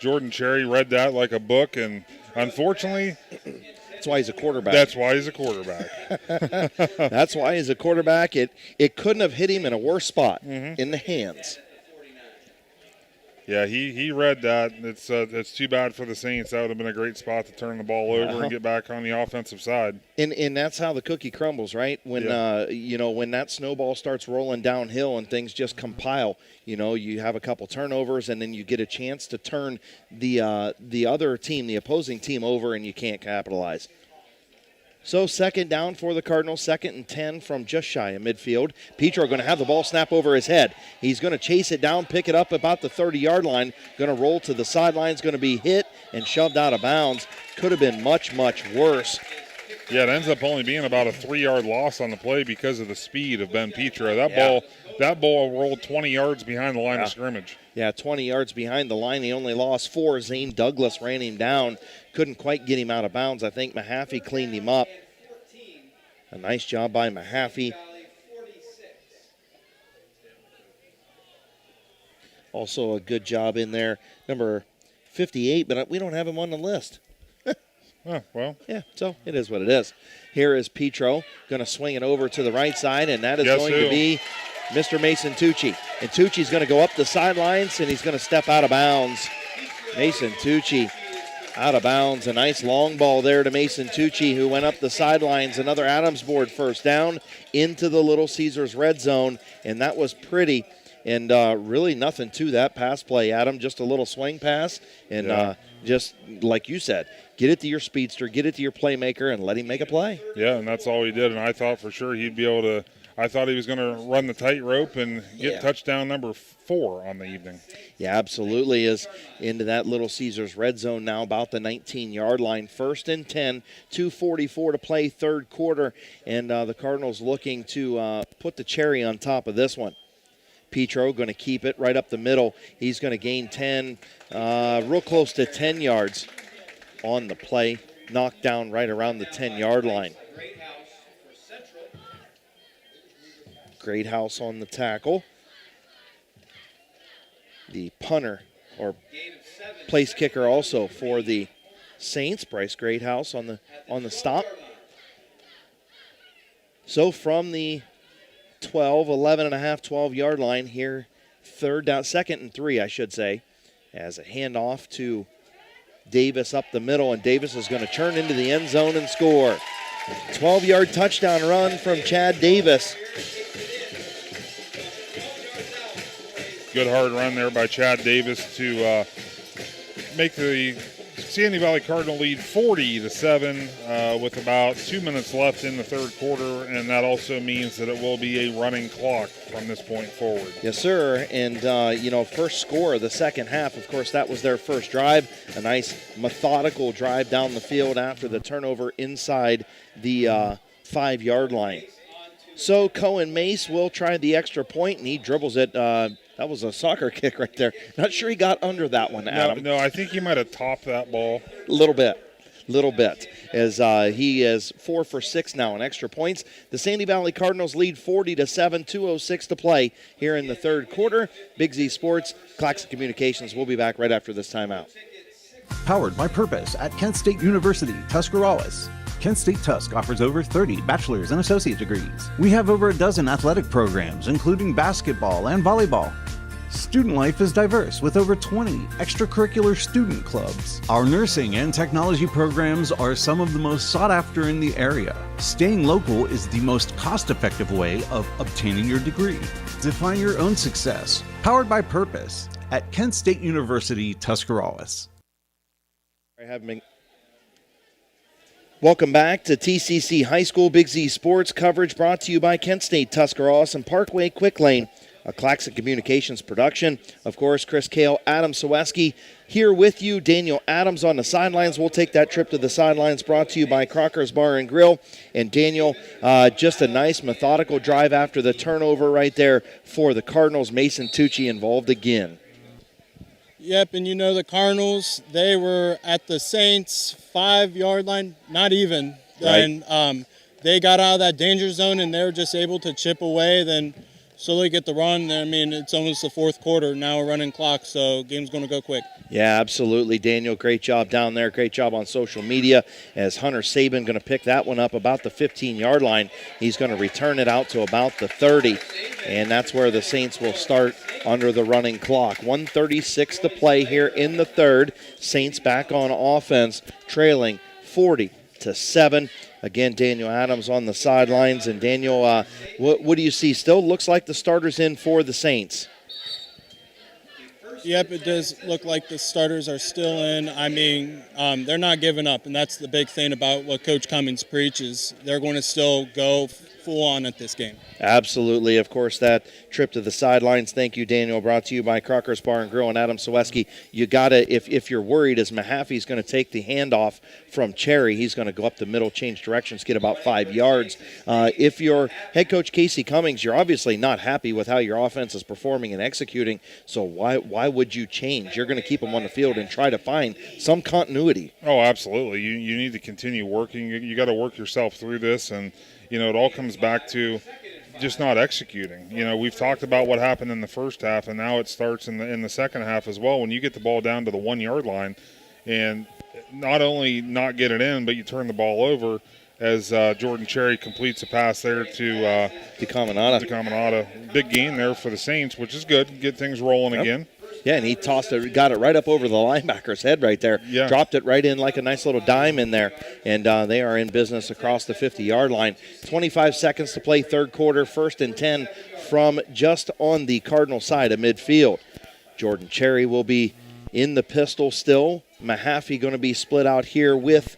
Jordan Cherry read that like a book, and unfortunately, that's why he's a quarterback. That's why he's a quarterback. That's why he's a quarterback. It couldn't have hit him in a worse spot, in the hands. Yeah, he read that. It's too bad for the Saints. That would have been a great spot to turn the ball over and get back on the offensive side. And that's how the cookie crumbles, right? When when that snowball starts rolling downhill and things just compile, you have a couple turnovers and then you get a chance to turn the other team, the opposing team, over, and you can't capitalize. So second down for the Cardinals, 2nd and 10 from just shy of midfield. Petro going to have the ball snap over his head. He's going to chase it down, pick it up about the 30-yard line, going to roll to the sidelines, going to be hit and shoved out of bounds. Could have been much, much worse. Yeah, it ends up only being about a 3-yard loss on the play because of the speed of Ben Petro. That ball rolled 20 yards behind the line of scrimmage. Yeah, 20 yards behind the line. He only lost 4. Zane Douglas ran him down. Couldn't quite get him out of bounds. I think Mahaffey cleaned him up. A nice job by Mahaffey. Also a good job in there, number 58, but we don't have him on the list. Oh, well. Yeah, so it is what it is. Here is Petro going to swing it over to the right side, and that is going to be Mr. Mason Tucci. And Tucci's going to go up the sidelines, and he's going to step out of bounds. Mason Tucci out of bounds. A nice long ball there to Mason Tucci, who went up the sidelines. Another Adams board first down into the Little Caesars red zone, and that was pretty. And really nothing to that pass play, Adam. Just a little swing pass. And just like you said, get it to your speedster, get it to your playmaker, and let him make a play. Yeah, and that's all he did. And I thought for sure he'd be able to – I thought he was going to run the tightrope and get touchdown number 4 on the evening. Yeah, absolutely. Is into that Little Caesars red zone now, about the 19-yard line. 1st and 10, 2:44 to play, third quarter. And the Cardinals looking to put the cherry on top of this one. Petro going to keep it right up the middle. He's going to gain 10, real close to 10 yards on the play. Knocked down right around the 10-yard line. Greathouse on the tackle. The punter or place kicker also for the Saints, Bryce Greathouse on the stop. So from the 12-yard line here, third down, 2nd and 3, I should say, as a handoff to Davis up the middle, and Davis is going to turn into the end zone and score. 12-yard touchdown run from Chad Davis. Good hard run there by Chad Davis to make the Sandy Valley Cardinal lead 40-7 with about 2 minutes left in the third quarter, and that also means that it will be a running clock from this point forward. Yes, sir. And, first score of the second half, of course, that was their first drive. A nice methodical drive down the field after the turnover inside the 5-yard line. So Cohen Mace will try the extra point, and he dribbles it. That was a soccer kick right there. Not sure he got under that one, Adam. No, I think he might have topped that ball. Little bit, as he is 4 for 6 now on extra points. The Sandy Valley Cardinals lead 40-7, 2:06 to play here in the third quarter. Big Z Sports, Claxon Communications. We'll be back right after this timeout. Powered by Purpose at Kent State University, Tuscarawas. Kent State Tusk offers over 30 bachelor's and associate degrees. We have over a dozen athletic programs, including basketball and volleyball. Student life is diverse with over 20 extracurricular student clubs. Our nursing and technology programs are some of the most sought after in the area. Staying local is the most cost-effective way of obtaining your degree. Define your own success. Powered by Purpose at Kent State University, Tuscarawas. Welcome back to TCC High School Big Z Sports coverage brought to you by Kent State, Tuscarawas, and Parkway Quick Lane. a Claxon Communications production. Of course, Chris Kale, Adam Saweski here with you. Daniel Adams on the sidelines. We'll take that trip to the sidelines, brought to you by Crocker's Bar and Grill. And Daniel, just a nice methodical drive after the turnover right there for the Cardinals. Mason Tucci involved again. Yep, and the Cardinals, they were at the Saints 5-yard line, not even. Right. And they got out of that danger zone, and they were just able to chip away, then slowly get the run. I mean, it's almost the fourth quarter. Now we're running clock, so game's going to go quick. Yeah, absolutely, Daniel. Great job down there. Great job on social media as Hunter Saban going to pick that one up about the 15-yard line. He's going to return it out to about the 30, and that's where the Saints will start under the running clock. 1:36 to play here in the third. Saints back on offense, trailing 40-7. Again, Daniel Adams on the sidelines. And Daniel, what do you see? Still looks like the starter's in for the Saints. Yep, it does look like the starters are still in. I mean, they're not giving up, and that's the big thing about what Coach Cummings preaches. They're going to still go full on at this game. Absolutely. Of course, that trip to the sidelines. Thank you, Daniel. Brought to you by Crocker's Bar and Grill and Adam Saweski. You got to, if you're worried, as Mahaffey's going to take the handoff from Cherry, he's going to go up the middle, change directions, get about 5 yards. If you're head coach Casey Cummings, you're obviously not happy with how your offense is performing and executing. So why would you change? You're going to keep them on the field and try to find some continuity. Oh, absolutely. You need to continue working. You got to work yourself through this, and it all comes back to just not executing. We've talked about what happened in the first half, and now it starts in the second half as well. When you get the ball down to the 1 yard line, and not only not get it in, but you turn the ball over as Jordan Cherry completes a pass there to DeCaminata. Big gain there for the Saints, which is good. Get things rolling again. Yeah, and he got it right up over the linebacker's head right there. Yeah. Dropped it right in like a nice little dime in there. And they are in business across the 50-yard line. 25 seconds to play third quarter, 1st and 10 from just on the Cardinal side of midfield. Jordan Cherry will be in the pistol still. Mahaffey going to be split out here with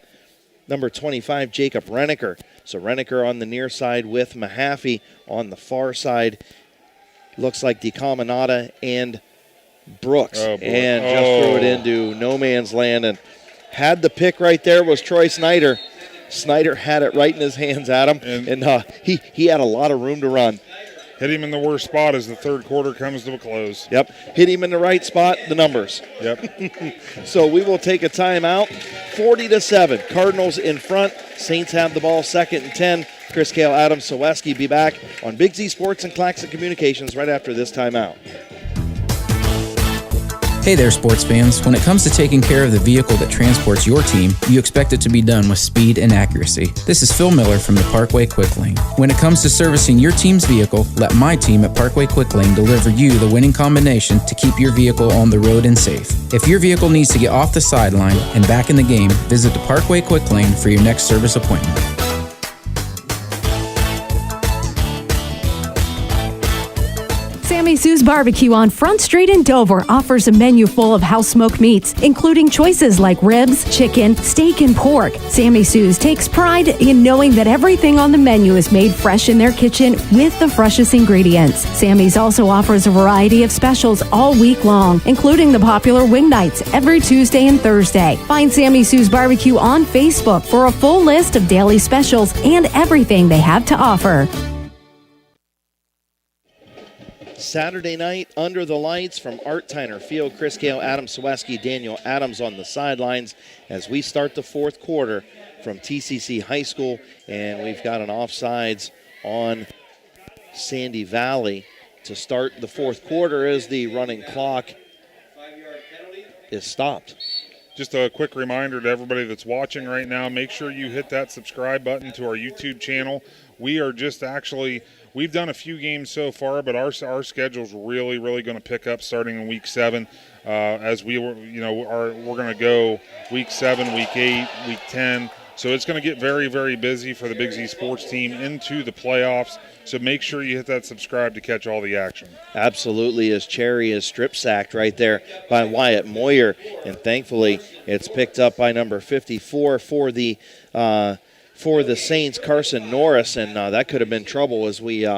number 25, Jacob Renneker. So Renneker on the near side with Mahaffey on the far side. Looks like DeCaminata and Brooks, and just threw it into no man's land, and had the pick right there was Troy Snyder. Snyder had it right in his hands, Adam, and he had a lot of room to run. Hit him in the worst spot as the third quarter comes to a close. Yep, hit him in the right spot, the numbers. Yep. So we will take a timeout. 40-7, Cardinals in front. Saints have the ball, 2nd and 10. Chris Kale, Adam Saweski be back on Big Z Sports and Claxon Communications right after this timeout. Hey there, sports fans. When it comes to taking care of the vehicle that transports your team, you expect it to be done with speed and accuracy. This is Phil Miller from the Parkway Quick Lane. When it comes to servicing your team's vehicle, let my team at Parkway Quick Lane deliver you the winning combination to keep your vehicle on the road and safe. If your vehicle needs to get off the sideline and back in the game, visit the Parkway Quick Lane for your next service appointment. Sammy Sue's Barbecue on Front Street in Dover offers a menu full of house-smoked meats, including choices like ribs, chicken, steak, and pork. Sammy Sue's takes pride in knowing that everything on the menu is made fresh in their kitchen with the freshest ingredients. Sammy's also offers a variety of specials all week long, including the popular wing nights every Tuesday and Thursday. Find Sammy Sue's Barbecue on Facebook for a full list of daily specials and everything they have to offer. Saturday night, under the lights from Art Tyner Field. Chris Kale, Adam Saweski, Daniel Adams on the sidelines as we start the fourth quarter from T.C.C. High School. And we've got an offsides on Sandy Valley to start the fourth quarter as the running clock is stopped. Just a quick reminder to everybody that's watching right now, make sure you hit that subscribe button to our YouTube channel. We are just we've done a few games so far, but our schedule's really going to pick up starting in week 7. As we're going to go week 7, week 8, week 10. So it's going to get very, very busy for the Big Z Sports team into the playoffs. So make sure you hit that subscribe to catch all the action. Absolutely, as Cherry is strip sacked right there by Wyatt Moyer, and thankfully it's picked up by number 54 for the Saints, Carson Norris, and that could have been trouble as we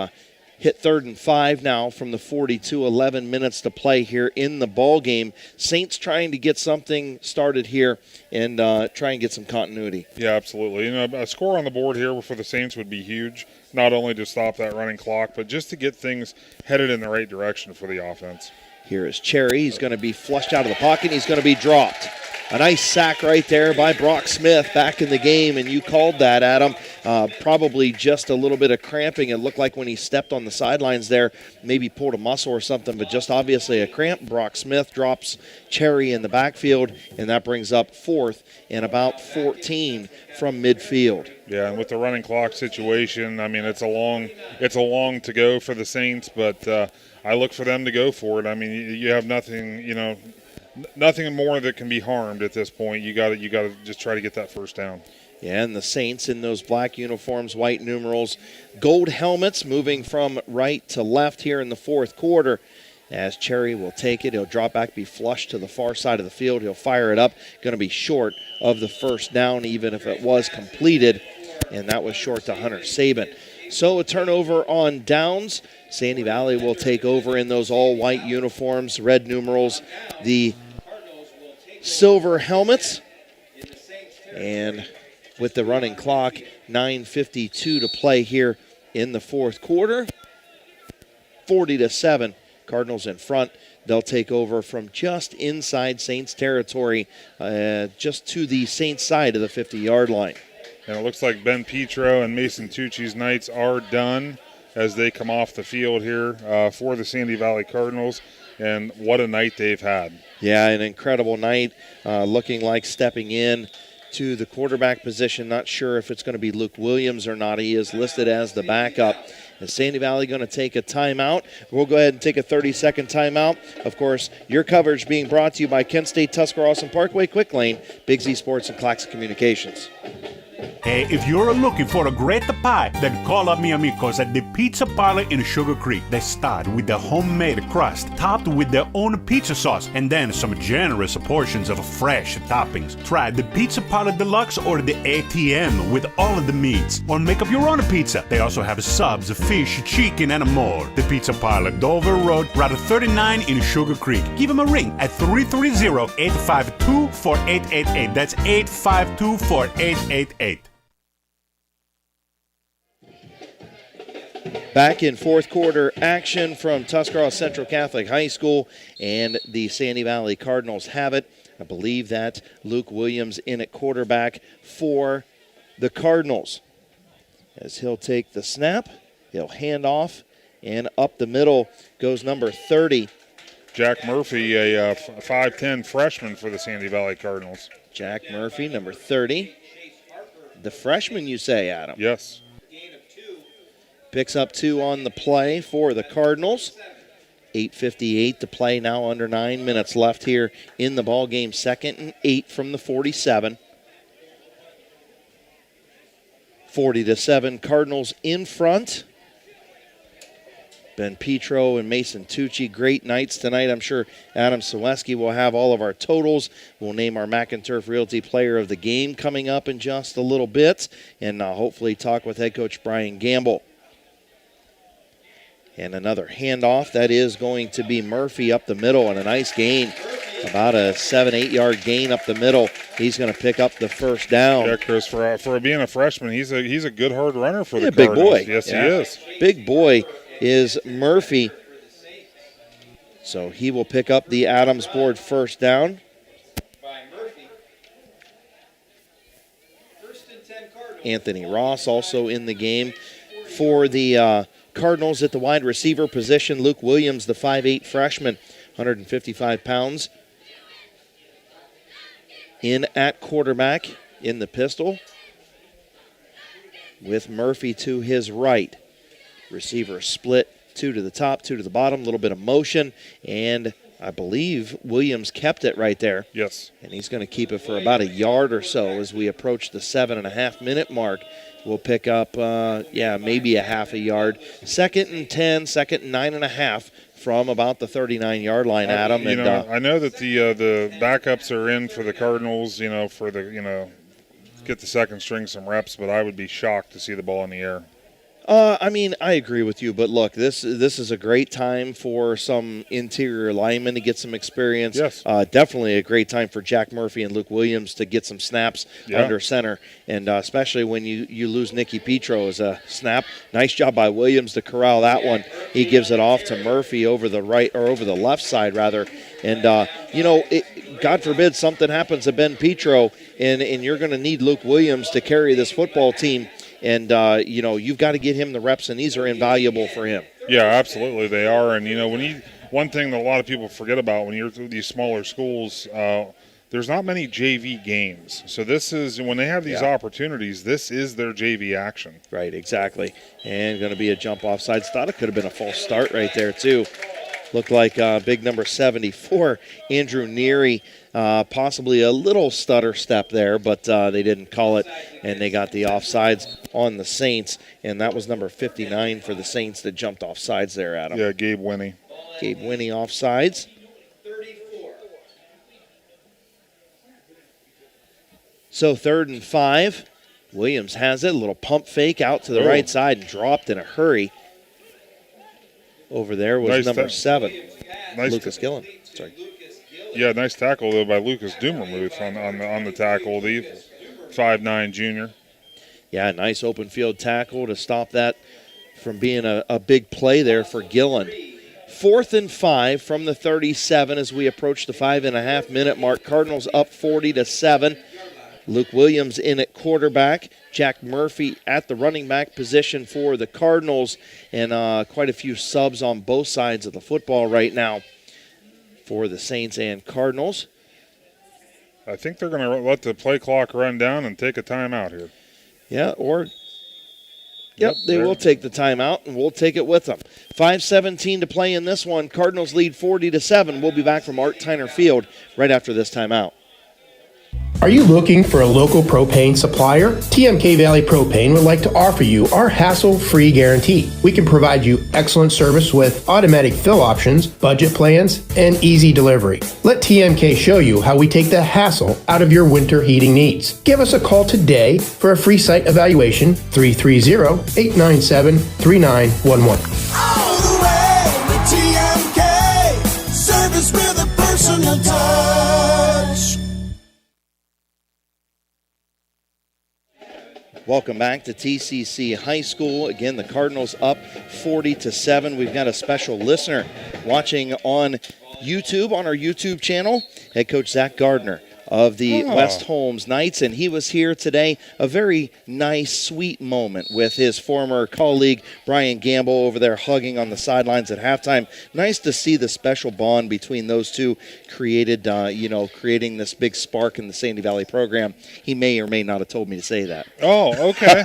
hit 3rd and 5 now from the 42, 11 minutes to play here in the ball game. Saints trying to get something started here and try and get some continuity. Yeah, absolutely. You know, a score on the board here for the Saints would be huge, not only to stop that running clock, but just to get things headed in the right direction for the offense. Here is Cherry. He's going to be flushed out of the pocket. He's going to be dropped. A nice sack right there by Brock Smith back in the game, and you called that, Adam. Probably just a little bit of cramping. It looked like when he stepped on the sidelines there, maybe pulled a muscle or something, but just obviously a cramp. Brock Smith drops Cherry in the backfield, and that brings up 4th and about 14 from midfield. Yeah, and with the running clock situation, I mean, it's a long to go for the Saints, but I look for them to go for it. I mean, you have nothing, nothing more that can be harmed at this point. You got to just try to get that first down. Yeah, and the Saints in those black uniforms, white numerals, gold helmets, moving from right to left here in the 4th quarter. As Cherry will take it, he'll drop back, be flushed to the far side of the field. He'll fire it up. Going to be short of the first down, even if it was completed, and that was short to Hunter Saban. So a turnover on downs. Sandy Valley will take over in those all-white uniforms, red numerals, the silver helmets. And with the running clock, 9:52 to play here in the 4th quarter. 40-7, Cardinals in front. They'll take over from just inside Saints territory, just to the Saints side of the 50-yard line. And it looks like Ben Petro and Mason Tucci's nights are done as they come off the field here for the Sandy Valley Cardinals. And what a night they've had. Yeah, an incredible night. Looking like stepping in to the quarterback position. Not sure if it's going to be Luke Williams or not. He is listed as the backup. Is Sandy Valley going to take a timeout? We'll go ahead and take a 30-second timeout. Of course, your coverage being brought to you by Kent State, Tuscarawas, and Parkway Quick Lane, Big Z Sports, and Clax Communications. Hey, if you're looking for a great pie, then call up mi amigos at the Pizza Parlor in Sugar Creek. They start with the homemade crust, topped with their own pizza sauce, and then some generous portions of fresh toppings. Try the Pizza Parlor Deluxe or the ATM with all of the meats, or make up your own pizza. They also have subs, fish, chicken, and more. The Pizza Parlor, Dover Road, Route 39 in Sugar Creek. Give them a ring at 330-852-4888. That's 852-4888. Back in 4th quarter action from Tuscarawas Central Catholic High School, and the Sandy Valley Cardinals have it. I believe that Luke Williams in at quarterback for the Cardinals. As he'll take the snap, he'll hand off, and up the middle goes number 30. Jack Murphy, a 5'10 freshman for the Sandy Valley Cardinals. Jack Murphy, number 30. The freshman, you say, Adam? Yes. Picks up 2 on the play for the Cardinals. 8:58 to play now, under 9 minutes left here in the ball game. 2nd and 8 from the 47. 40-7, Cardinals in front. Ben Petro and Mason Tucci, great nights tonight. I'm sure Adam Saweski will have all of our totals. We'll name our McInturf Realty Player of the Game coming up in just a little bit, and hopefully talk with head coach Brian Gamble. And another handoff. That is going to be Murphy up the middle, and a nice gain. About a 7-8 yard gain up the middle. He's going to pick up the first down. Yeah, Chris, for being a freshman, he's a good hard runner for the big Cardinals. Boy. Yes, Yeah. he is. Big boy is Murphy. So he will pick up the Adams board first down. Anthony Ross also in the game for the Cardinals at the wide receiver position. Luke Williams, the 5'8 freshman, 155 pounds. In at quarterback in the pistol with Murphy to his right. Receiver split, 2 to the top, 2 to the bottom, a little bit of motion, and I believe Williams kept it right there. Yes. And he's going to keep it for about a yard or so as we approach the 7.5 minute mark. We'll pick up, maybe a half a yard. 2nd and 10, 2nd and 9.5 from about the 39-yard line, Adam. I know that the backups are in for the Cardinals, get the second string some reps, but I would be shocked to see the ball in the air. I mean, I agree with you, but look, this is a great time for some interior linemen to get some experience. Yes. Definitely a great time for Jack Murphy and Luke Williams to get some snaps under center, and especially when you lose Nicky Petro as a snap. Nice job by Williams to corral that one. He gives it off to Murphy over the right, or over the left side rather, and God forbid something happens to Ben Petro, and you're going to need Luke Williams to carry this football team. And, you've got to get him the reps, and these are invaluable for him. Yeah, absolutely they are. And, one thing that a lot of people forget about when you're through these smaller schools, there's not many JV games. So this is, when they have these opportunities, this is their JV action. Right, exactly. And going to be a jump off sides. Thought it could have been a false start right there, too. Looked like big number 74, Andrew Neary, possibly a little stutter step there, but they didn't call it, and they got the offsides on the Saints, and that was number 59 for the Saints that jumped offsides there, Adam. Yeah, Gabe Winnie. Gabe Winnie offsides. So 3rd and 5. Williams has it. A little pump fake out to the right side and dropped in a hurry. Over there was number 7, Lucas Gillen. Sorry. Yeah, nice tackle, though, by Lucas Dumermuth on the tackle, the 5'9" junior. Yeah, nice open field tackle to stop that from being a big play there for Gillen. 4th and 5 from the 37 as we approach the 5.5-minute mark. Cardinals up 40-7. Luke Williams in at quarterback. Jack Murphy at the running back position for the Cardinals. And quite a few subs on both sides of the football right now for the Saints and Cardinals. I think they're going to let the play clock run down and take a timeout here. Yeah, they will take the timeout, and we'll take it with them. 5:17 to play in this one. Cardinals lead 40-7. We'll be back from Art Tyner Field right after this timeout. Are you looking for a local propane supplier? TMK Valley Propane would like to offer you our hassle-free guarantee. We can provide you excellent service with automatic fill options, budget plans, and easy delivery. Let TMK show you how we take the hassle out of your winter heating needs. Give us a call today for a free site evaluation, 330-897-3911. All the way with TMK, service with a personal touch. Welcome back to T.C.C. High School. Again, the Cardinals up 40-7. We've got a special listener watching on YouTube, on our YouTube channel, head coach Zach Gardner of the West Holmes Knights, and he was here today. A very nice, sweet moment with his former colleague Brian Gamble over there hugging on the sidelines at halftime. Nice to see the special bond between those two created, creating this big spark in the Sandy Valley program. He may or may not have told me to say that. Oh, okay.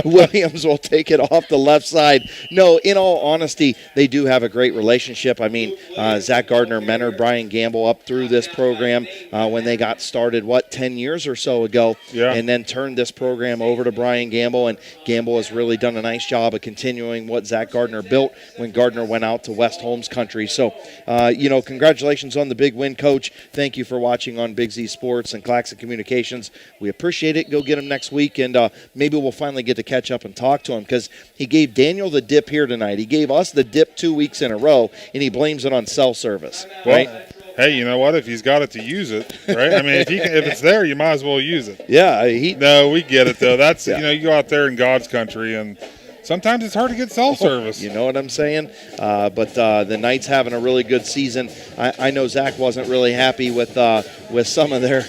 Williams will take it off the left side. No, in all honesty, they do have a great relationship. I mean, Zach Gardner mentored Brian Gamble up through this program when they got started, 10 years or so ago, and then turned this program over to Brian Gamble, and Gamble has really done a nice job of continuing what Zach Gardner built when Gardner went out to West Holmes country. So, congratulations on the big win, Coach. Thank you for watching on Big Z Sports and Claxon Communications. We appreciate it. Go get him next week, and maybe we'll finally get to catch up and talk to him, because he gave Daniel the dip here tonight. He gave us the dip 2 weeks in a row, and he blames it on cell service, right? Hey, you know what? If he's got it to use it, right? I mean, if it's there, you might as well use it. Yeah. No, we get it, though. That's, you go out there in God's country, and sometimes it's hard to get cell service. You know what I'm saying? But the Knights having a really good season. I know Zach wasn't really happy with some of their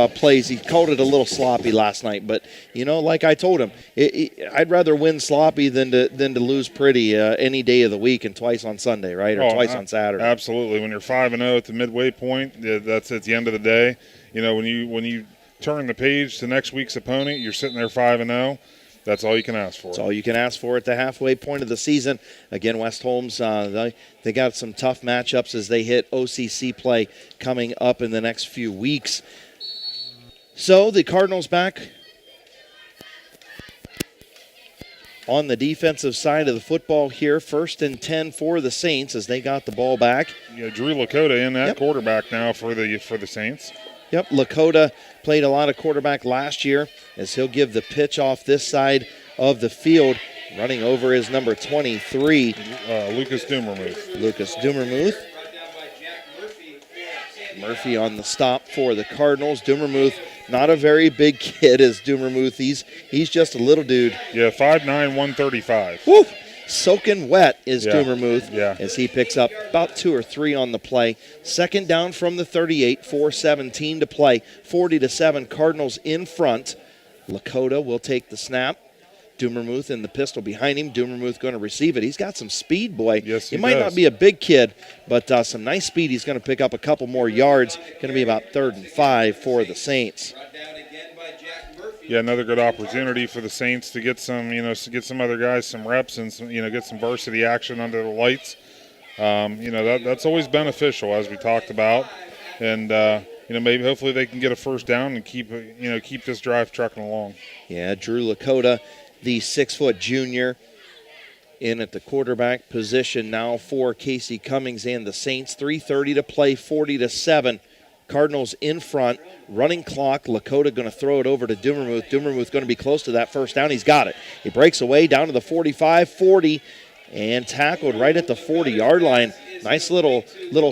plays. He called it a little sloppy last night, but like I told him, I'd rather win sloppy than to lose pretty any day of the week and twice on Sunday, right, or twice on Saturday. Absolutely. When you're 5-0 at the midway point, that's at the end of the day. When you turn the page to next week's opponent, you're sitting there 5-0. That's all you can ask for. That's all you can ask for at the halfway point of the season. Again, West Holmes, they got some tough matchups as they hit OCC play coming up in the next few weeks. So the Cardinals back on the defensive side of the football here. 1st and 10 for the Saints as they got the ball back. Yeah, Drew Lakota in at quarterback now for the Saints. Yep, Lakota played a lot of quarterback last year as he'll give the pitch off this side of the field. Running over is number 23. Lucas Dumermuth. Lucas Dumermuth. Murphy on the stop for the Cardinals. Dumermuth, not a very big kid as Dumermuth. He's just a little dude. Yeah, 5'9", 135. Woo! Soaking wet is Dumermuth Yeah. as he picks up about 2 or 3 on the play. Second down from the 38, 4:17 to play. 40-7, Cardinals in front. Lakota will take the snap. Dumermuth in the pistol behind him. Dumermuth going to receive it. He's got some speed, boy. Yes, he he might does. not be a big kid, but some nice speed. He's going to pick up a couple more yards. Going to be about 3rd and 5 for the Saints. Yeah, another good opportunity for the Saints to get some, get some other guys some reps and some, get some varsity action under the lights. That's always beneficial, as we talked about, and maybe hopefully they can get a first down and keep this drive trucking along. Yeah, Drew Lakota, the 6-foot junior, in at the quarterback position now for Casey Cummings and the Saints. 3:30 to play, 40-7. Cardinals in front, running clock. Lakota going to throw it over to Dumermuth. Dumermuth going to be close to that first down. He's got it. He breaks away down to the 45, 40, and tackled right at the 40-yard line. Nice little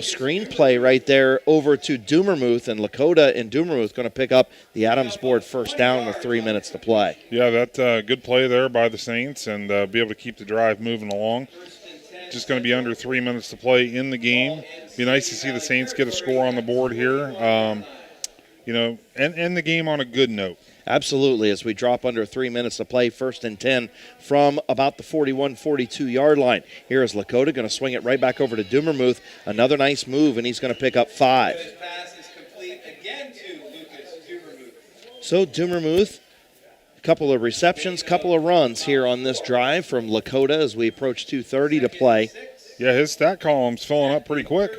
screen play right there over to Dumermuth, and Lakota and Dumermuth going to pick up the Adams board first down with 3 minutes to play. Yeah, that good play there by the Saints and be able to keep the drive moving along. Just going to be under 3 minutes to play in the game. Be nice to see the Saints get a score on the board here, and end the game on a good note. Absolutely, as we drop under 3 minutes to play, 1st and 10 from about the 41, 42-yard line. Here is Lakota going to swing it right back over to Dumermuth. Another nice move, and he's going to pick up 5. So Dumermuth, a couple of receptions, couple of runs here on this drive from Lakota as we approach 2:30 to play. Yeah, his stat column's filling up pretty quick.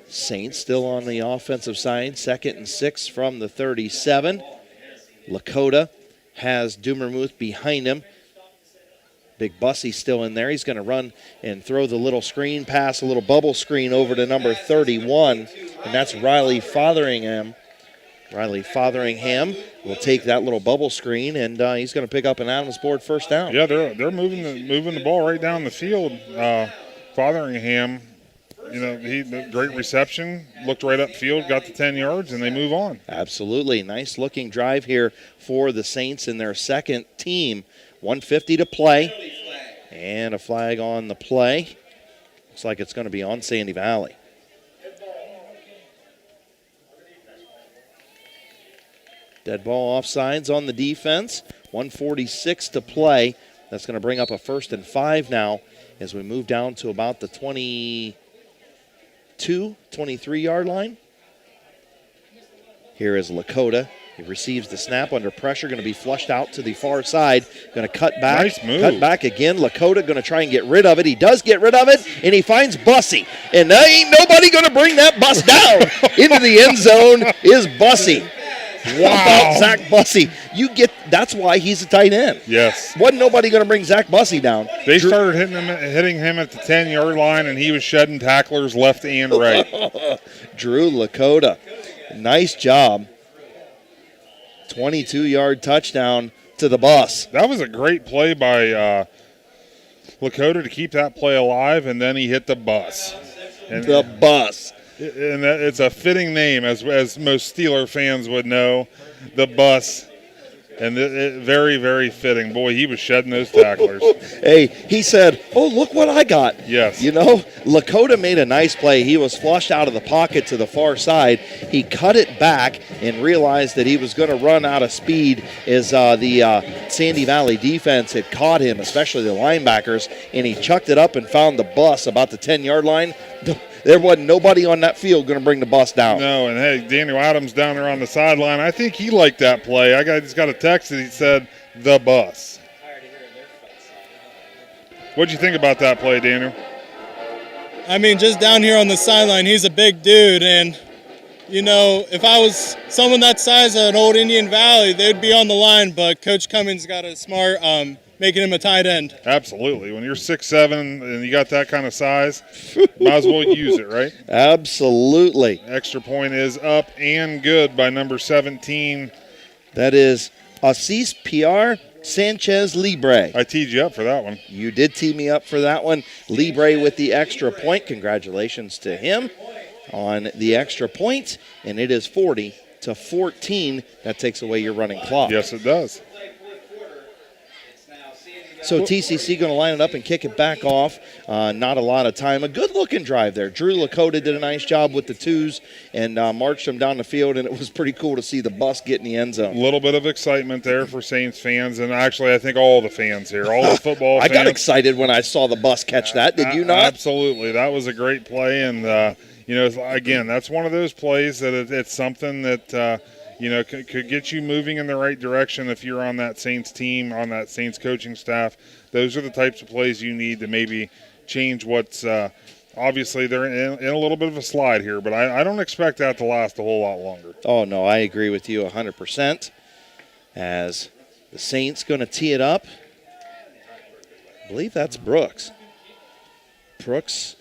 Saints still on the offensive side, 2nd and 6 from the 37. Lakota has Dumermuth behind him. Big Bussy still in there. He's going to run and throw the little screen pass, a little bubble screen over to number 31, and that's Riley Fotheringham. Riley Fotheringham will take that little bubble screen, and he's going to pick up an Adams board first down. Yeah, they're moving the ball right down the field. Fotheringham, great reception, looked right upfield, got the 10 yards, and they move on. Absolutely. Nice looking drive here for the Saints in their second team. 1:50 to play, and a flag on the play. Looks like it's going to be on Sandy Valley. Dead ball offsides on the defense. 1:46 to play. That's going to bring up a 1st and 5 now as we move down to about the 22, 23-yard line. Here is Lakota. He receives the snap under pressure, going to be flushed out to the far side. Going to cut back. Nice move. Cut back again. Lakota going to try and get rid of it. He does get rid of it, and he finds Bussy. And there ain't nobody going to bring that bus down. Into the end zone is Bussy. Wow. How about Zach Bussy? That's why he's a tight end. Yes. Wasn't nobody going to bring Zach Bussy down. They started hitting him at the 10-yard line, and he was shedding tacklers left and right. Drew Lakota. Nice job. 22-yard touchdown to the bus. That was a great play by Lakota to keep that play alive, and then he hit the bus. And the bus. And it's a fitting name, as most Steeler fans would know, the bus. And very, very fitting. Boy, he was shedding those tacklers. Hey, he said, oh, look what I got. Yes. Lakota made a nice play. He was flushed out of the pocket to the far side. He cut it back and realized that he was going to run out of speed as the Sandy Valley defense had caught him, especially the linebackers, and he chucked it up and found the bus about the 10-yard line. There wasn't nobody on that field going to bring the bus down. No, and hey, Daniel Adams down there on the sideline, I think he liked that play. I just got a text that he said, the bus. What'd you think about that play, Daniel? I mean, just down here on the sideline, he's a big dude, and, if I was someone that size at Old Indian Valley, they'd be on the line, but Coach Cummings got a smart making him a tight end. Absolutely. When you're 6'7" and you got that kind of size, might as well use it, right? Absolutely. Extra point is up and good by number 17. That is Assis PR Sanchez Libre. I teed you up for that one. You did tee me up for that one. Libre with the extra point. Congratulations to him on the extra point. And it is 40-14. That takes away your running clock. Yes, it does. So T.C.C. going to line it up and kick it back off. Not a lot of time. A good-looking drive there. Drew Lakota did a nice job with the twos and marched them down the field, and it was pretty cool to see the bus get in the end zone. A little bit of excitement there for Saints fans, and actually I think all the fans here, all the football fans. I got excited when I saw the bus catch that. Did you not? Absolutely. That was a great play, and, again, that's one of those plays that it's something that could get you moving in the right direction if you're on that Saints team, on that Saints coaching staff. Those are the types of plays you need to maybe change what's obviously they're in a little bit of a slide here, but I don't expect that to last a whole lot longer. Oh, no, I agree with you 100%. As the Saints going to tee it up. I believe that's Brooks. Brooks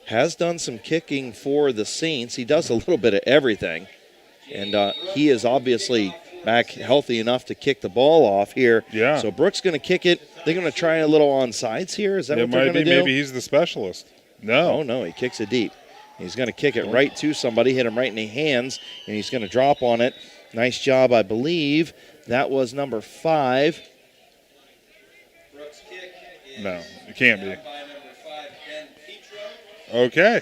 has done some kicking for the Saints. He does a little bit of everything. And he is obviously back healthy enough to kick the ball off here. Yeah. So Brooks going to kick it. They're going to try a little onside here. Is that what they're going to do? Maybe he's the specialist. No. Oh, no, he kicks it deep. He's going to kick it right to somebody, hit him right in the hands, and he's going to drop on it. Nice job, I believe. That was number 5. No, it can't be. Okay.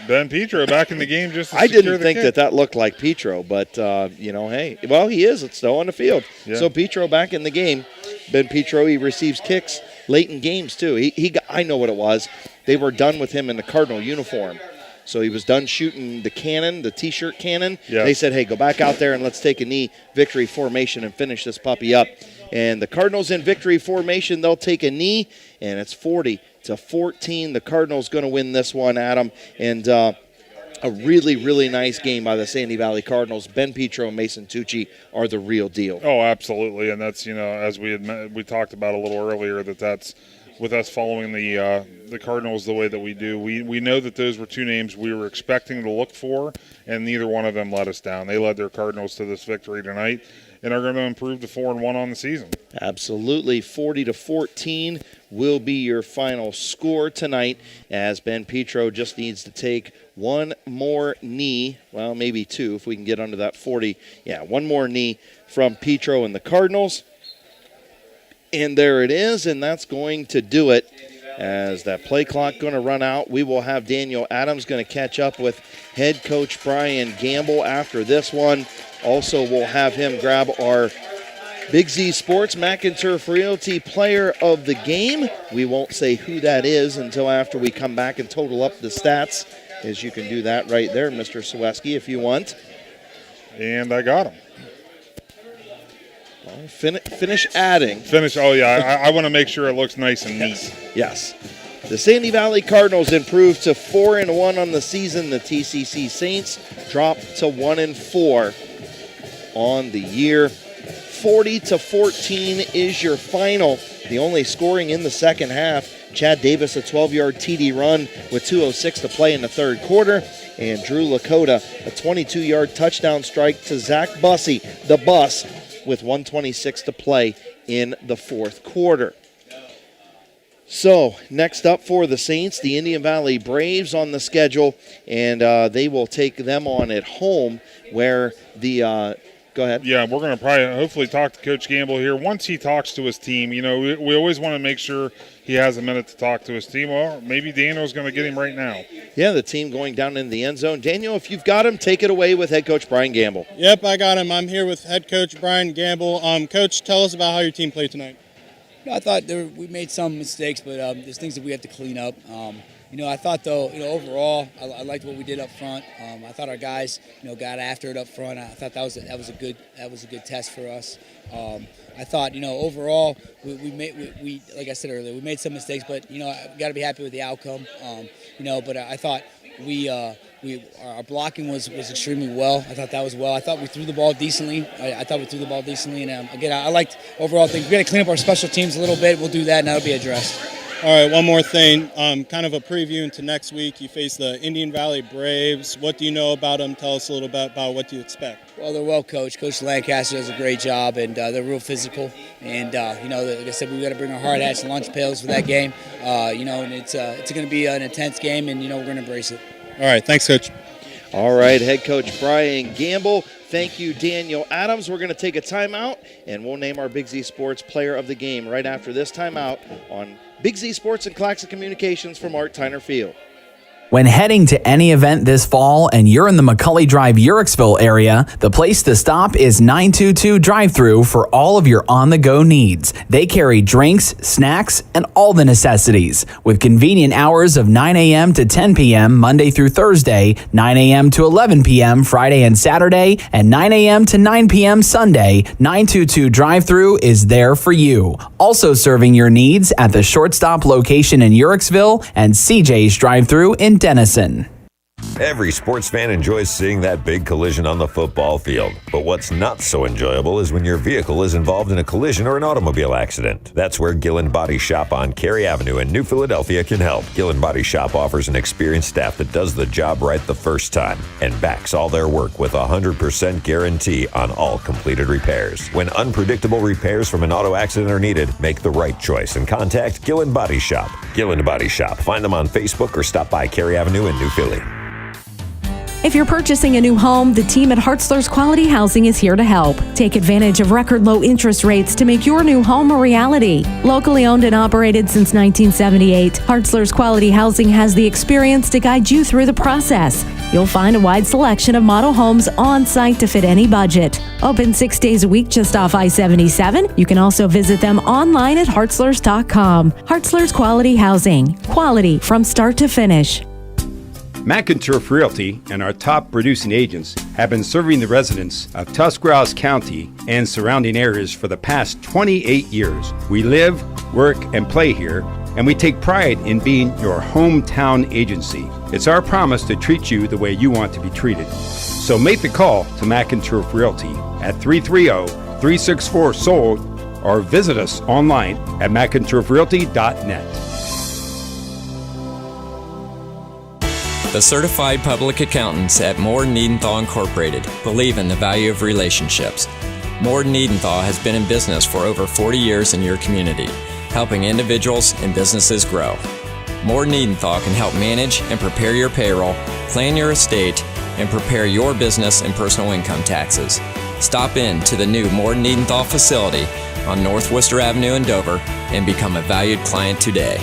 Ben Petro back in the game just to I secure didn't the think kick. that looked like Petro, but, hey. Well, he is. It's still on the field. Yeah. So Petro back in the game. Ben Petro, he receives kicks late in games, too. I know what it was. They were done with him in the Cardinal uniform. So he was done shooting the cannon, the T-shirt cannon. Yeah. They said, hey, go back out there and let's take a knee victory formation and finish this puppy up. And the Cardinals in victory formation, they'll take a knee, and it's 40-14. The Cardinals going to win this one, Adam. And a really, really nice game by the Sandy Valley Cardinals. Ben Petro and Mason Tucci are the real deal. Oh, absolutely. And that's, as we talked about a little earlier, that's with us following the Cardinals the way that we do. We know that those were two names we were expecting to look for, and neither one of them let us down. They led their Cardinals to this victory tonight and are going to improve to 4-1 on the season. Absolutely. 40-14 will be your final score tonight, as Ben Petro just needs to take one more knee. Well, maybe two if we can get under that 40. Yeah, one more knee from Petro and the Cardinals. And there it is, and that's going to do it. As that play clock going to run out, we will have Daniel Adams going to catch up with head coach Brian Gamble after this one. Also, we'll have him grab our Big Z Sports Mac and Turf Realty Player of the Game. We won't say who that is until after we come back and total up the stats, as you can do that right there, Mr. Sweski, if you want. And I got him. Well, finish adding. Oh, yeah. I want to make sure it looks nice and neat. Yes. The Sandy Valley Cardinals improved to 4-1 on the season. The T.C.C. Saints dropped to 1-4 on the year. 40-14 is your final. The only scoring in the second half. Chad Davis, a 12-yard TD run with 2:06 to play in the third quarter. And Drew Lakota, a 22-yard touchdown strike to Zach Bussey, the bus, with 1:26 to play in the fourth quarter. So, next up for the Saints, the Indian Valley Braves on the schedule, and they will take them on at home where the go ahead. Yeah, we're going to probably hopefully talk to Coach Gamble here. Once he talks to his team, we always want to make sure he has a minute to talk to his team. Well, maybe Daniel's going to get him right now. Yeah, the team going down in the end zone. Daniel, if you've got him, take it away with head coach Brian Gamble. Yep, I got him. I'm here with head coach Brian Gamble. Coach, tell us about how your team played tonight. I thought we made some mistakes, but there's things that we have to clean up. I thought, though, overall, I liked what we did up front. I thought our guys, got after it up front. I thought that was a good test for us. I thought, overall, we like I said earlier, we made some mistakes, but I got to be happy with the outcome. But I thought our blocking was extremely well. I thought that was well. I thought we threw the ball decently. And again, I liked overall things. We got to clean up our special teams a little bit. We'll do that, and that'll be addressed. All right, one more thing, kind of a preview into next week. You face the Indian Valley Braves. What do you know about them? Tell us a little bit about what you expect. Well, they're well coached. Coach Lancaster does a great job, and they're real physical. And, like I said, we got to bring our hard hats and lunch pails for that game. And it's going to be an intense game, and, we're going to embrace it. All right, thanks, Coach. All right, head coach Brian Gamble. Thank you, Daniel Adams. We're going to take a timeout, and we'll name our Big Z Sports Player of the Game right after this timeout on Big Z Sports and Claxon Communications from Art Tyner Field. When heading to any event this fall and you're in the McCully Drive, Urixville area, the place to stop is 922 Drive-Thru for all of your on-the-go needs. They carry drinks, snacks, and all the necessities. With convenient hours of 9 a.m. to 10 p.m. Monday through Thursday, 9 a.m. to 11 p.m. Friday and Saturday, and 9 a.m. to 9 p.m. Sunday, 922 Drive-Thru is there for you. Also serving your needs at the Shortstop location in Urixville and CJ's Drive-Thru in Denison. Every sports fan enjoys seeing that big collision on the football field. But what's not so enjoyable is when your vehicle is involved in a collision or an automobile accident. That's where Gillen Body Shop on Cary Avenue in New Philadelphia can help. Gillen Body Shop offers an experienced staff that does the job right the first time and backs all their work with a 100% guarantee on all completed repairs. When unpredictable repairs from an auto accident are needed, make the right choice and contact Gillen Body Shop. Gillen Body Shop. Find them on Facebook or stop by Cary Avenue in New Philly. If you're purchasing a new home, the team at Hartzler's Quality Housing is here to help. Take advantage of record low interest rates to make your new home a reality. Locally owned and operated since 1978, Hartzler's Quality Housing has the experience to guide you through the process. You'll find a wide selection of model homes on site to fit any budget. Open 6 days a week just off I-77. You can also visit them online at hartzlers.com. Hartzler's Quality Housing. Quality from start to finish. McInturf Realty and our top producing agents have been serving the residents of Tuscarawas County and surrounding areas for the past 28 years. We live, work, and play here, and we take pride in being your hometown agency. It's our promise to treat you the way you want to be treated. So make the call to McInturf Realty at 330-364-SOLD or visit us online at McInturfRealty.net. The certified public accountants at Moore Niedenthal Incorporated believe in the value of relationships. Moore Niedenthal has been in business for over 40 years in your community, helping individuals and businesses grow. Moore Niedenthal can help manage and prepare your payroll, plan your estate, and prepare your business and personal income taxes. Stop in to the new Moore Niedenthal facility on North Worcester Avenue in Dover and become a valued client today.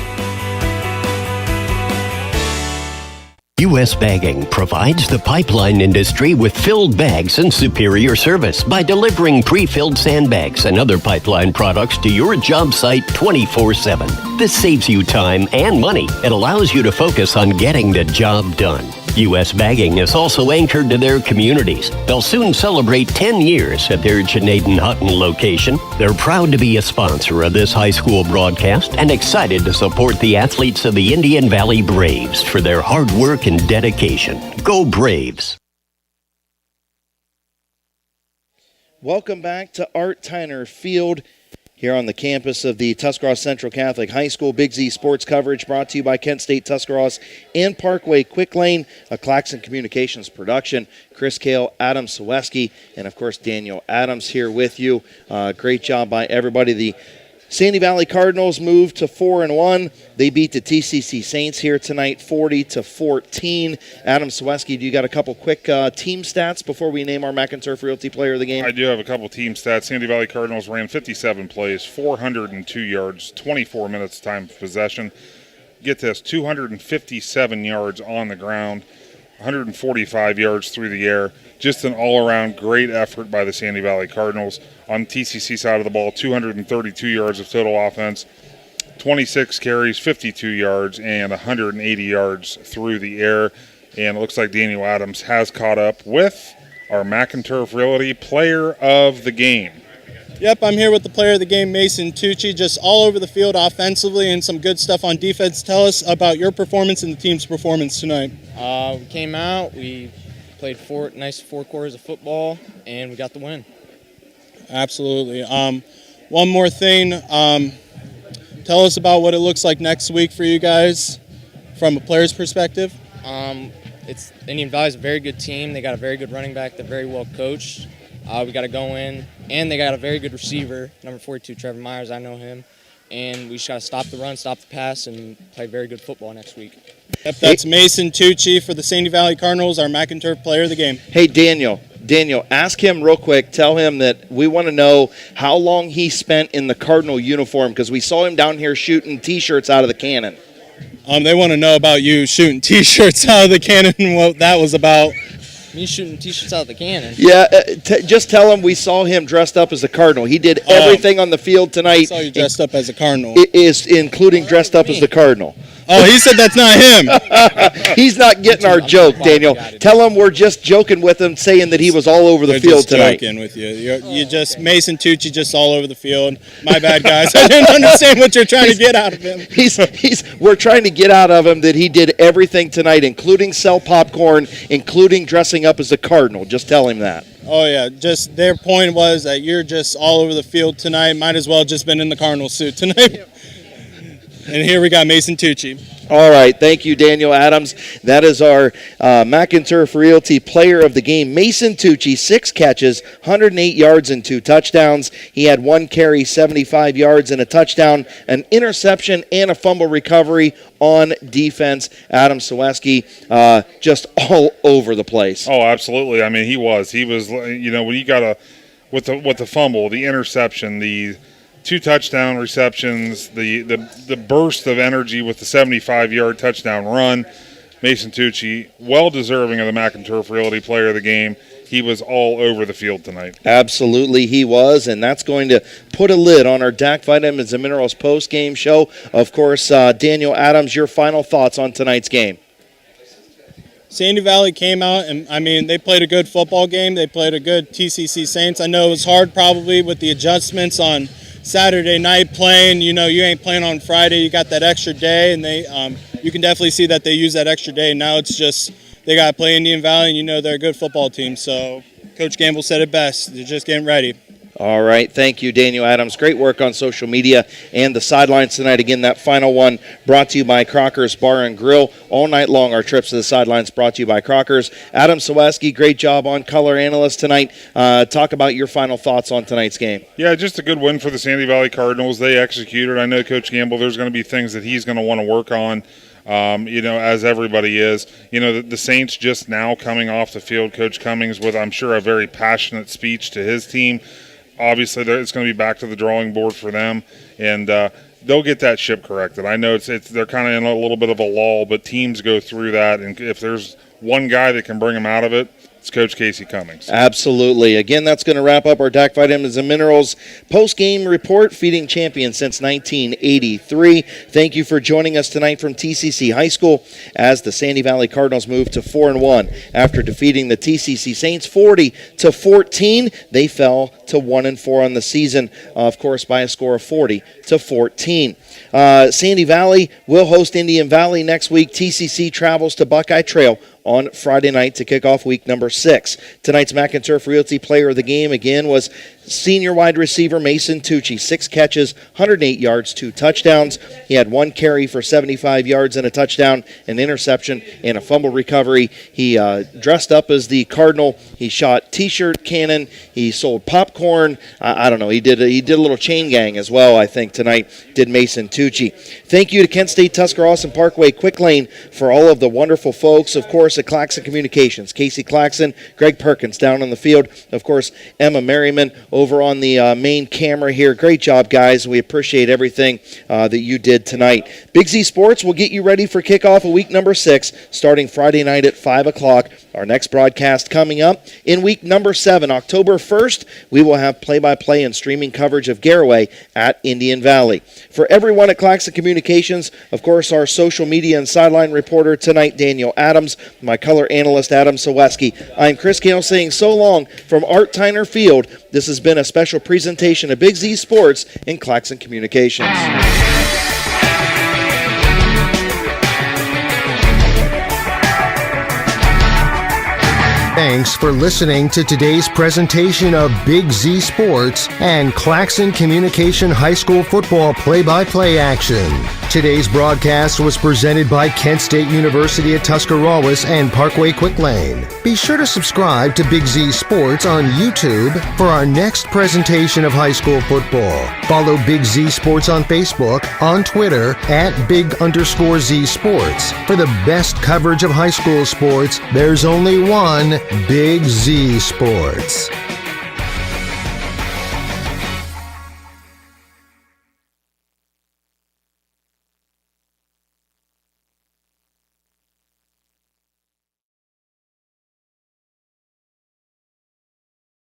U.S. Bagging provides the pipeline industry with filled bags and superior service by delivering pre-filled sandbags and other pipeline products to your job site 24/7. This saves you time and money. It allows you to focus on getting the job done. U.S. Bagging is also anchored to their communities. They'll soon celebrate 10 years at their Janaden-Hutton location. They're proud to be a sponsor of this high school broadcast and excited to support the athletes of the Indian Valley Braves for their hard work and dedication. Go Braves! Welcome back to Art Tyner Field here on the campus of the Tuscarawas Central Catholic High School. Big Z Sports coverage brought to you by Kent State Tuscarawas and Parkway Quick Lane, a Claxon Communications production. Chris Kale, Adam Saweski, and of course Daniel Adams here with you. Great job by everybody. The Sandy Valley Cardinals moved to 4-1. They beat the T.C.C. Saints here tonight, 40-14. Adam Saweski, do you got a couple quick team stats before we name our McInturf Realty Player of the Game? I do have a couple team stats. Sandy Valley Cardinals ran 57 plays, 402 yards, 24 minutes time of possession. Get this, 257 yards on the ground, 145 yards through the air. Just an all-around great effort by the Sandy Valley Cardinals. On the TCC side of the ball, 232 yards of total offense, 26 carries, 52 yards, and 180 yards through the air. And it looks like Daniel Adams has caught up with our McInturf Realty Player of the Game. Yep, I'm here with the player of the game, Mason Tucci, just all over the field offensively and some good stuff on defense. Tell us about your performance and the team's performance tonight. We came out, we played nice 4 quarters of football, and we got the win. Absolutely. One more thing, tell us about what it looks like next week for you guys from a player's perspective. Indian Valley's a very good team. They got a very good running back. They're very well coached. We got to go in, and they got a very good receiver, number 42, Trevor Myers. I know him. And we just got to stop the run, stop the pass, and play very good football next week. Yep, that's Mason Tucci for the Sandy Valley Cardinals, our McInturf player of the game. Hey, Daniel, ask him real quick. Tell him that we want to know how long he spent in the Cardinal uniform, because we saw him down here shooting T-shirts out of the cannon. They want to know about you shooting T-shirts out of the cannon and what that was about. Me shooting T-shirts out of the cannon? Yeah, just tell him we saw him dressed up as a Cardinal. He did everything on the field tonight. I saw you dressed up as a Cardinal. It is including dressed up as the Cardinal. Oh, he said that's not him. He's not getting our joke, Daniel. Tell him we're just joking with him, saying that he was all over the field tonight. Joking with you. You just Mason Tucci just all over the field. My bad, guys. I didn't understand what you're trying to get out of him. We're trying to get out of him that he did everything tonight, including sell popcorn, including dressing up as a Cardinal. Just tell him that. Oh, yeah. Just their point was that you're just all over the field tonight. Might as well just been in the Cardinal suit tonight. And here we got Mason Tucci. All right. Thank you, Daniel Adams. That is our McInturf Realty player of the game, Mason Tucci. 6 catches, 108 yards, and 2 touchdowns. He had 1 carry, 75 yards, and a touchdown, an interception, and a fumble recovery on defense. Adam Saweski just all over the place. Oh, absolutely. I mean, he was. When you got with the fumble, the interception, the 2 touchdown receptions, the burst of energy with the 75-yard touchdown run. Mason Tucci, well deserving of the McInturf Realty player of the game. He was all over the field tonight. Absolutely he was, and that's going to put a lid on our DAC Vitamins and Minerals post-game show. Of course, Daniel Adams, your final thoughts on tonight's game. Sandy Valley came out, and, they played a good football game. They played a good T.C.C. Saints. I know it was hard probably with the adjustments on Saturday night playing. You ain't playing on Friday. You got that extra day, and you can definitely see that they use that extra day. Now it's just they got to play Indian Valley, and they're a good football team. So Coach Gamble said it best. They're just getting ready. All right. Thank you, Daniel Adams. Great work on social media and the sidelines tonight. Again, that final one brought to you by Crocker's Bar and Grill. All night long, our trips to the sidelines brought to you by Crocker's. Adam Saweski, great job on color analyst tonight. Talk about your final thoughts on tonight's game. Yeah, just a good win for the Sandy Valley Cardinals. They executed. I know Coach Gamble, there's going to be things that he's going to want to work on. As everybody is. The Saints just now coming off the field, Coach Cummings with, I'm sure, a very passionate speech to his team. Obviously, it's going to be back to the drawing board for them, and they'll get that ship corrected. I know they're kind of in a little bit of a lull, but teams go through that, and if there's one guy that can bring them out of it, it's Coach Casey Cummings. Absolutely. Again, that's going to wrap up our DAC Vitamins and Minerals post-game report, feeding champions since 1983. Thank you for joining us tonight from T.C.C. High School as the Sandy Valley Cardinals move to 4-1. After defeating the T.C.C. Saints 40-14, they fell to 1-4 on the season, of course, by a score of 40-14. Sandy Valley will host Indian Valley next week. T.C.C. travels to Buckeye Trail on Friday night to kick off week number 6. Tonight's McInturf Realty player of the game, again, was senior wide receiver Mason Tucci. 6 catches, 108 yards, 2 touchdowns. He had 1 carry for 75 yards and a touchdown, an interception, and a fumble recovery. He dressed up as the Cardinal. He shot T-shirt cannon. He sold popcorn. I don't know. He did a little chain gang as well, I think, tonight, did Mason Tucci. Thank you to Kent State Tuscarawas and Parkway Quick Lane for all of the wonderful folks, of course, at Claxon Communications. Casey Claxon, Greg Perkins down on the field. Of course, Emma Merriman over on the main camera here. Great job, guys. We appreciate everything that you did tonight. Big Z Sports will get you ready for kickoff of week number 6, starting Friday night at 5 o'clock. Our next broadcast coming up in week number 7, October 1st, we will have play-by-play and streaming coverage of Garaway at Indian Valley. For everyone at Claxon Communications, of course, our social media and sideline reporter tonight, Daniel Adams, my color analyst, Adam Saweski. I'm Chris Gale saying so long from Art Tyner Field. This has been been a special presentation of Big Z Sports and Claxon Communications. Thanks for listening to today's presentation of Big Z Sports and Claxon Communication High School football play-by-play action. Today's broadcast was presented by Kent State University at Tuscarawas and Parkway Quick Lane. Be sure to subscribe to Big Z Sports on YouTube for our next presentation of high school football. Follow Big Z Sports on Facebook, on Twitter @Big_Z Sports. For the best coverage of high school sports, there's only one Big Z Sports.